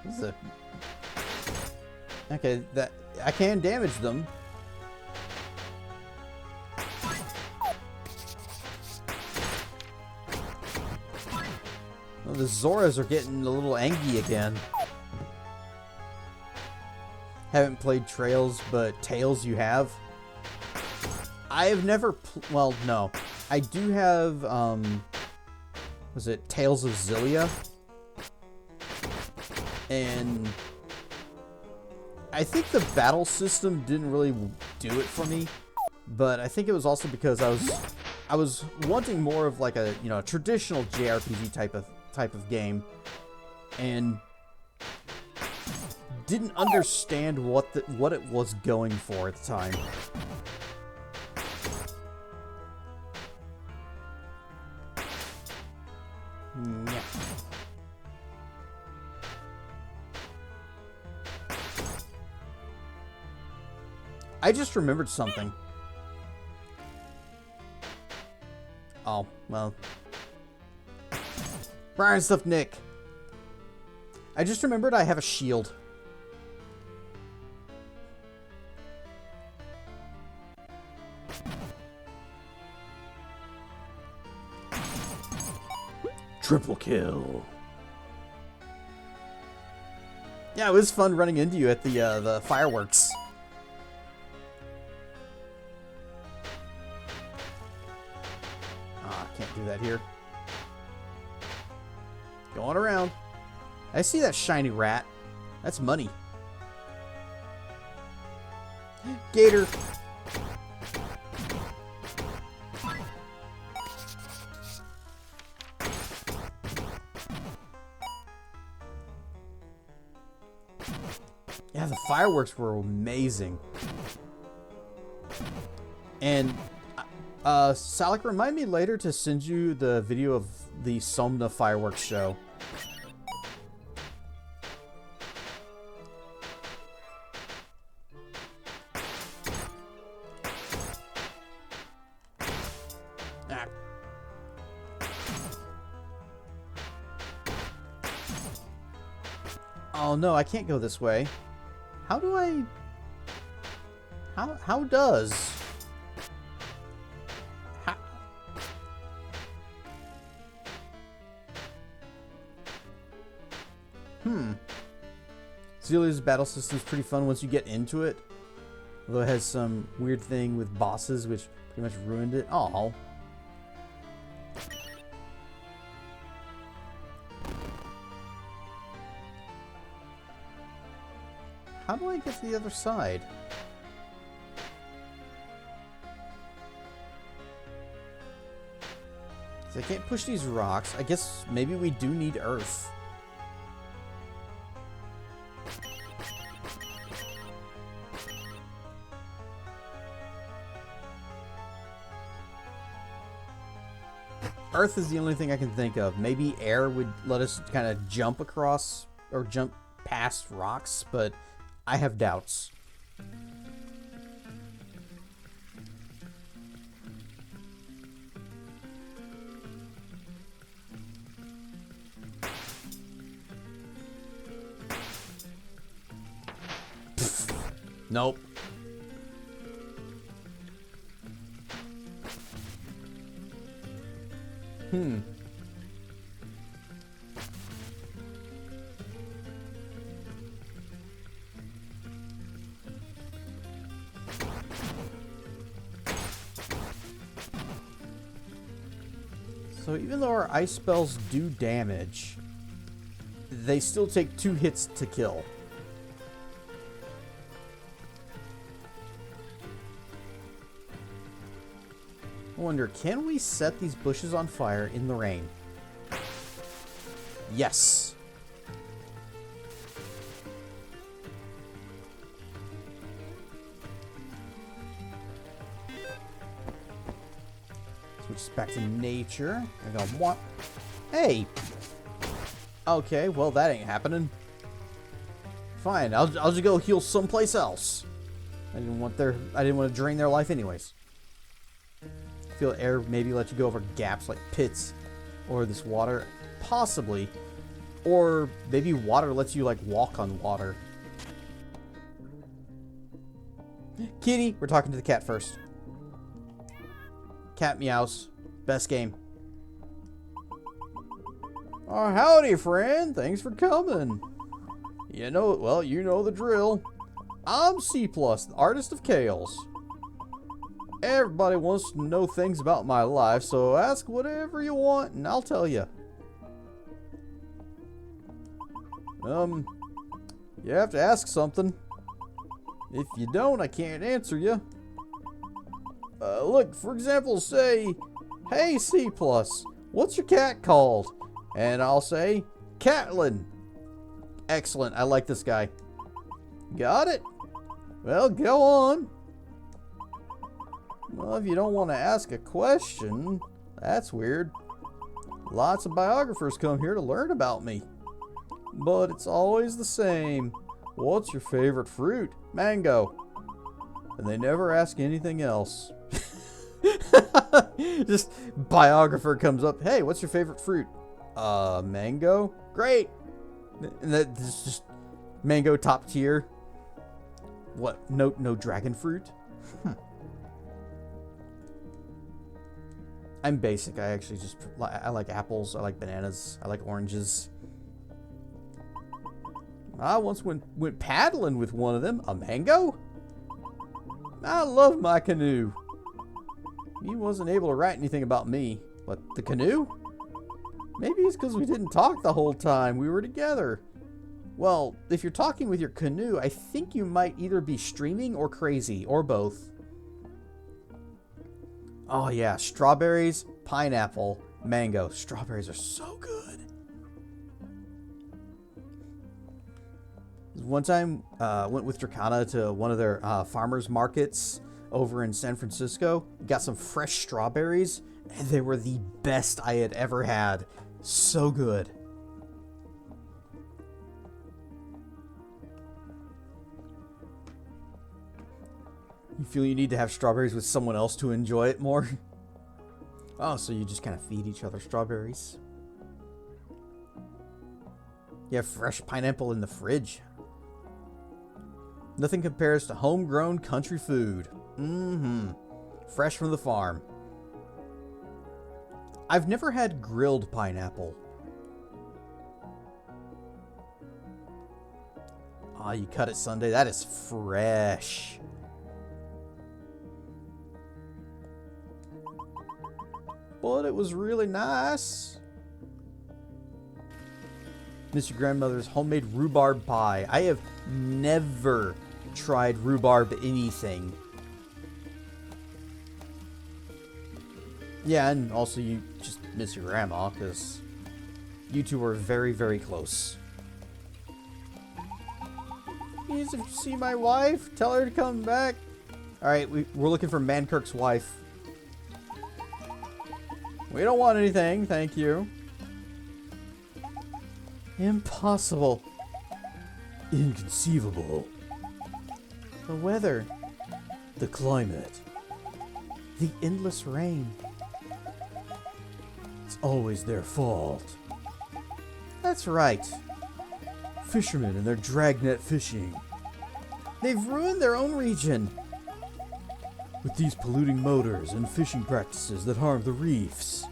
this is a... Okay, that I can damage them. Well, the Zoras are getting a little angry again. Haven't played Trails, but Tales you have. I have never... well, no. I do have, was it Tales of Xillia? And I think the battle system didn't really do it for me, but I think it was also because I was wanting more of like a, you know, a traditional JRPG type of game, and didn't understand what it was going for at the time. Yeah. I just remembered something. Oh, well. Brian stuff, Nick. I just remembered I have a shield. Triple kill. Yeah, it was fun running into you at the fireworks. Ah, can't do that here. Going around. I see that shiny rat. That's money. Gator. Yeah, the fireworks were amazing. And Salik, remind me later to send you the video of the Somna fireworks show. Ah. Oh no, I can't go this way. How do I... How does... How... Zelia's battle system is pretty fun once you get into it. Although it has some weird thing with bosses which pretty much ruined it. Oh. How do I get to the other side? So I can't push these rocks. I guess maybe we do need earth. Earth is the only thing I can think of. Maybe air would let us kind of jump across or jump past rocks, but I have doubts. Nope. So even though our ice spells do damage, they still take 2 hits to kill. I wonder, can we set these bushes on fire in the rain? Yes. Switch back to nature. I got one. Hey. Okay, well that ain't happening. Fine, I'll just go heal someplace else. I didn't want to drain their life anyways. I feel air maybe let you go over gaps like pits, or this water, possibly, or maybe water lets you like walk on water. Kitty, we're talking to the cat first. Cat meows. Best game. Oh, howdy, friend. Thanks for coming. You know, you know the drill. I'm C+, the artist of Kales. Everybody wants to know things about my life, so ask whatever you want and I'll tell you. You have to ask something. If you don't, I can't answer you. Look, for example, say, hey C+, what's your cat called? And I'll say, Catlin. Excellent, I like this guy. Got it? Well, go on. Well, if you don't want to ask a question, that's weird. Lots of biographers come here to learn about me. But it's always the same. What's your favorite fruit? Mango. And they never ask anything else. Just biographer comes up. Hey, what's your favorite fruit? Mango? Great. And that's just mango top tier. What? No dragon fruit? I'm basic. I actually I like apples. I like bananas. I like oranges. I once went paddling with one of them. A mango? I love my canoe. He wasn't able to write anything about me. What, the canoe? Maybe it's because we didn't talk the whole time we were together. Well, if you're talking with your canoe, I think you might either be streaming or crazy, or both. Oh yeah, strawberries, pineapple, mango. Strawberries are so good. One time, went with Dracana to one of their farmers markets over in San Francisco. Got some fresh strawberries, and they were the best I had ever had. So good. You feel you need to have strawberries with someone else to enjoy it more? Oh, so you just kind of feed each other strawberries. You have fresh pineapple in the fridge. Nothing compares to homegrown country food. Fresh from the farm. I've never had grilled pineapple. Ah, you cut it Sunday. That is fresh. But it was really nice. Miss your grandmother's homemade rhubarb pie. I have never tried rhubarb anything. Yeah, and also you just miss your grandma because you two are very, very close. You need to see my wife. Tell her to come back. Alright, we're looking for Mankirk's wife. We don't want anything, thank you. Impossible. Inconceivable. The weather. The climate. The endless rain. It's always their fault. That's right. Fishermen and their dragnet fishing. They've ruined their own region. With these polluting motors and fishing practices that harm the reefs.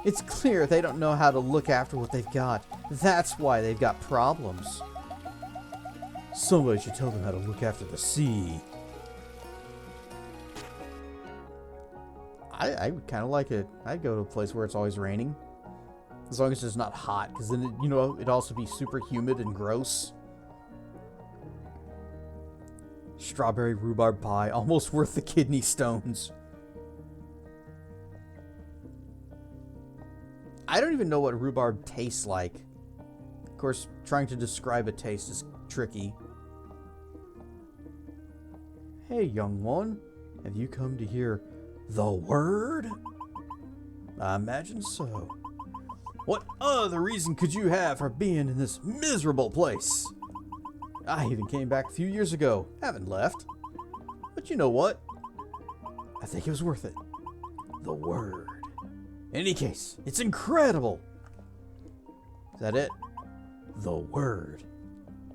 It's clear they don't know how to look after what they've got. That's why they've got problems. Somebody should tell them how to look after the sea. I would kind of like it. I'd go to a place where it's always raining. As long as it's not hot, because then, it'd also be super humid and gross. Strawberry rhubarb pie, almost worth the kidney stones. I don't even know what rhubarb tastes like. Of course, trying to describe a taste is tricky. Hey, young one. Have you come to hear the word? I imagine so. What other reason could you have for being in this miserable place? I even came back a few years ago. Haven't left. But you know what? I think it was worth it. The word. In any case, it's incredible. Is that it? The word.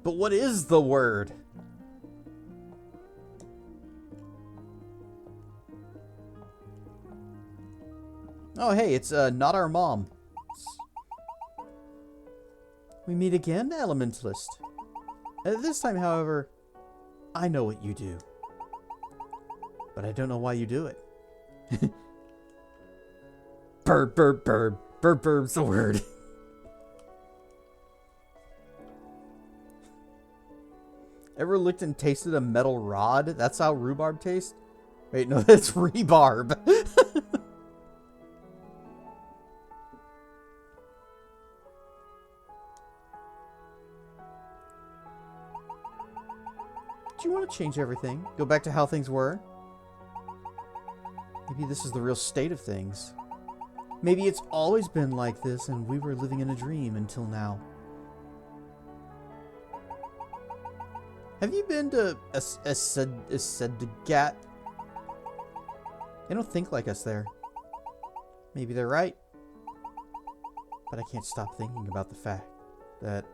But what is the word? Oh, hey, it's not our mom. We meet again, Elementalist. This time, however, I know what you do. But I don't know why you do it. Burb, burb, burb. Burb, burb's the word. Ever licked and tasted a metal rod? That's how rhubarb tastes? Wait, no, that's rebarb. Do you want to change everything? Go back to how things were? Maybe this is the real state of things. Maybe it's always been like this and we were living in a dream until now. Have you been to Sedgat? They don't think like us there. Maybe they're right. But I can't stop thinking about the fact that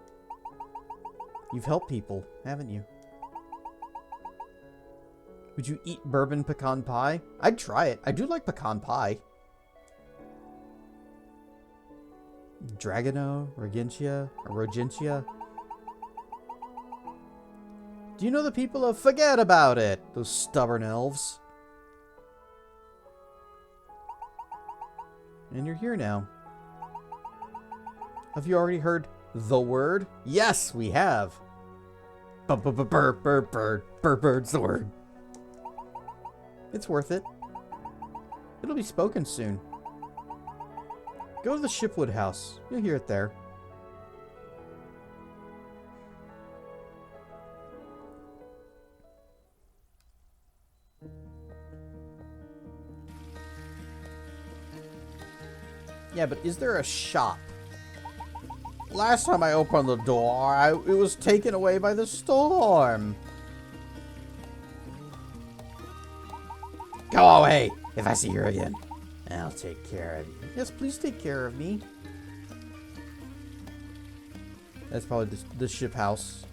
you've helped people, haven't you? Would you eat bourbon pecan pie? I'd try it. I do like pecan pie. Dragano, Rogentia. Do you know the people of Forget About It? Those stubborn elves. And you're here now. Have you already heard the word? Yes, we have. Bird's the word. It's worth it. It'll be spoken soon. Go to the Shipwood house. You'll hear it there. Yeah, but is there a shop? Last time I opened the door, it was taken away by the storm. Go away if I see her again. I'll take care of you. Yes, please take care of me. That's probably the ship house.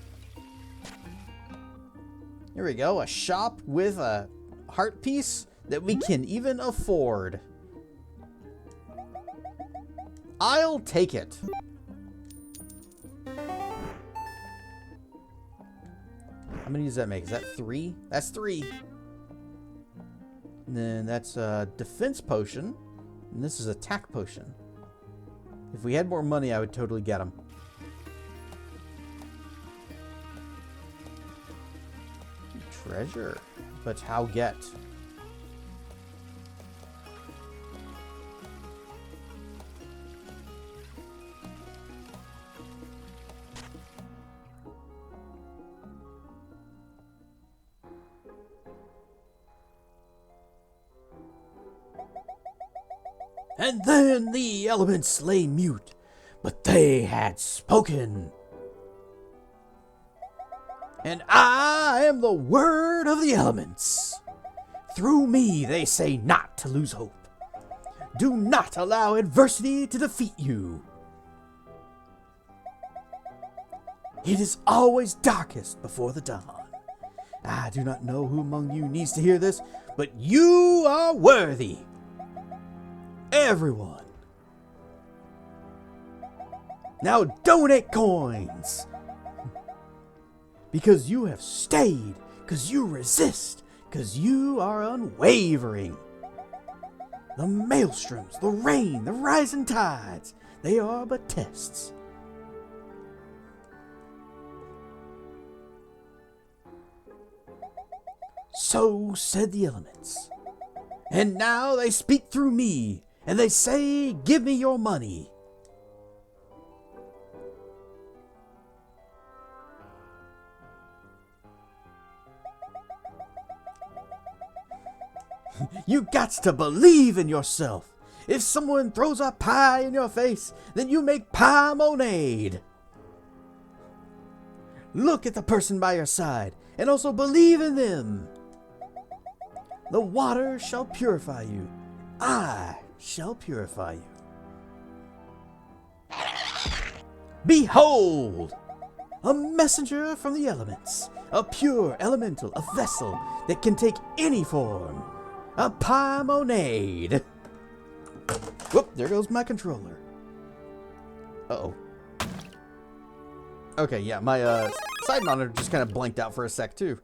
Here we go. A shop with a heart piece that we can even afford. I'll take it. How many does that make? Is that 3? That's 3. And then that's a defense potion. And this is attack potion. If we had more money, I would totally get them. Treasure. But how get? And then the elements lay mute, but they had spoken. And I am the word of the elements. Through me they say not to lose hope. Do not allow adversity to defeat you. It is always darkest before the dawn. I do not know who among you needs to hear this, but you are worthy. Everyone. Now donate coins. Because you have stayed. Because you resist. Because you are unwavering. The maelstroms, the rain, the rising tides, they are but tests. So said the elements. And now they speak through me. And they say, give me your money. You gots to believe in yourself. If someone throws a pie in your face, then you make pie-monade. Look at the person by your side, and also believe in them. The water shall purify you. I shall purify you. Behold! A messenger from the elements. A pure elemental, a vessel that can take any form. A pie-monade. Whoop, there goes my controller. Uh-oh. Okay, yeah, my side monitor just kind of blanked out for a sec, too.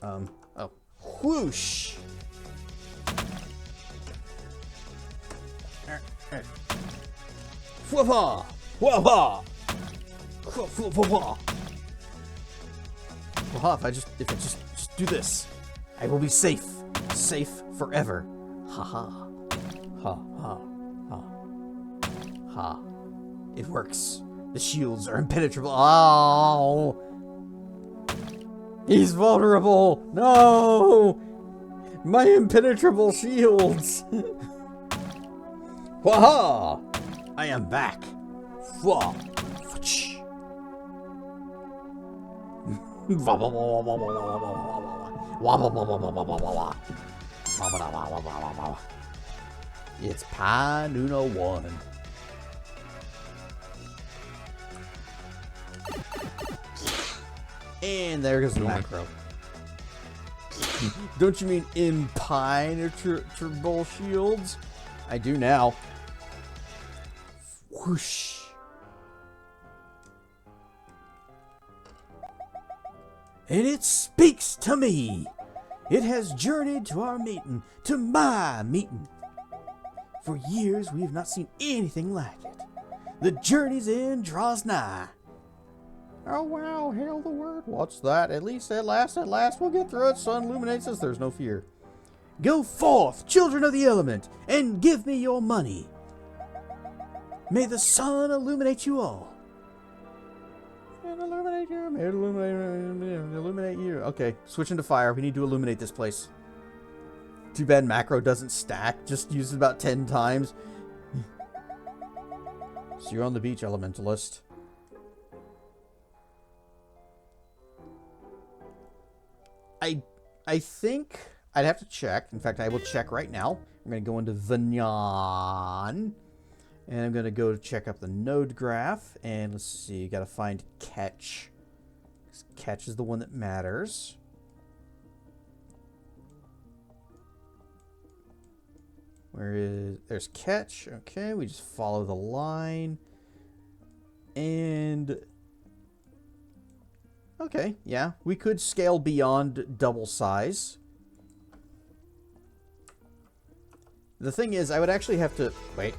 Oh. Whoosh! Whoa-ha! Whoa-ha! Whoa-ha! If I just do this, I will be safe. Safe forever. Ha-ha. Ha-ha. Ha. It works. The shields are impenetrable. Oh! He's vulnerable! No! My impenetrable shields! Waha! I am back. Fwa. Fwatch. It's Pi Nuno 1. And there goes the macro. Don't you mean impenetrable shields? I do now. Whoosh. And it speaks to me. It has journeyed to our meeting, to my meeting. For years we have not seen anything like it. The journey's end draws nigh. Oh wow, hail the word. What's that? At last, we'll get through it. Sun illuminates us, there's no fear. Go forth, children of the element, and give me your money. May the sun illuminate you all. And illuminate you, may it illuminate you. Okay, switching to fire. We need to illuminate this place. Too bad macro doesn't stack. Just use it about 10 times. So you're on the beach, Elementalist. I think I'd have to check. In fact, I will check right now. I'm going to go into Vinyan. And I'm going to go check up the node graph. And let's see. Got to find catch. Catch is the one that matters. There's catch. Okay, we just follow the line. And okay, yeah, we could scale beyond double size. The thing is, I would actually have to wait.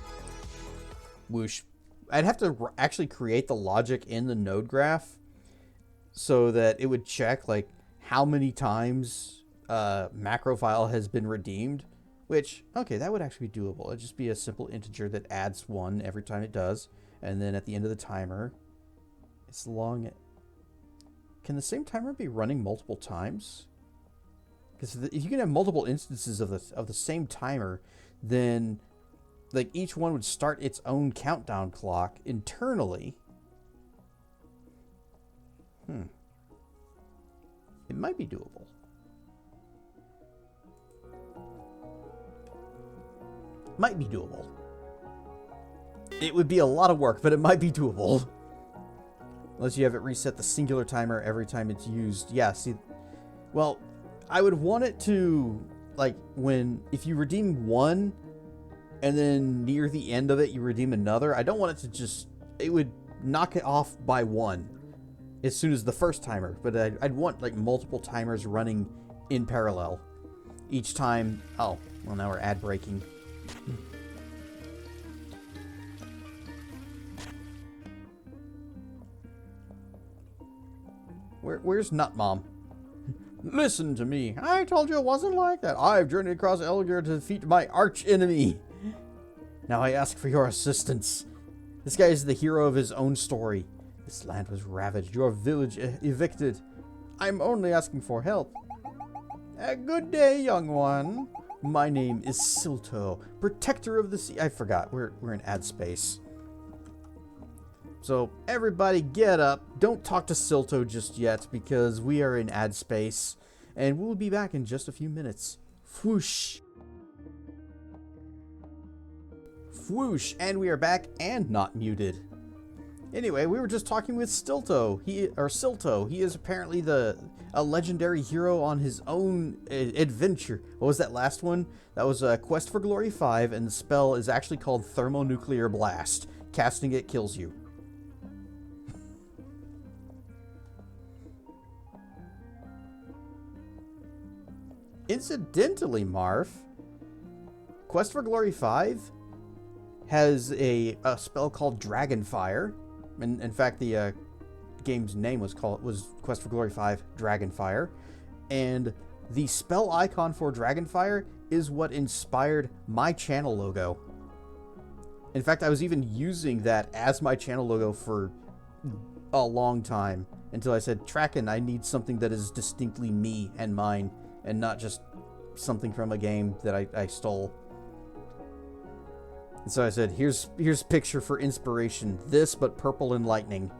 Whoosh. I'd have to actually create the logic in the node graph so that it would check like how many times macro file has been redeemed. Which, okay, that would actually be doable. It'd just be a simple integer that adds 1 every time it does. And then at the end of the timer, it's long. Can the same timer be running multiple times? Because if you can have multiple instances of the same timer, then like each one would start its own countdown clock internally. It might be doable. Might be doable. It would be a lot of work, but it might be doable. Unless you have it reset the singular timer every time it's used. Yeah, see, well, I would want it to, like, if you redeem one, and then near the end of it you redeem another, I don't want it to just, it would knock it off by 1 as soon as the first timer, but I'd want, like, multiple timers running in parallel. Each time, oh, well, now we're ad breaking. Where's Nut Mom? Listen to me. I told you it wasn't like that. I've journeyed across Elgar to defeat my arch enemy. Now I ask for your assistance. This guy is the hero of his own story. This land was ravaged, your village evicted. I'm only asking for help. A good day, young one. My name is Silto, protector of the sea. I forgot. We're in ad space. So everybody get up. Don't talk to Silto just yet because we are in ad space. And we'll be back in just a few minutes. Whoosh. Whoosh. And we are back and not muted. Anyway, we were just talking with Silto. Silto. He is apparently a legendary hero on his own adventure. What was that last one? That was Quest for Glory 5, and the spell is actually called Thermonuclear Blast. Casting it kills you. Incidentally, Marv, Quest for Glory 5 has a spell called Dragonfire. And in fact, the game's name was Quest for Glory 5 Dragonfire. And the spell icon for Dragonfire is what inspired my channel logo. In fact, I was even using that as my channel logo for a long time until I said, Tracken, I need something that is distinctly me and mine and not just something from a game that I stole. And so I said, here's picture for inspiration. This, but purple and lightning.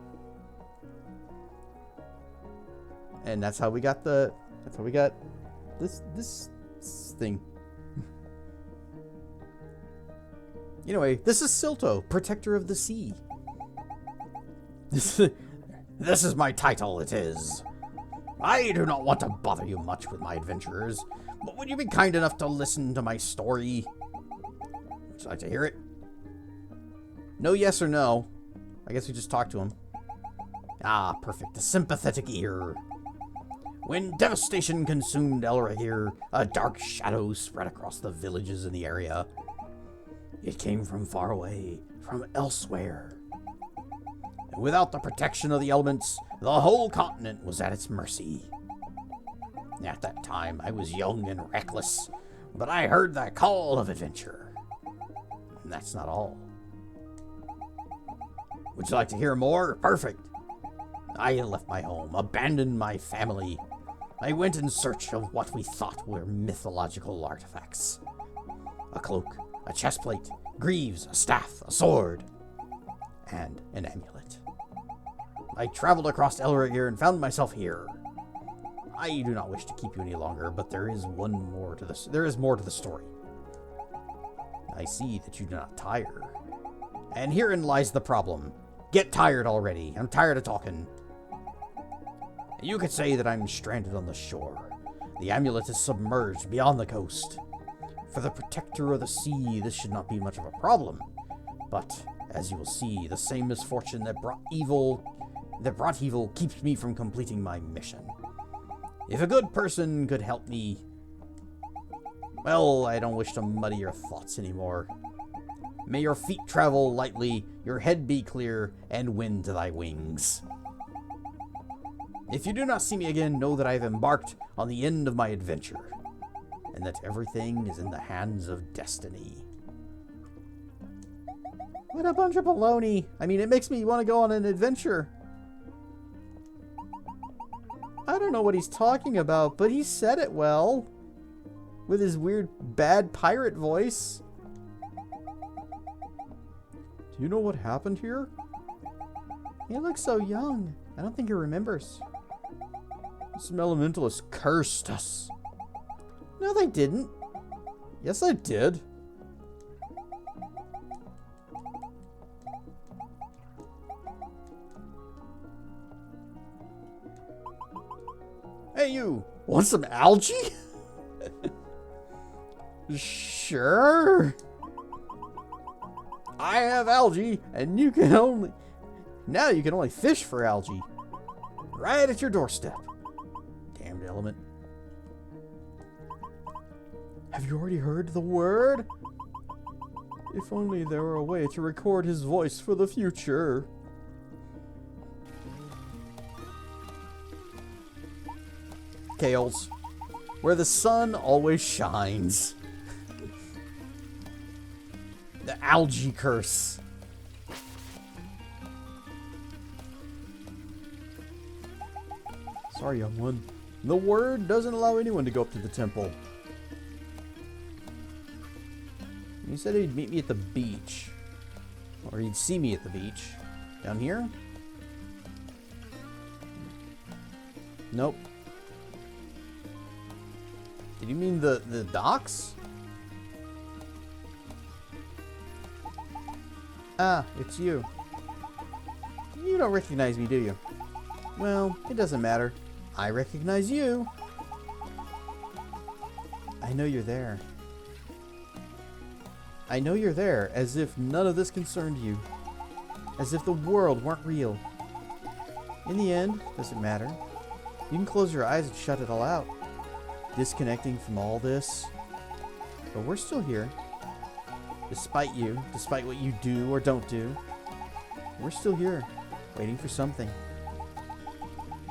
And that's how we got this thing. Anyway, this is Silto, Protector of the Sea. This is my title, it is. I do not want to bother you much with my adventures, but would you be kind enough to listen to my story? Would you like to hear it? No yes or no. I guess we just talked to him. Ah, perfect. A sympathetic ear. When devastation consumed El-Rahir, a dark shadow spread across the villages in the area. It came from far away, from elsewhere. And without the protection of the elements, the whole continent was at its mercy. At that time, I was young and reckless, but I heard the call of adventure. And that's not all. Would you like to hear more? Perfect. I left my home, abandoned my family. I went in search of what we thought were mythological artifacts. A cloak, a chestplate, greaves, a staff, a sword, and an amulet. I traveled across El-Rahir and found myself here. I do not wish to keep you any longer, but there is more to the story. I see that you do not tire. And herein lies the problem. Get tired already. I'm tired of talking. You could say that I'm stranded on the shore. The amulet is submerged beyond the coast. For the Protector of the Sea, this should not be much of a problem. But, as you will see, the same misfortune that brought evil keeps me from completing my mission. If a good person could help me... Well, I don't wish to muddy your thoughts anymore. May your feet travel lightly, your head be clear, and wind to thy wings. If you do not see me again, know that I have embarked on the end of my adventure, and that everything is in the hands of destiny. What a bunch of baloney. I mean, it makes me want to go on an adventure. I don't know what he's talking about, but he said it well. With his weird, bad pirate voice. Do you know what happened here? He looks so young. I don't think he remembers. Some Elementallis cursed us. No, they didn't. Yes, I did. Hey, you. Want some algae? Sure. I have algae, and you can only... Now you can only fish for algae. Right at your doorstep. Damned element. Have you already heard the word? If only there were a way to record his voice for the future. Kales. Where the sun always shines. The algae curse. Sorry, young one. The word doesn't allow anyone to go up to the temple. He said he'd meet me at the beach. Or he'd see me at the beach. Down here? Nope. Did you mean the docks? Ah, it's you. You don't recognize me, do you? Well, it doesn't matter. I recognize you. I know you're there. I know you're there, as if none of this concerned you. As if the world weren't real. In the end, doesn't matter. You can close your eyes and shut it all out. Disconnecting from all this. But we're still here. Despite you, despite what you do or don't do. We're still here, waiting for something.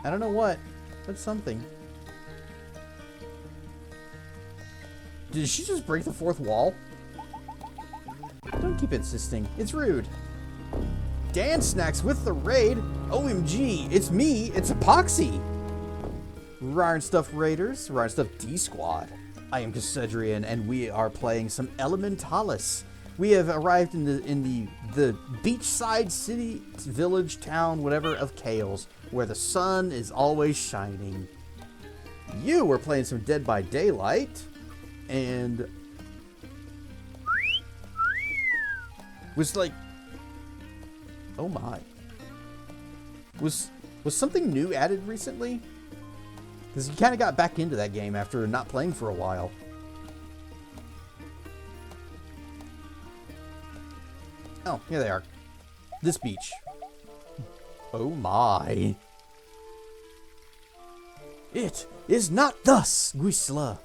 I don't know what, but something. Did she just break the fourth wall? Don't keep insisting. It's rude. Dan snacks with the raid. OMG, it's me. It's Epoxy. Rar and Stuff Raiders. Rar and Stuff D-Squad. I am Cassedrian, and we are playing some Elementallis. We have arrived in the beachside city, village, town, whatever of Kales, where the sun is always shining. You were playing some Dead by Daylight, and was like, oh my, was something new added recently? Because you kind of got back into that game after not playing for a while. Oh, here they are. This beach. Oh my. It is not thus, Guisla.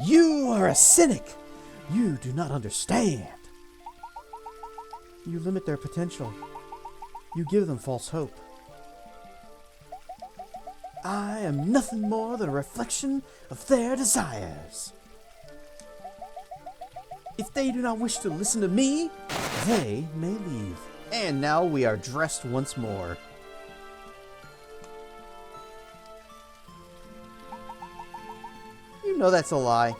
You are a cynic. You do not understand. You limit their potential. You give them false hope. I am nothing more than a reflection of their desires. If they do not wish to listen to me, they may leave. And now we are dressed once more. You know that's a lie.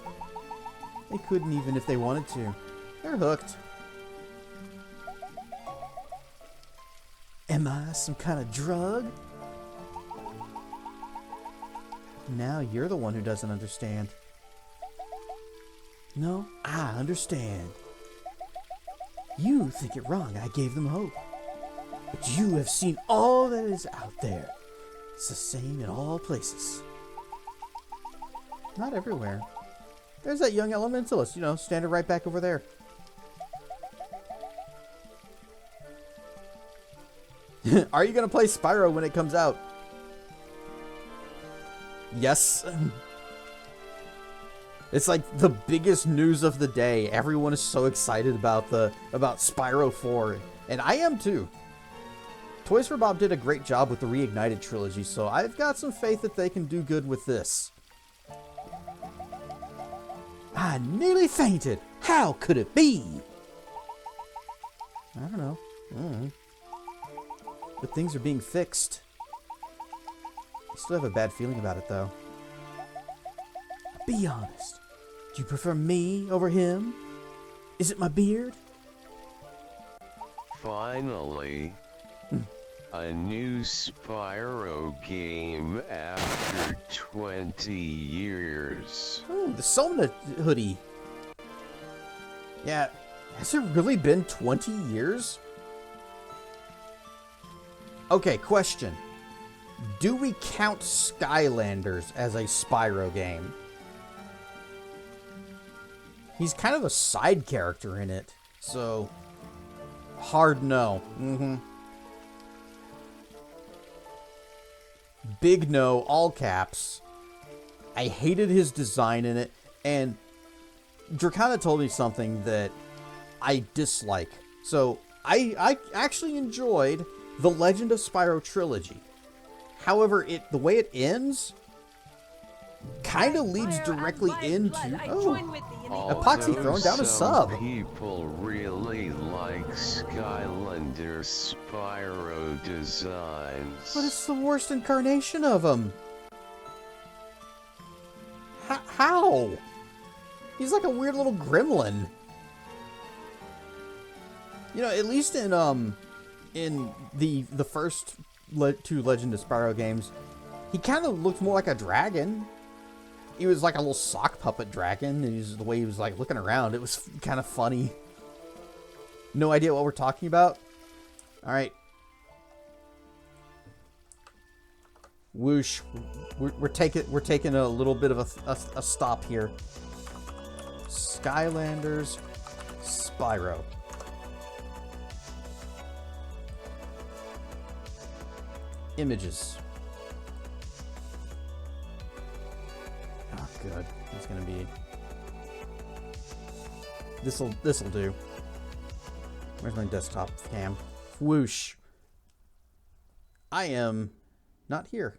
They couldn't even if they wanted to. They're hooked. Am I some kind of drug? Now you're the one who doesn't understand. No, I understand. You think it wrong I gave them hope. But you have seen all that is out there. It's the same in all places. Not everywhere. There's that young Elementallis, you know, standing right back over there. Are you going to play Spyro when it comes out? Yes. It's like the biggest news of the day. Everyone is so excited about Spyro 4, and I am too. Toys for Bob did a great job with the Reignited trilogy, so I've got some faith that they can do good with this. I nearly fainted. How could it be? I don't know. But things are being fixed. I still have a bad feeling about it, though. Be honest. Do you prefer me over him? Is it my beard? Finally, a new Spyro game after 20 years. Oh, the Sona hoodie. Yeah, has it really been 20 years? Okay, question. Do we count Skylanders as a Spyro game? He's kind of a side character in it, so hard no. Big no, all caps. I hated his design in it, and Dracana told me something that I dislike. So I actually enjoyed the Legend of Spyro trilogy. However, the way it ends kind of leads directly into Epoxy throwing down a sub. People really like Skylander Spyro designs. But it's the worst incarnation of him. How? He's like a weird little gremlin. You know, at least in the first two Legend of Spyro games, he kind of looked more like a dragon. He was like a little sock puppet dragon, and the way he was like looking around, it was kind of funny. No idea what we're talking about? All right. Whoosh. We're taking a little bit of a stop here. Skylanders Spyro. Images. Oh, good. It's gonna be. This'll do. Where's my desktop cam? Whoosh. I am not here.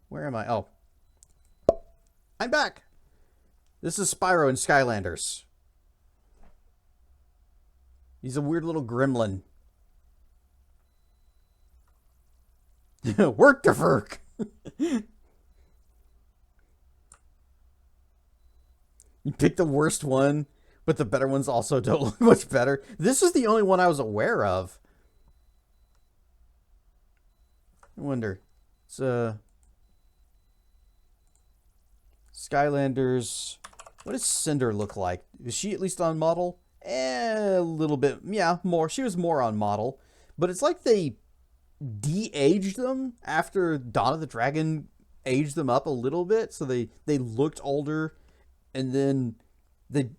Where am I? Oh. I'm back! This is Spyro in Skylanders. He's a weird little gremlin. Work the work. You picked the worst one But the better ones also don't look much better. This is the only one I was aware of. I wonder. It's Skylanders. What does Cinder look like? Is she at least on model? A little bit. Yeah, more. She was more on model. But it's like they de-aged them after Dawn of the Dragon aged them up a little bit. So they looked older. And then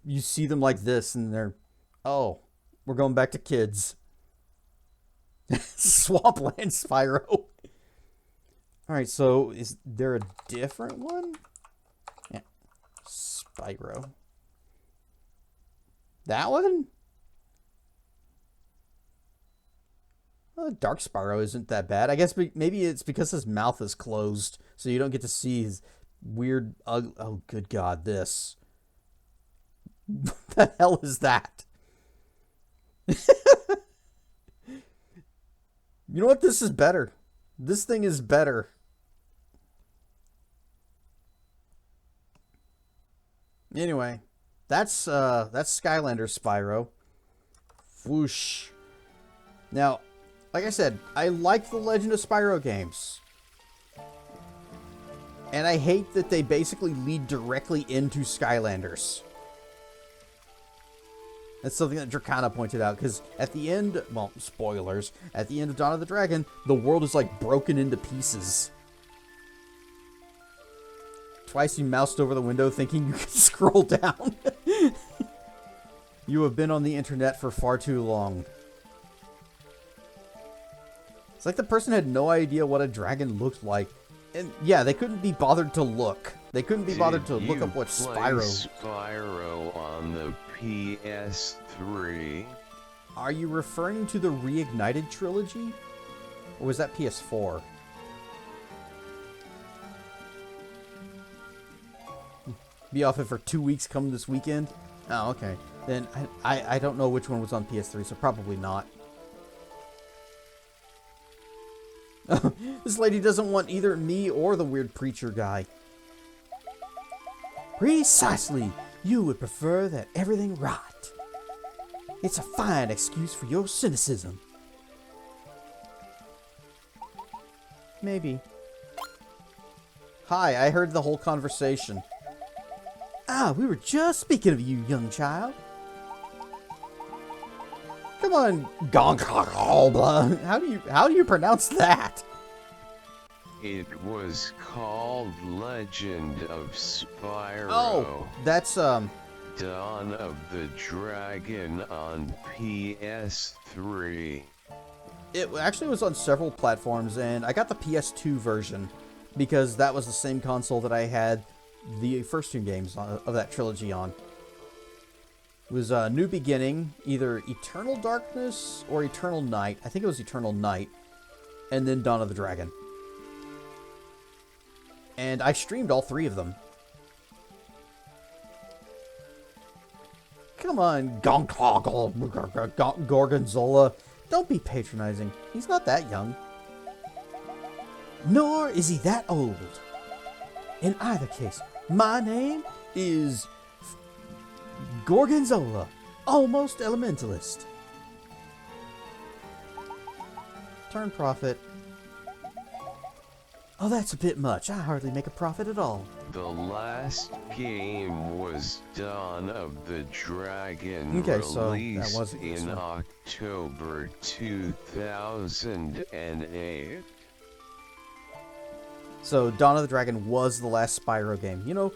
you see them like this and they're, oh, we're going back to kids. Swampland Spyro. Alright, so is there a different one? Yeah. Spyro. That one? Well, Dark Spyro isn't that bad. I guess maybe it's because his mouth is closed, so you don't get to see his weird... oh, good God, this. What the hell is that? You know what? This is better. This thing is better. Anyway, that's Skylander Spyro. Whoosh. Now, like I said, I like the Legend of Spyro games. And I hate that they basically lead directly into Skylanders. That's something that Dracana pointed out, because at the end, well, spoilers, at the end of Dawn of the Dragon, the world is like broken into pieces. Twice you moused over the window thinking you could scroll down. You have been on the internet for far too long. It's like the person had no idea what a dragon looked like. And yeah, they couldn't be bothered to look. They couldn't be bothered to look up what Spyro... Spyro on the PS3. Are you referring to the Reignited trilogy? Or was that PS4? Be off it for 2 weeks come this weekend? Oh, okay. Then I don't know which one was on PS3, so probably not. This lady doesn't want either me or the weird preacher guy. Precisely. You would prefer that everything rot. It's a fine excuse for your cynicism. Maybe. Hi, I heard the whole conversation. Ah, we were just speaking of you, young child. Come on, Gonk. How do you pronounce that? It was called Legend of Spyro. Oh, that's Dawn of the Dragon on PS3. It actually was on several platforms, and I got the PS2 version because that was the same console that I had the first two games of that trilogy on. It was New Beginning, either Eternal Darkness or Eternal Night. I think it was Eternal Night. And then Dawn of the Dragon. And I streamed all three of them. Come on, Gorgonzola. Don't be patronizing. He's not that young. Nor is he that old. In either case, my name is Gorgonzola, almost Elementalist. Turn profit. Oh, that's a bit much. I hardly make a profit at all. The last game was Dawn of the Dragon, okay, so released that wasn't in October 2008. So Dawn of the Dragon was the last Spyro game. You know,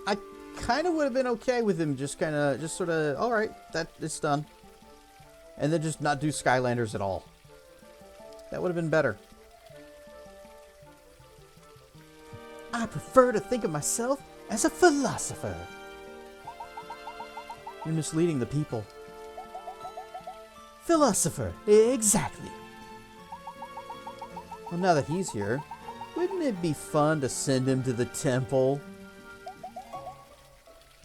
I kind of would have been okay with him just sort of, all right, it's done. And then just not do Skylanders at all. That would have been better. I prefer to think of myself as a philosopher. You're misleading the people. Philosopher, exactly. Well, now that he's here, wouldn't it be fun to send him to the temple?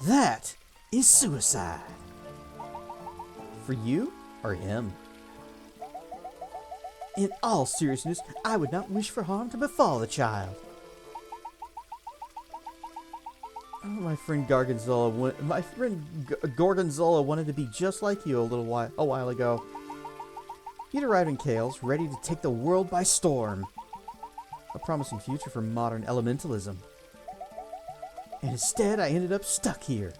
That is suicide. For you or him? In all seriousness, I would not wish for harm to befall the child. Oh, my friend Gorgonzola wanted to be just like you a while ago. He'd arrived in Chaos, ready to take the world by storm. A promising future for modern elementalism. And instead, I ended up stuck here.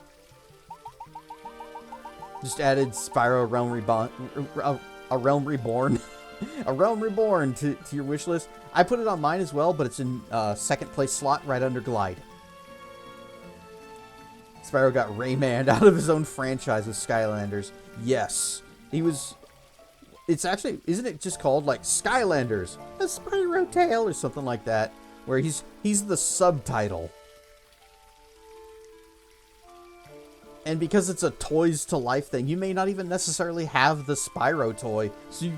Just added Spyro Realm Reborn, a Realm Reborn, a Realm Reborn to your wish list. I put it on mine as well, but it's in second place slot right under Glide. Spyro got Raymanned out of his own franchise with Skylanders. Yes, he was. It's actually, isn't it just called like Skylanders, a Spyro Tale or something like that, where he's the subtitle. And because it's a toys to life thing, you may not even necessarily have the Spyro toy, so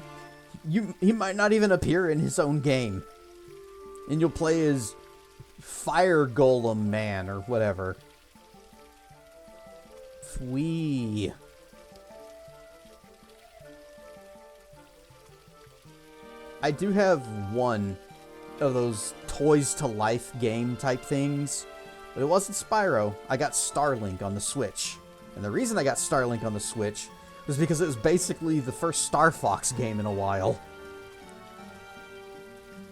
he might not even appear in his own game, and you'll play as Fire Golem Man or whatever. Wee. I do have one of those toys to life game type things, but it wasn't Spyro. I got Starlink on the Switch. And the reason I got Starlink on the Switch was because it was basically the first Star Fox game in a while.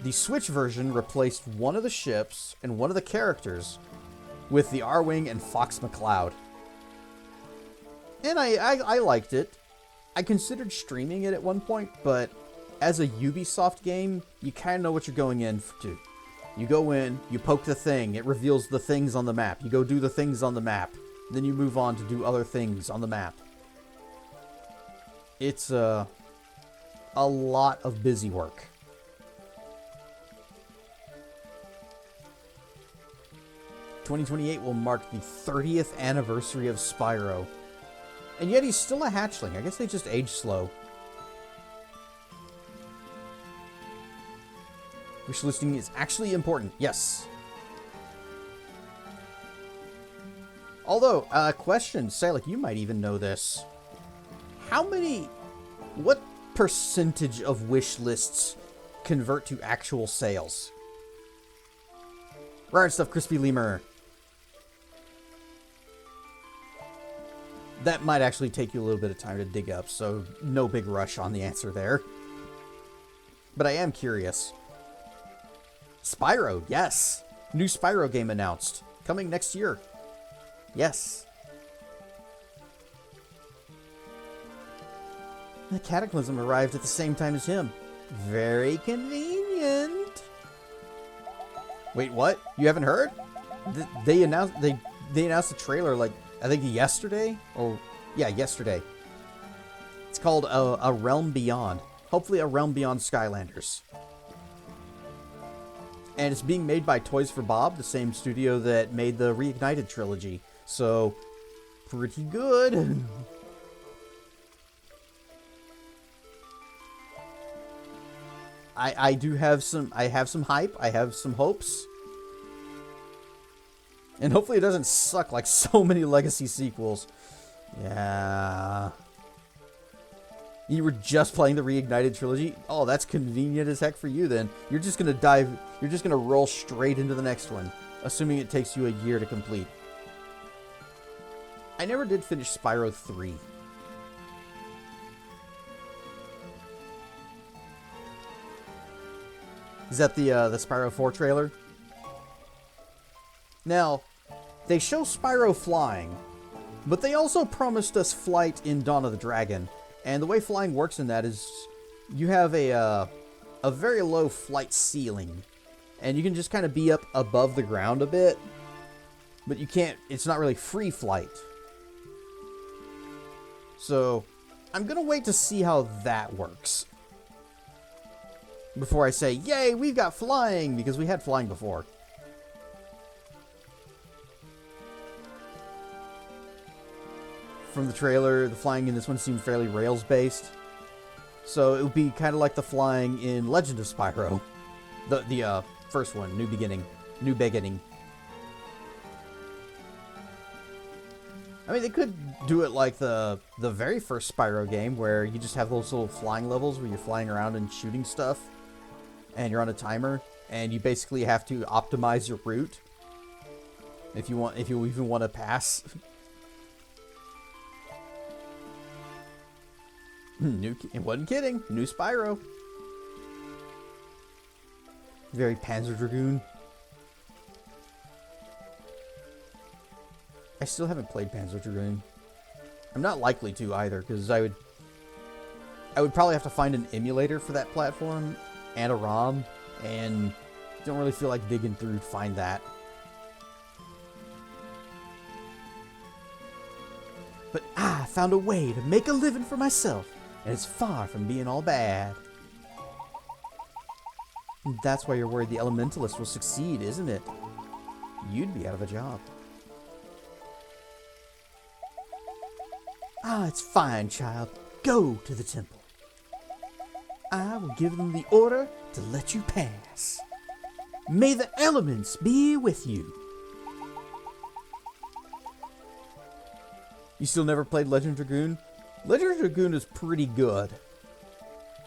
The Switch version replaced one of the ships and one of the characters with the Arwing and Fox McCloud. And I liked it. I considered streaming it at one point, but as a Ubisoft game, you kind of know what you're going in to. You go in, you poke the thing, it reveals the things on the map. You go do the things on the map, then you move on to do other things on the map. It's a lot of busy work. "2028 will mark the 30th anniversary of Spyro. And yet he's still a hatchling. I guess they just age slow. Wish listing is actually important. Yes. Although, question, Salic, you might even know this. What percentage of wish lists convert to actual sales? Rare stuff, Crispy Lemur. That might actually take you a little bit of time to dig up, so no big rush on the answer there. But I am curious. Spyro, yes. New Spyro game announced. Coming next year. Yes. The Cataclysm arrived at the same time as him. Very convenient. Wait, what? You haven't heard? They announced the trailer like I think yesterday, or yeah, yesterday. It's called A Realm Beyond. Hopefully, A Realm Beyond Skylanders. And it's being made by Toys for Bob, the same studio that made the Reignited trilogy. So, pretty good. I have some hype. I have some hopes. And hopefully it doesn't suck like so many Legacy sequels. Yeah. You were just playing the Reignited trilogy? Oh, that's convenient as heck for you then. You're just gonna roll straight into the next one, assuming it takes you a year to complete. I never did finish Spyro 3. Is that the Spyro 4 trailer? Now, they show Spyro flying, but they also promised us flight in Dawn of the Dragon. And the way flying works in that is you have a very low flight ceiling, and you can just kind of be up above the ground a bit, but you can't, it's not really free flight. So, I'm gonna wait to see how that works before I say, yay, we've got flying, because we had flying before. From the trailer, the flying in this one seemed fairly Rails-based. So it would be kind of like the flying in Legend of Spyro. The first one, New Beginning. I mean, they could do it like the very first Spyro game, where you just have those little flying levels where you're flying around and shooting stuff, and you're on a timer, and you basically have to optimize your route. If you even want to pass. It wasn't kidding. New Spyro. Very Panzer Dragoon. I still haven't played Panzer Dragoon. I'm not likely to either, because I would probably have to find an emulator for that platform and a ROM, and don't really feel like digging through to find that. But I found a way to make a living for myself, and it's far from being all bad. And that's why you're worried the Elementallis will succeed, isn't it? You'd be out of a job. Ah, it's fine, child. Go to the temple. I will give them the order to let you pass. May the elements be with you. You still never played Legend Dragoon? Legend Dragoon is pretty good.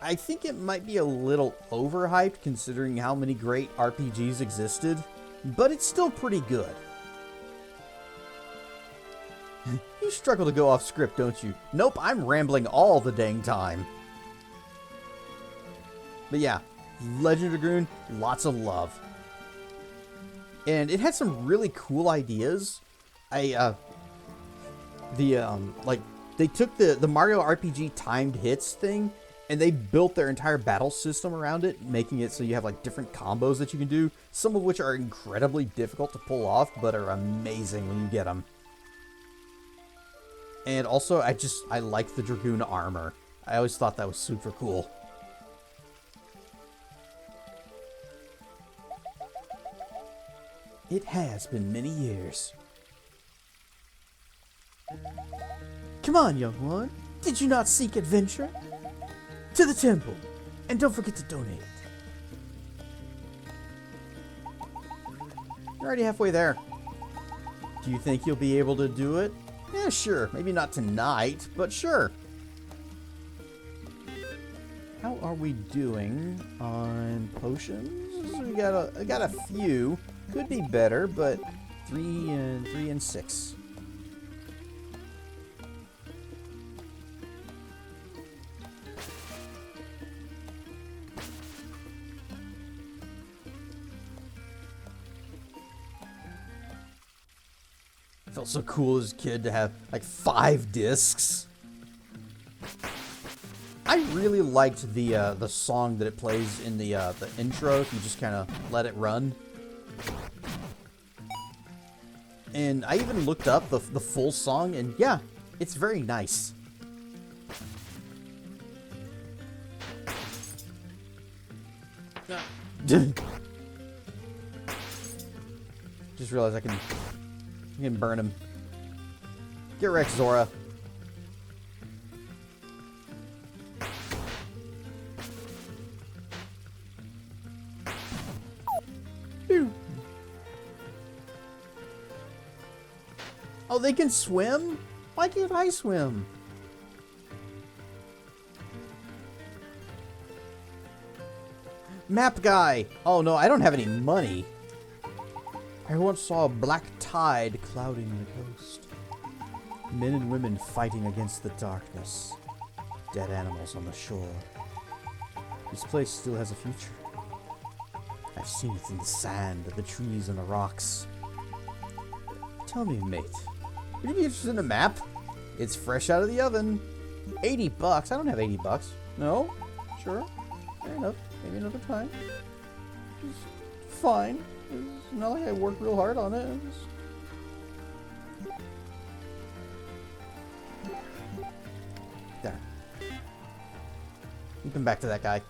I think it might be a little overhyped considering how many great RPGs existed, but it's still pretty good. You struggle to go off script, don't you? Nope, I'm rambling all the dang time. But yeah, Legend Dragoon, lots of love. And it had some really cool ideas. They took the Mario RPG timed hits thing, and they built their entire battle system around it, making it so you have like different combos that you can do, some of which are incredibly difficult to pull off, but are amazing when you get them. And also, I like the Dragoon armor. I always thought that was super cool. It has been many years. Come on, young one. Did you not seek adventure? To the temple. And don't forget to donate. You're already halfway there. Do you think you'll be able to do it? Yeah, sure. Maybe not tonight, but sure. How are we doing on potions? I got a few. Could be better, but 3 and 6. Felt so cool as a kid to have like 5 discs. I really liked the song that it plays in the intro. If you just kind of let it run. And I even looked up the full song, and yeah, it's very nice. Just realized I can burn him. Get wrecked, Zora. Phew. Oh, they can swim? Why can't I swim? Map guy. Oh no, I don't have any money. I once saw a black tide clouding the coast. Men and women fighting against the darkness. Dead animals on the shore. This place still has a future. I've seen it in the sand, the trees, and the rocks. Tell me, mate, would you be interested in a map? It's fresh out of the oven. $80. I don't have $80. No? Sure. Fair enough. Maybe another time. It's fine. It's not like I worked real hard on it. There. You come back to that guy.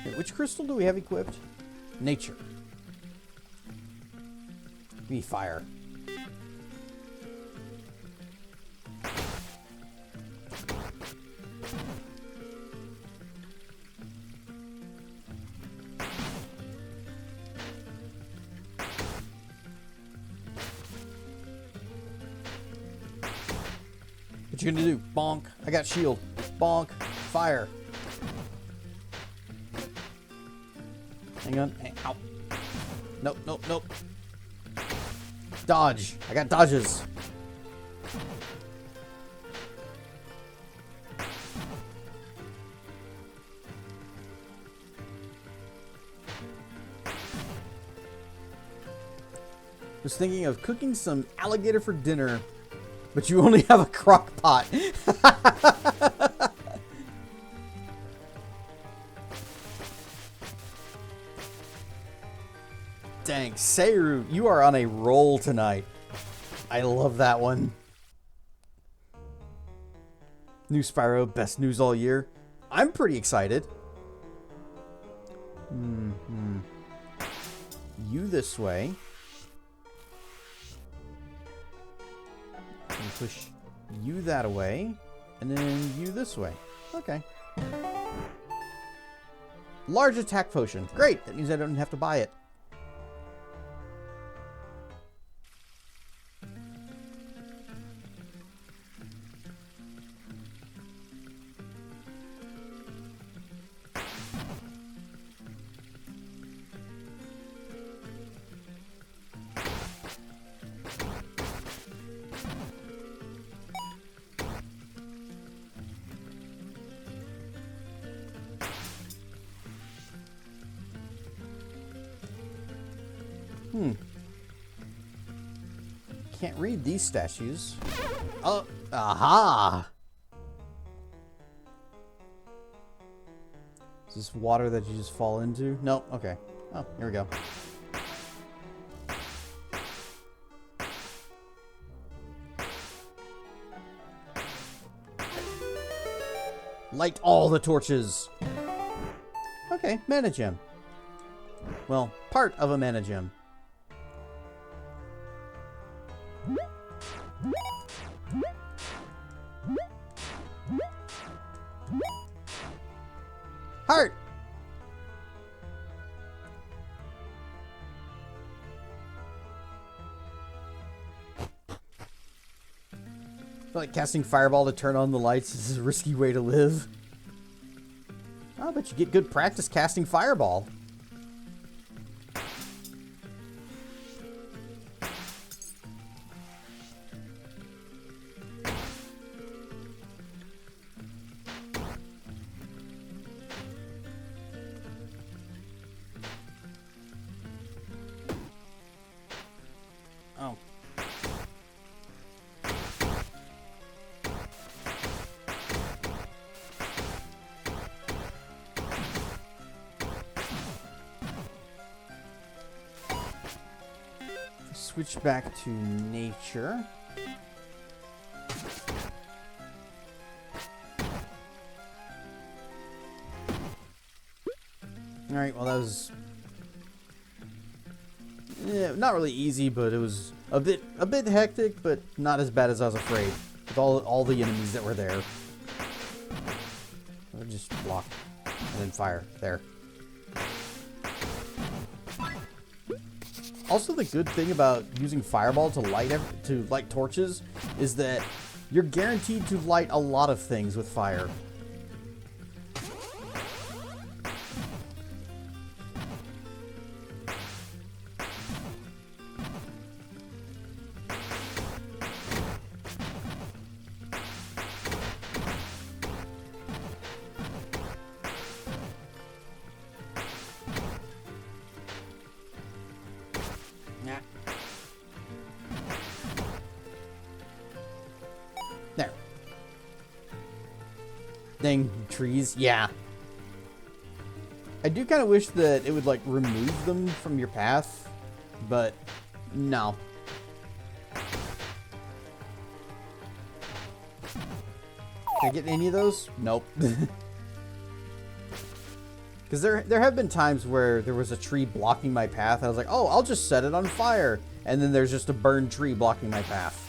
Wait, which crystal do we have equipped? Nature. Be fire. What you gonna do? Bonk. I got shield. Bonk. Fire. Hang on. Ow. Nope, nope, nope. Dodge. I got dodges. Was thinking of cooking some alligator for dinner, but you only have a crock pot. Dang, Seiru, you are on a roll tonight. I love that one. New Spyro, best news all year. I'm pretty excited. You this way. And push you that away. And then you this way. Okay. Large attack potion. Great. That means I don't have to buy it. Can't read these statues. Oh, aha! Is this water that you just fall into? No, okay. Oh, here we go. Light all the torches. Okay, mana gem. Well, part of a mana gem. Heart! I feel like casting Fireball to turn on the lights is a risky way to live. Oh, but you get good practice casting Fireball. Oh. Switch back to nature. All right, well that was not really easy, but it was a bit hectic, but not as bad as I was afraid with all the enemies that were there. Or just block and then fire there. Also, the good thing about using Fireball to light torches is that you're guaranteed to light a lot of things with fire. There. Dang trees. Yeah. I do kind of wish that it would like remove them from your path, but no. Can I get any of those? Nope. Because there have been times where there was a tree blocking my path. I was like, oh, I'll just set it on fire. And then there's just a burned tree blocking my path.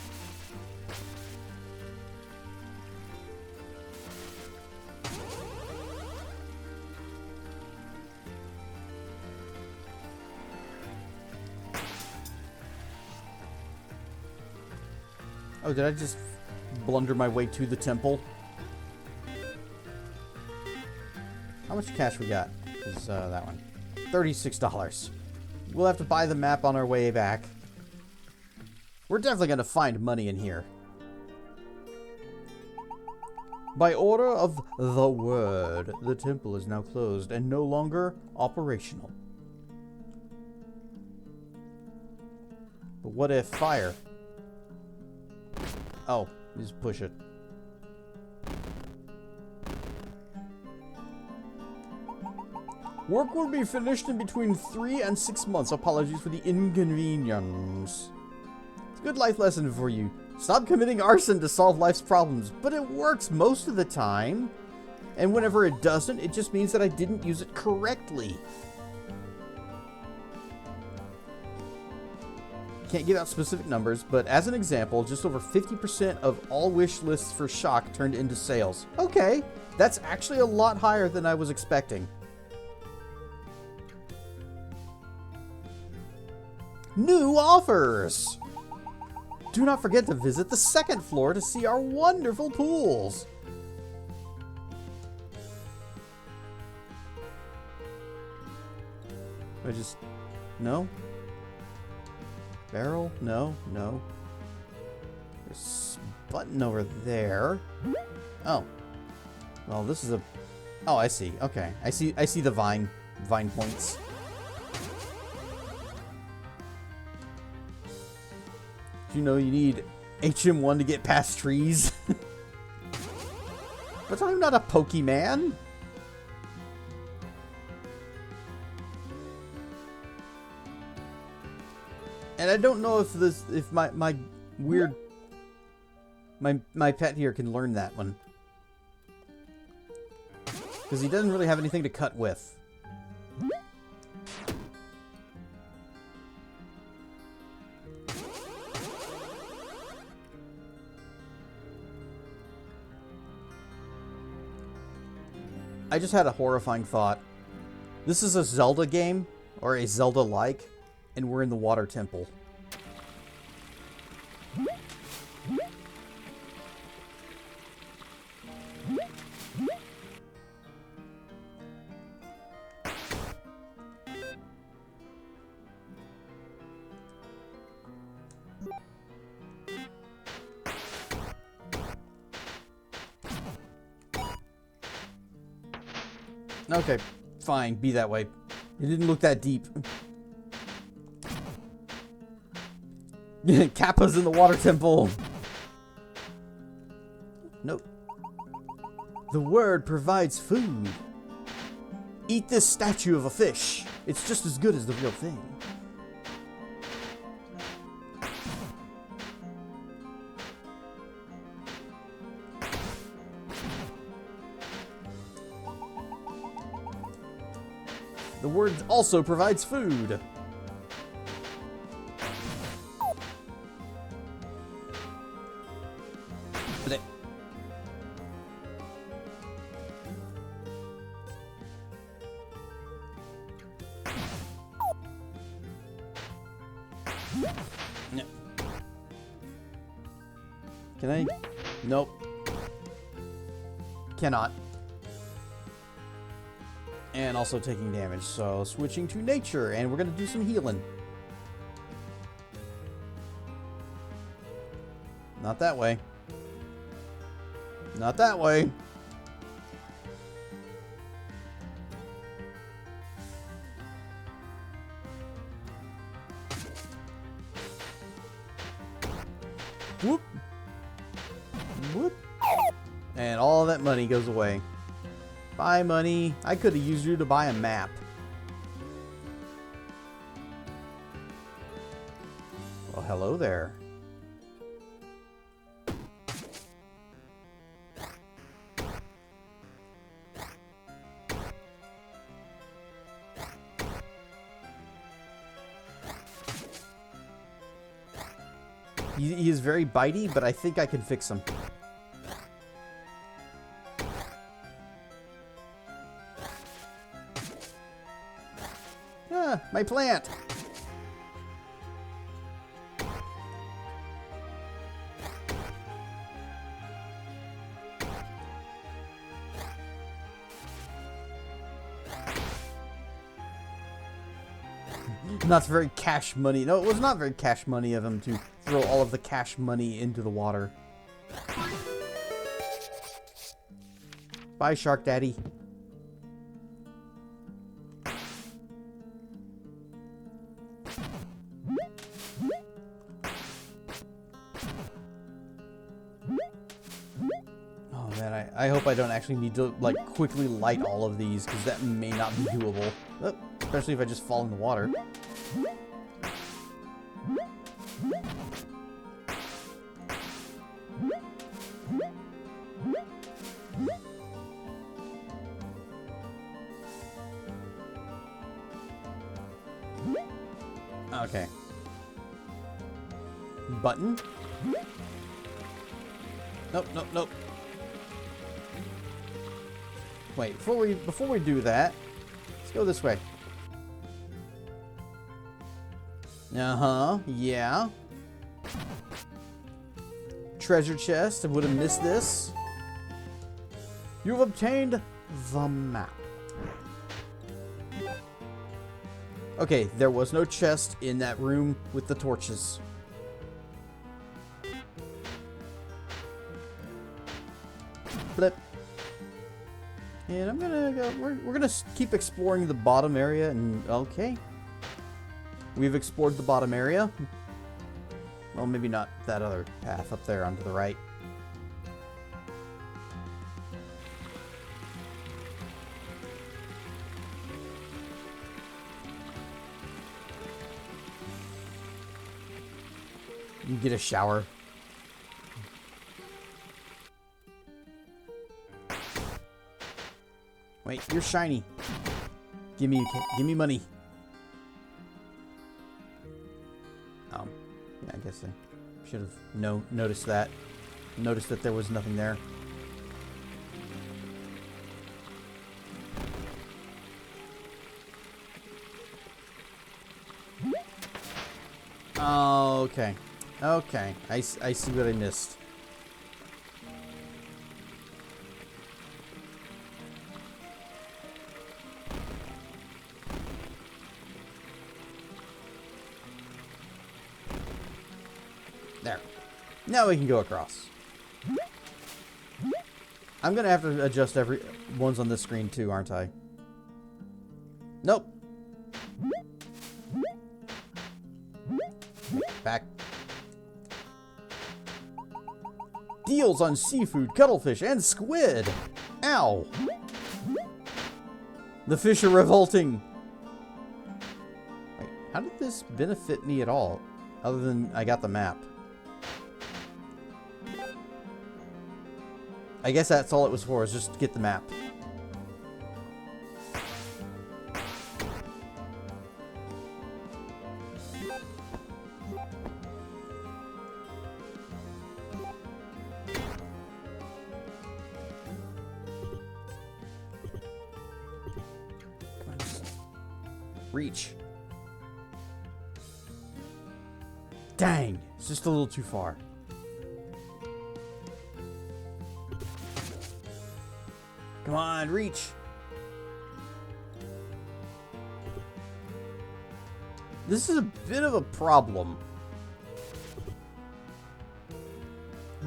Oh, did I just blunder my way to the temple. How much cash we got? Is that one? $36. We'll have to buy the map on our way back. We're definitely going to find money in here. By order of the word, the temple is now closed and no longer operational. But what if fire? Oh, just push it. Work will be finished in between 3 and 6 months. Apologies for the inconvenience. It's a good life lesson for you. Stop committing arson to solve life's problems, but it works most of the time. And whenever it doesn't, it just means that I didn't use it correctly. Can't give out specific numbers, but as an example, just over 50% of all wish lists for Shock turned into sales. Okay, that's actually a lot higher than I was expecting. New offers! Do not forget to visit the second floor to see our wonderful pools. No? Barrel? No. There's a button over there. Oh. Well, this is a... Oh, I see. Okay. I see the vine points. You know you need HM1 to get past trees. But I'm not a Pokemon. And I don't know if my weird my pet here can learn that one. Because he doesn't really have anything to cut with. I just had a horrifying thought. This is a Zelda game, or a Zelda-like, and we're in the water temple. Okay, fine, be that way. It didn't look that deep. Kappa's in the water temple. Nope. The word provides food. Eat this statue of a fish. It's just as good as the real thing. The word also provides food. No. Can I? Nope. Cannot. And also taking damage, so switching to nature, and we're gonna do some healing. Not that way. Not that way. Whoop. Whoop. And all that money goes away. Buy money. I could have used you to buy a map. Well, hello there. He is very bitey, but I think I can fix him. Ah, my plant. Not very cash money. No, it was not very cash money of him to throw all of the cash money into the water. Bye, Shark Daddy. Oh man, I hope I don't actually need to like quickly light all of these, because that may not be doable. Oh, especially if I just fall in the water. Okay. Button? Nope, nope, nope. Wait, before we do that, let's go this way. Uh-huh, yeah. Treasure chest, I would have missed this. You've obtained the map. Okay, there was no chest in that room with the torches. Blip. And I'm gonna go, we're gonna keep exploring the bottom area, and okay. We've explored the bottom area. Well, maybe not that other path up there onto the right. You get a shower. Wait, you're shiny. Give me money. Yeah, I guess I should have noticed that. Noticed that there was nothing there. Oh, okay. Okay, I see what I missed. There. Now we can go across. I'm gonna have to adjust every ones on this screen too, aren't I? Nope. Back. Deals on seafood, cuttlefish, and squid. Ow. The fish are revolting. Wait, how did this benefit me at all? Other than I got the map. I guess that's all it was for, is just to get the map. Reach. Dang, it's just a little too far. Come on, reach. This is a bit of a problem.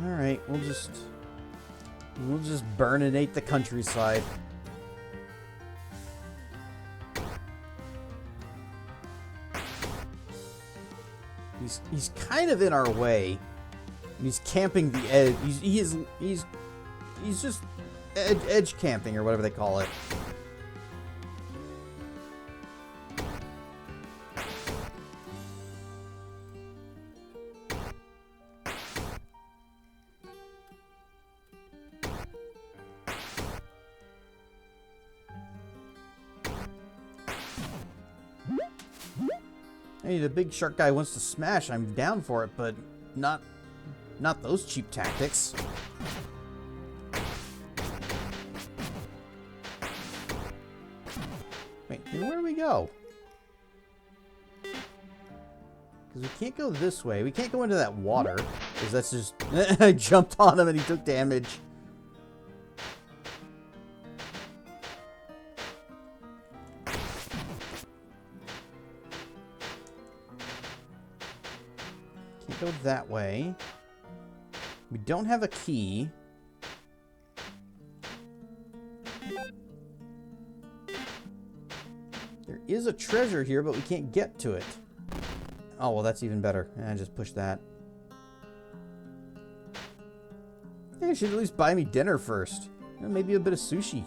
All right, we'll just burninate the countryside. He's kind of in our way. And he's camping the edge. He's just edge camping, or whatever they call it. Hey, the big shark guy wants to smash. I'm down for it, but not those cheap tactics. Wait, then where do we go? Because we can't go this way. We can't go into that water, because that's just... I jumped on him and he took damage. Can't go that way. We don't have a key. There is a treasure here, but we can't get to it. Oh, well, that's even better. I just push that. Yeah, you should at least buy me dinner first. Maybe a bit of sushi.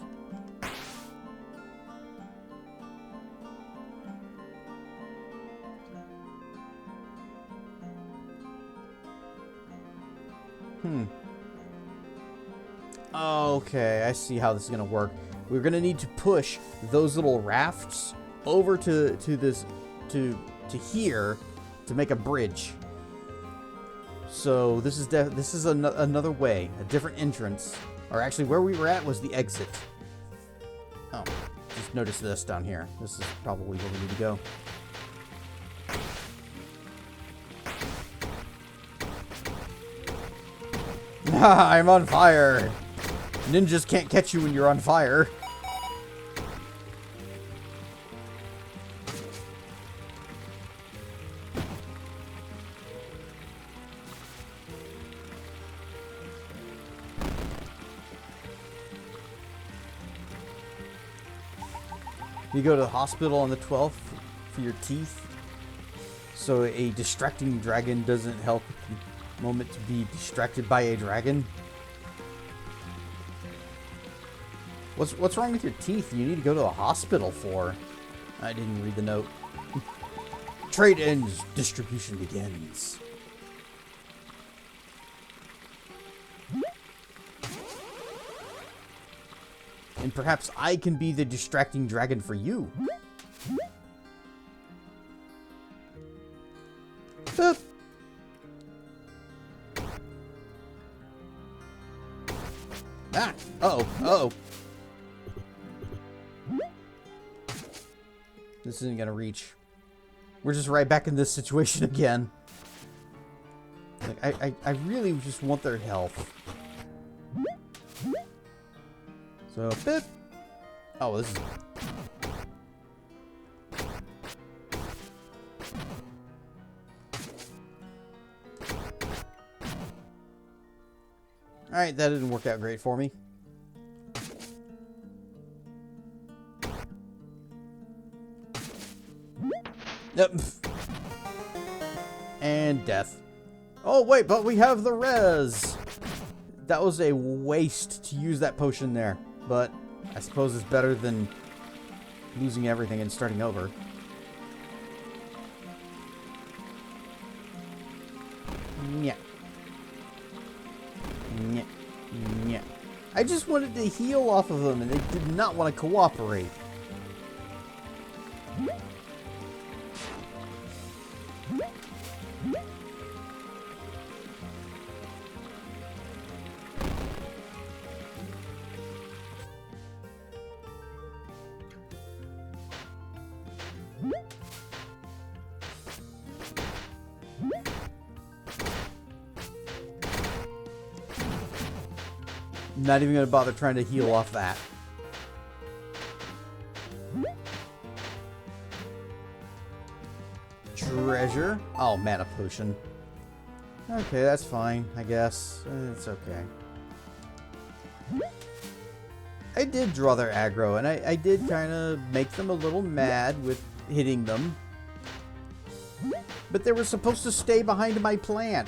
Okay, I see how this is gonna work. We're gonna need to push those little rafts over to here to make a bridge. So this is another way, a different entrance. Or actually, where we were at was the exit. Oh, just notice this down here. This is probably where we need to go. I'm on fire! Ninjas can't catch you when you're on fire. You go to the hospital on the 12th for your teeth. So a distracting dragon doesn't help the moment to be distracted by a dragon. What's wrong with your teeth? You need to go to a hospital for. I didn't read the note. Trade ends, distribution begins. And perhaps I can be the distracting dragon for you. Ah! Uh-oh. Uh-oh. This isn't gonna reach. We're just right back in this situation again. Like, I really just want their health. So, bip. Oh, this is... Alright, that didn't work out great for me. Yep. And death. Oh, wait, but we have the res! That was a waste to use that potion there. But I suppose it's better than losing everything and starting over. Yeah. Yeah. Yeah. I just wanted to heal off of them and they did not want to cooperate. Not even going to bother trying to heal off that. Treasure? Oh, mana potion. Okay, that's fine, I guess. It's okay. I did draw their aggro, and I did kind of make them a little mad with hitting them. But they were supposed to stay behind my plant.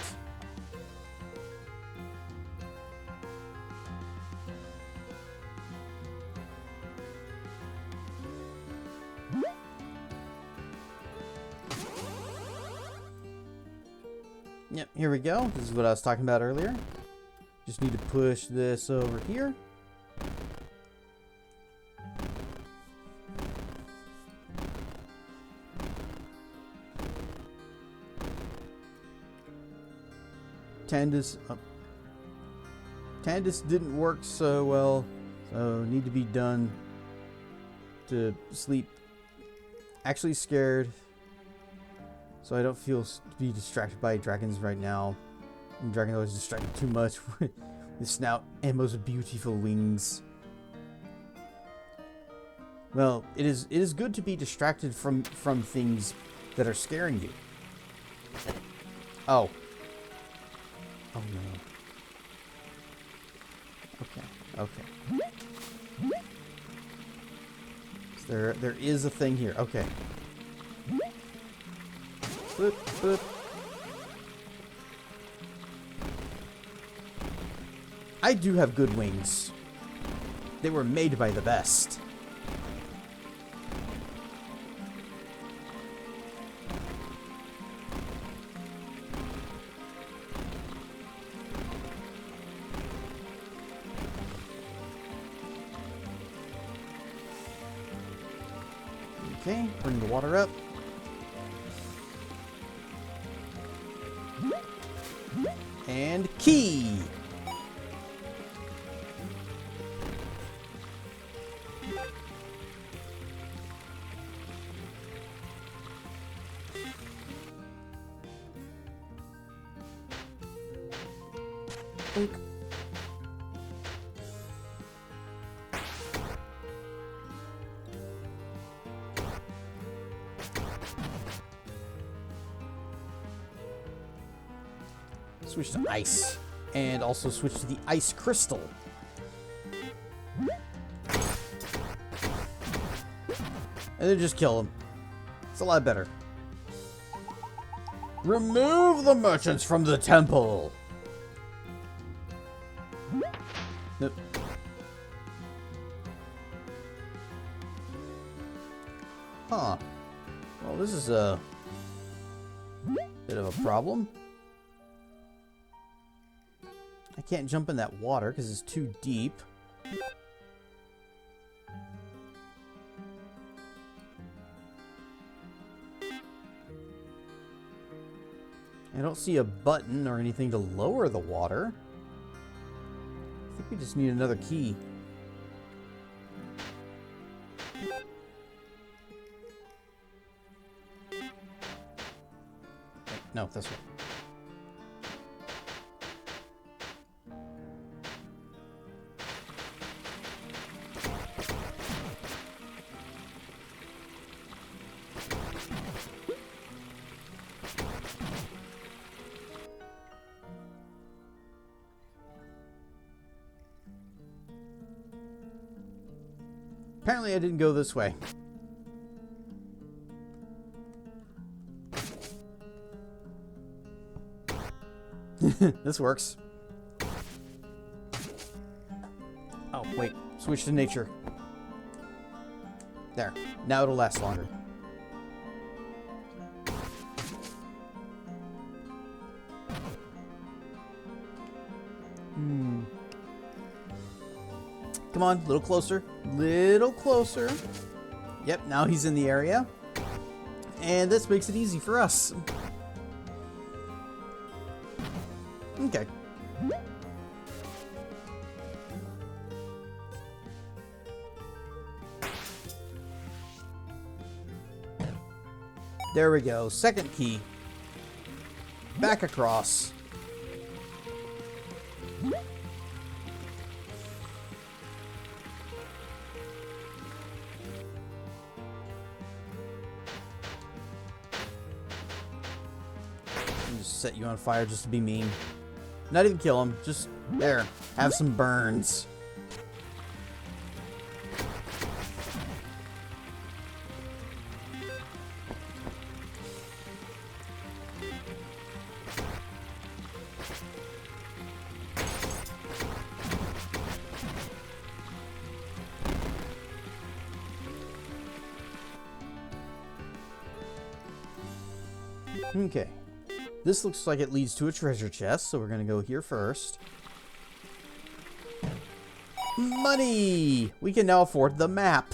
Yep, here we go. This is what I was talking about earlier. Just need to push this over here. Tandis didn't work so well, so need to be done to sleep. Actually scared. So I don't feel to be distracted by dragons right now. And dragon always distracted too much with his snout and most beautiful wings. Well, it is good to be distracted from things that are scaring you. Oh, Oh no. Okay. So there is a thing here. Okay. Boop, boop. I do have good wings. They were made by the best. Okay, bring the water up. And key! Boink. Switch to ice. And also switch to the ice crystal. And then just kill him. It's a lot better. Remove the merchants from the temple. Nope. Huh. Well, this is a bit of a problem. I can't jump in that water because it's too deep. I don't see a button or anything to lower the water. I think we just need another key. Wait, no, this way. Apparently I didn't go this way. This works. Oh, wait. Switch to nature. There. Now it'll last longer. Come on, a little closer. Little closer. Yep, now he's in the area. And this makes it easy for us. Okay. There we go. Second key. Back across. Just set you on fire just to be mean. Not even kill him. Just there. Have some burns. Okay. This looks like it leads to a treasure chest, so we're going to go here first. Money! We can now afford the map.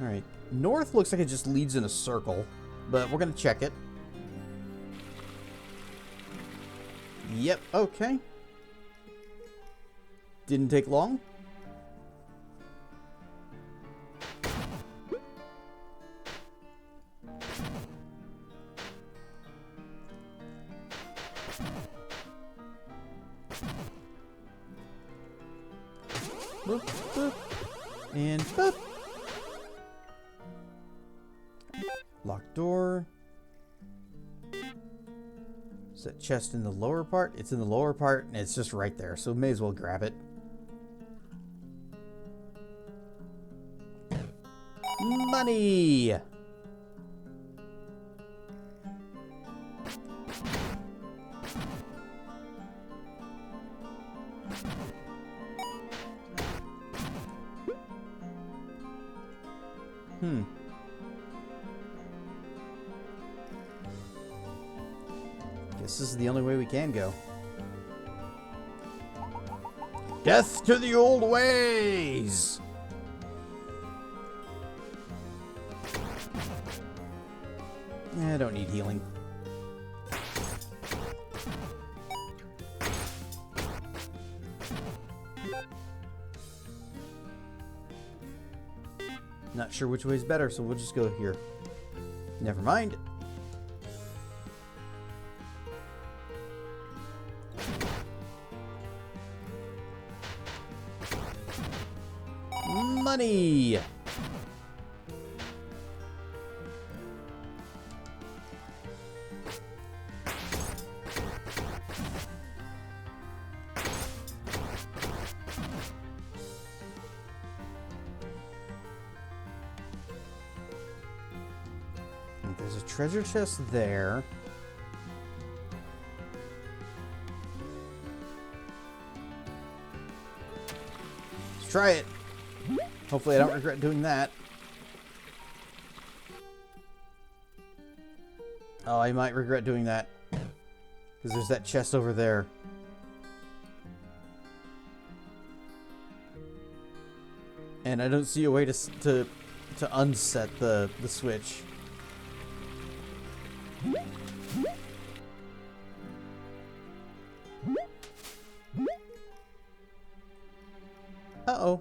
Alright. North looks like it just leads in a circle, but we're going to check it. Yep, okay. Didn't take long. Boop, boop, and boop. door. Is that chest in the lower part? It's in the lower part, and it's just right there, so may as well grab it. Money! Guess this is the only way we can go. Death to the old ways! I don't need healing. Not sure which way is better, so we'll just go here. Never mind. Money! There's a treasure chest there. Let's try it. Hopefully I don't regret doing that. Oh, I might regret doing that. Because there's that chest over there. And I don't see a way to unset the switch. Uh-oh.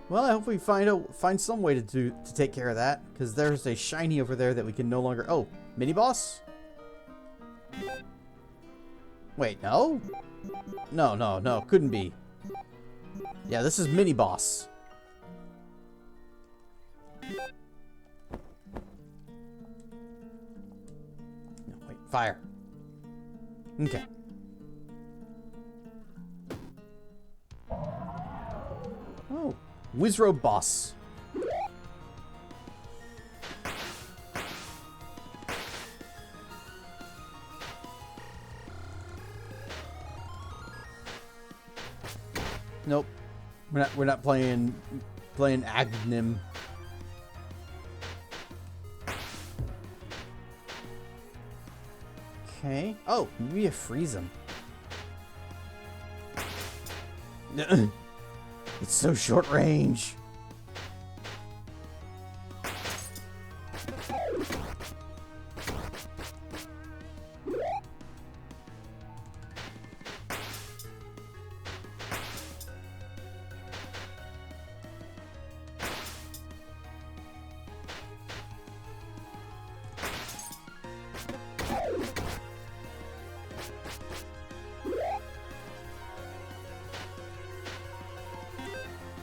Well, I hope we find some way to take care of that, because there's a shiny over there that we can no longer... Oh, mini boss? Wait, no? No, couldn't be. Yeah, this is mini boss. No, wait, fire. Okay. Oh, Wizrobe boss. Nope. We're not playing Agnim. Okay. Oh, maybe a freeze him. It's so short range.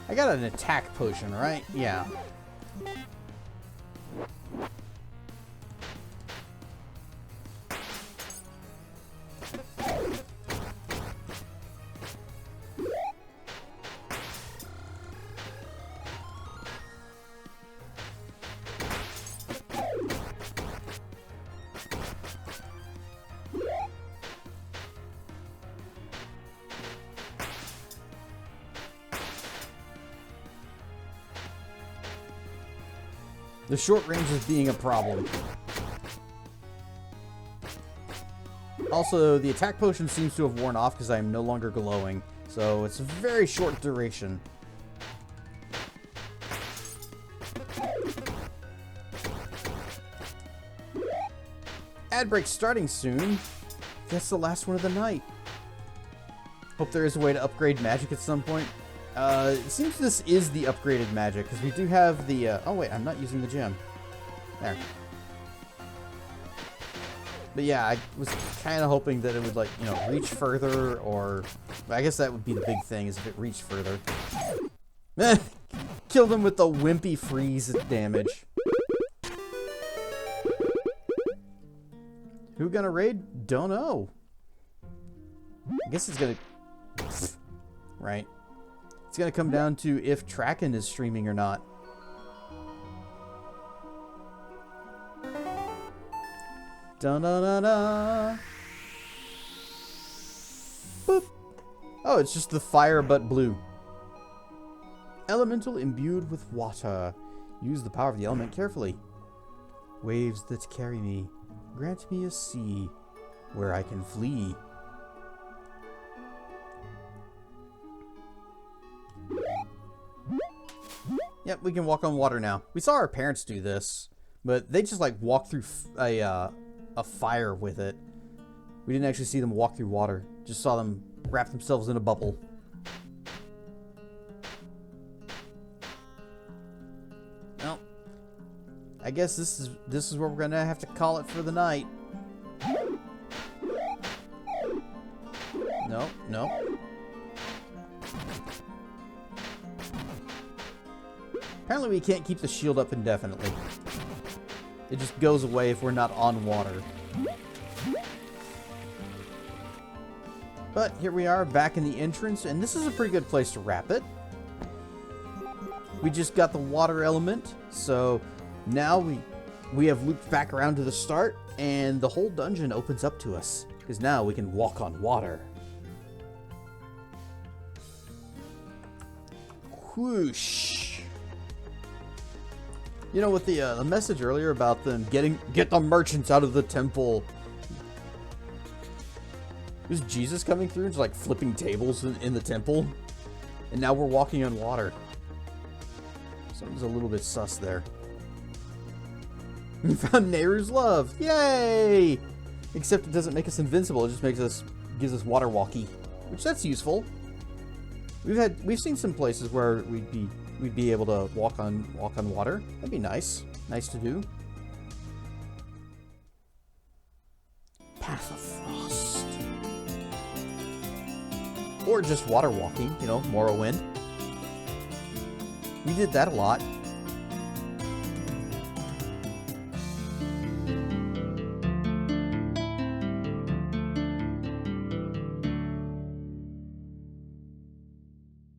I got an attack potion, right? Yeah. The short range is being a problem. Also, the attack potion seems to have worn off because I am no longer glowing. So it's a very short duration. Ad break starting soon. That's the last one of the night. Hope there is a way to upgrade magic at some point. It seems this is the upgraded magic, because we do have the, oh wait, I'm not using the gem. There. But yeah, I was kind of hoping that it would, like, you know, reach further, or... I guess that would be the big thing, is if it reached further. Kill them with the wimpy freeze damage. Who gonna raid? Don't know. I guess it's gonna... Right. It's gonna come down to if Traken is streaming or not. Da-da-da-da. Boop. Oh, it's just the fire but blue. Elemental imbued with water. Use the power of the element carefully. Waves that carry me. Grant me a sea where I can flee. Yep, we can walk on water now. We saw our parents do this, but they just like walk through a fire with it. We didn't actually see them walk through water. Just saw them wrap themselves in a bubble. Well, I guess this is where we're gonna have to call it for the night. No, no. Apparently we can't keep the shield up indefinitely. It just goes away if we're not on water. But here we are back in the entrance, and this is a pretty good place to wrap it. We just got the water element, so now we have looped back around to the start, and the whole dungeon opens up to us, because now we can walk on water. Whoosh. You know, with the message earlier about them get the merchants out of the temple. Was Jesus coming through and just like flipping tables in the temple? And now we're walking on water. Something's a little bit sus there. We found Nehru's love. Yay! Except it doesn't make us invincible. It just gives us water walkie, which that's useful. We've seen some places where we'd be able to walk on water. That'd be nice. Nice to do. Path of Frost. Or just water walking, you know, Morrowind. We did that a lot.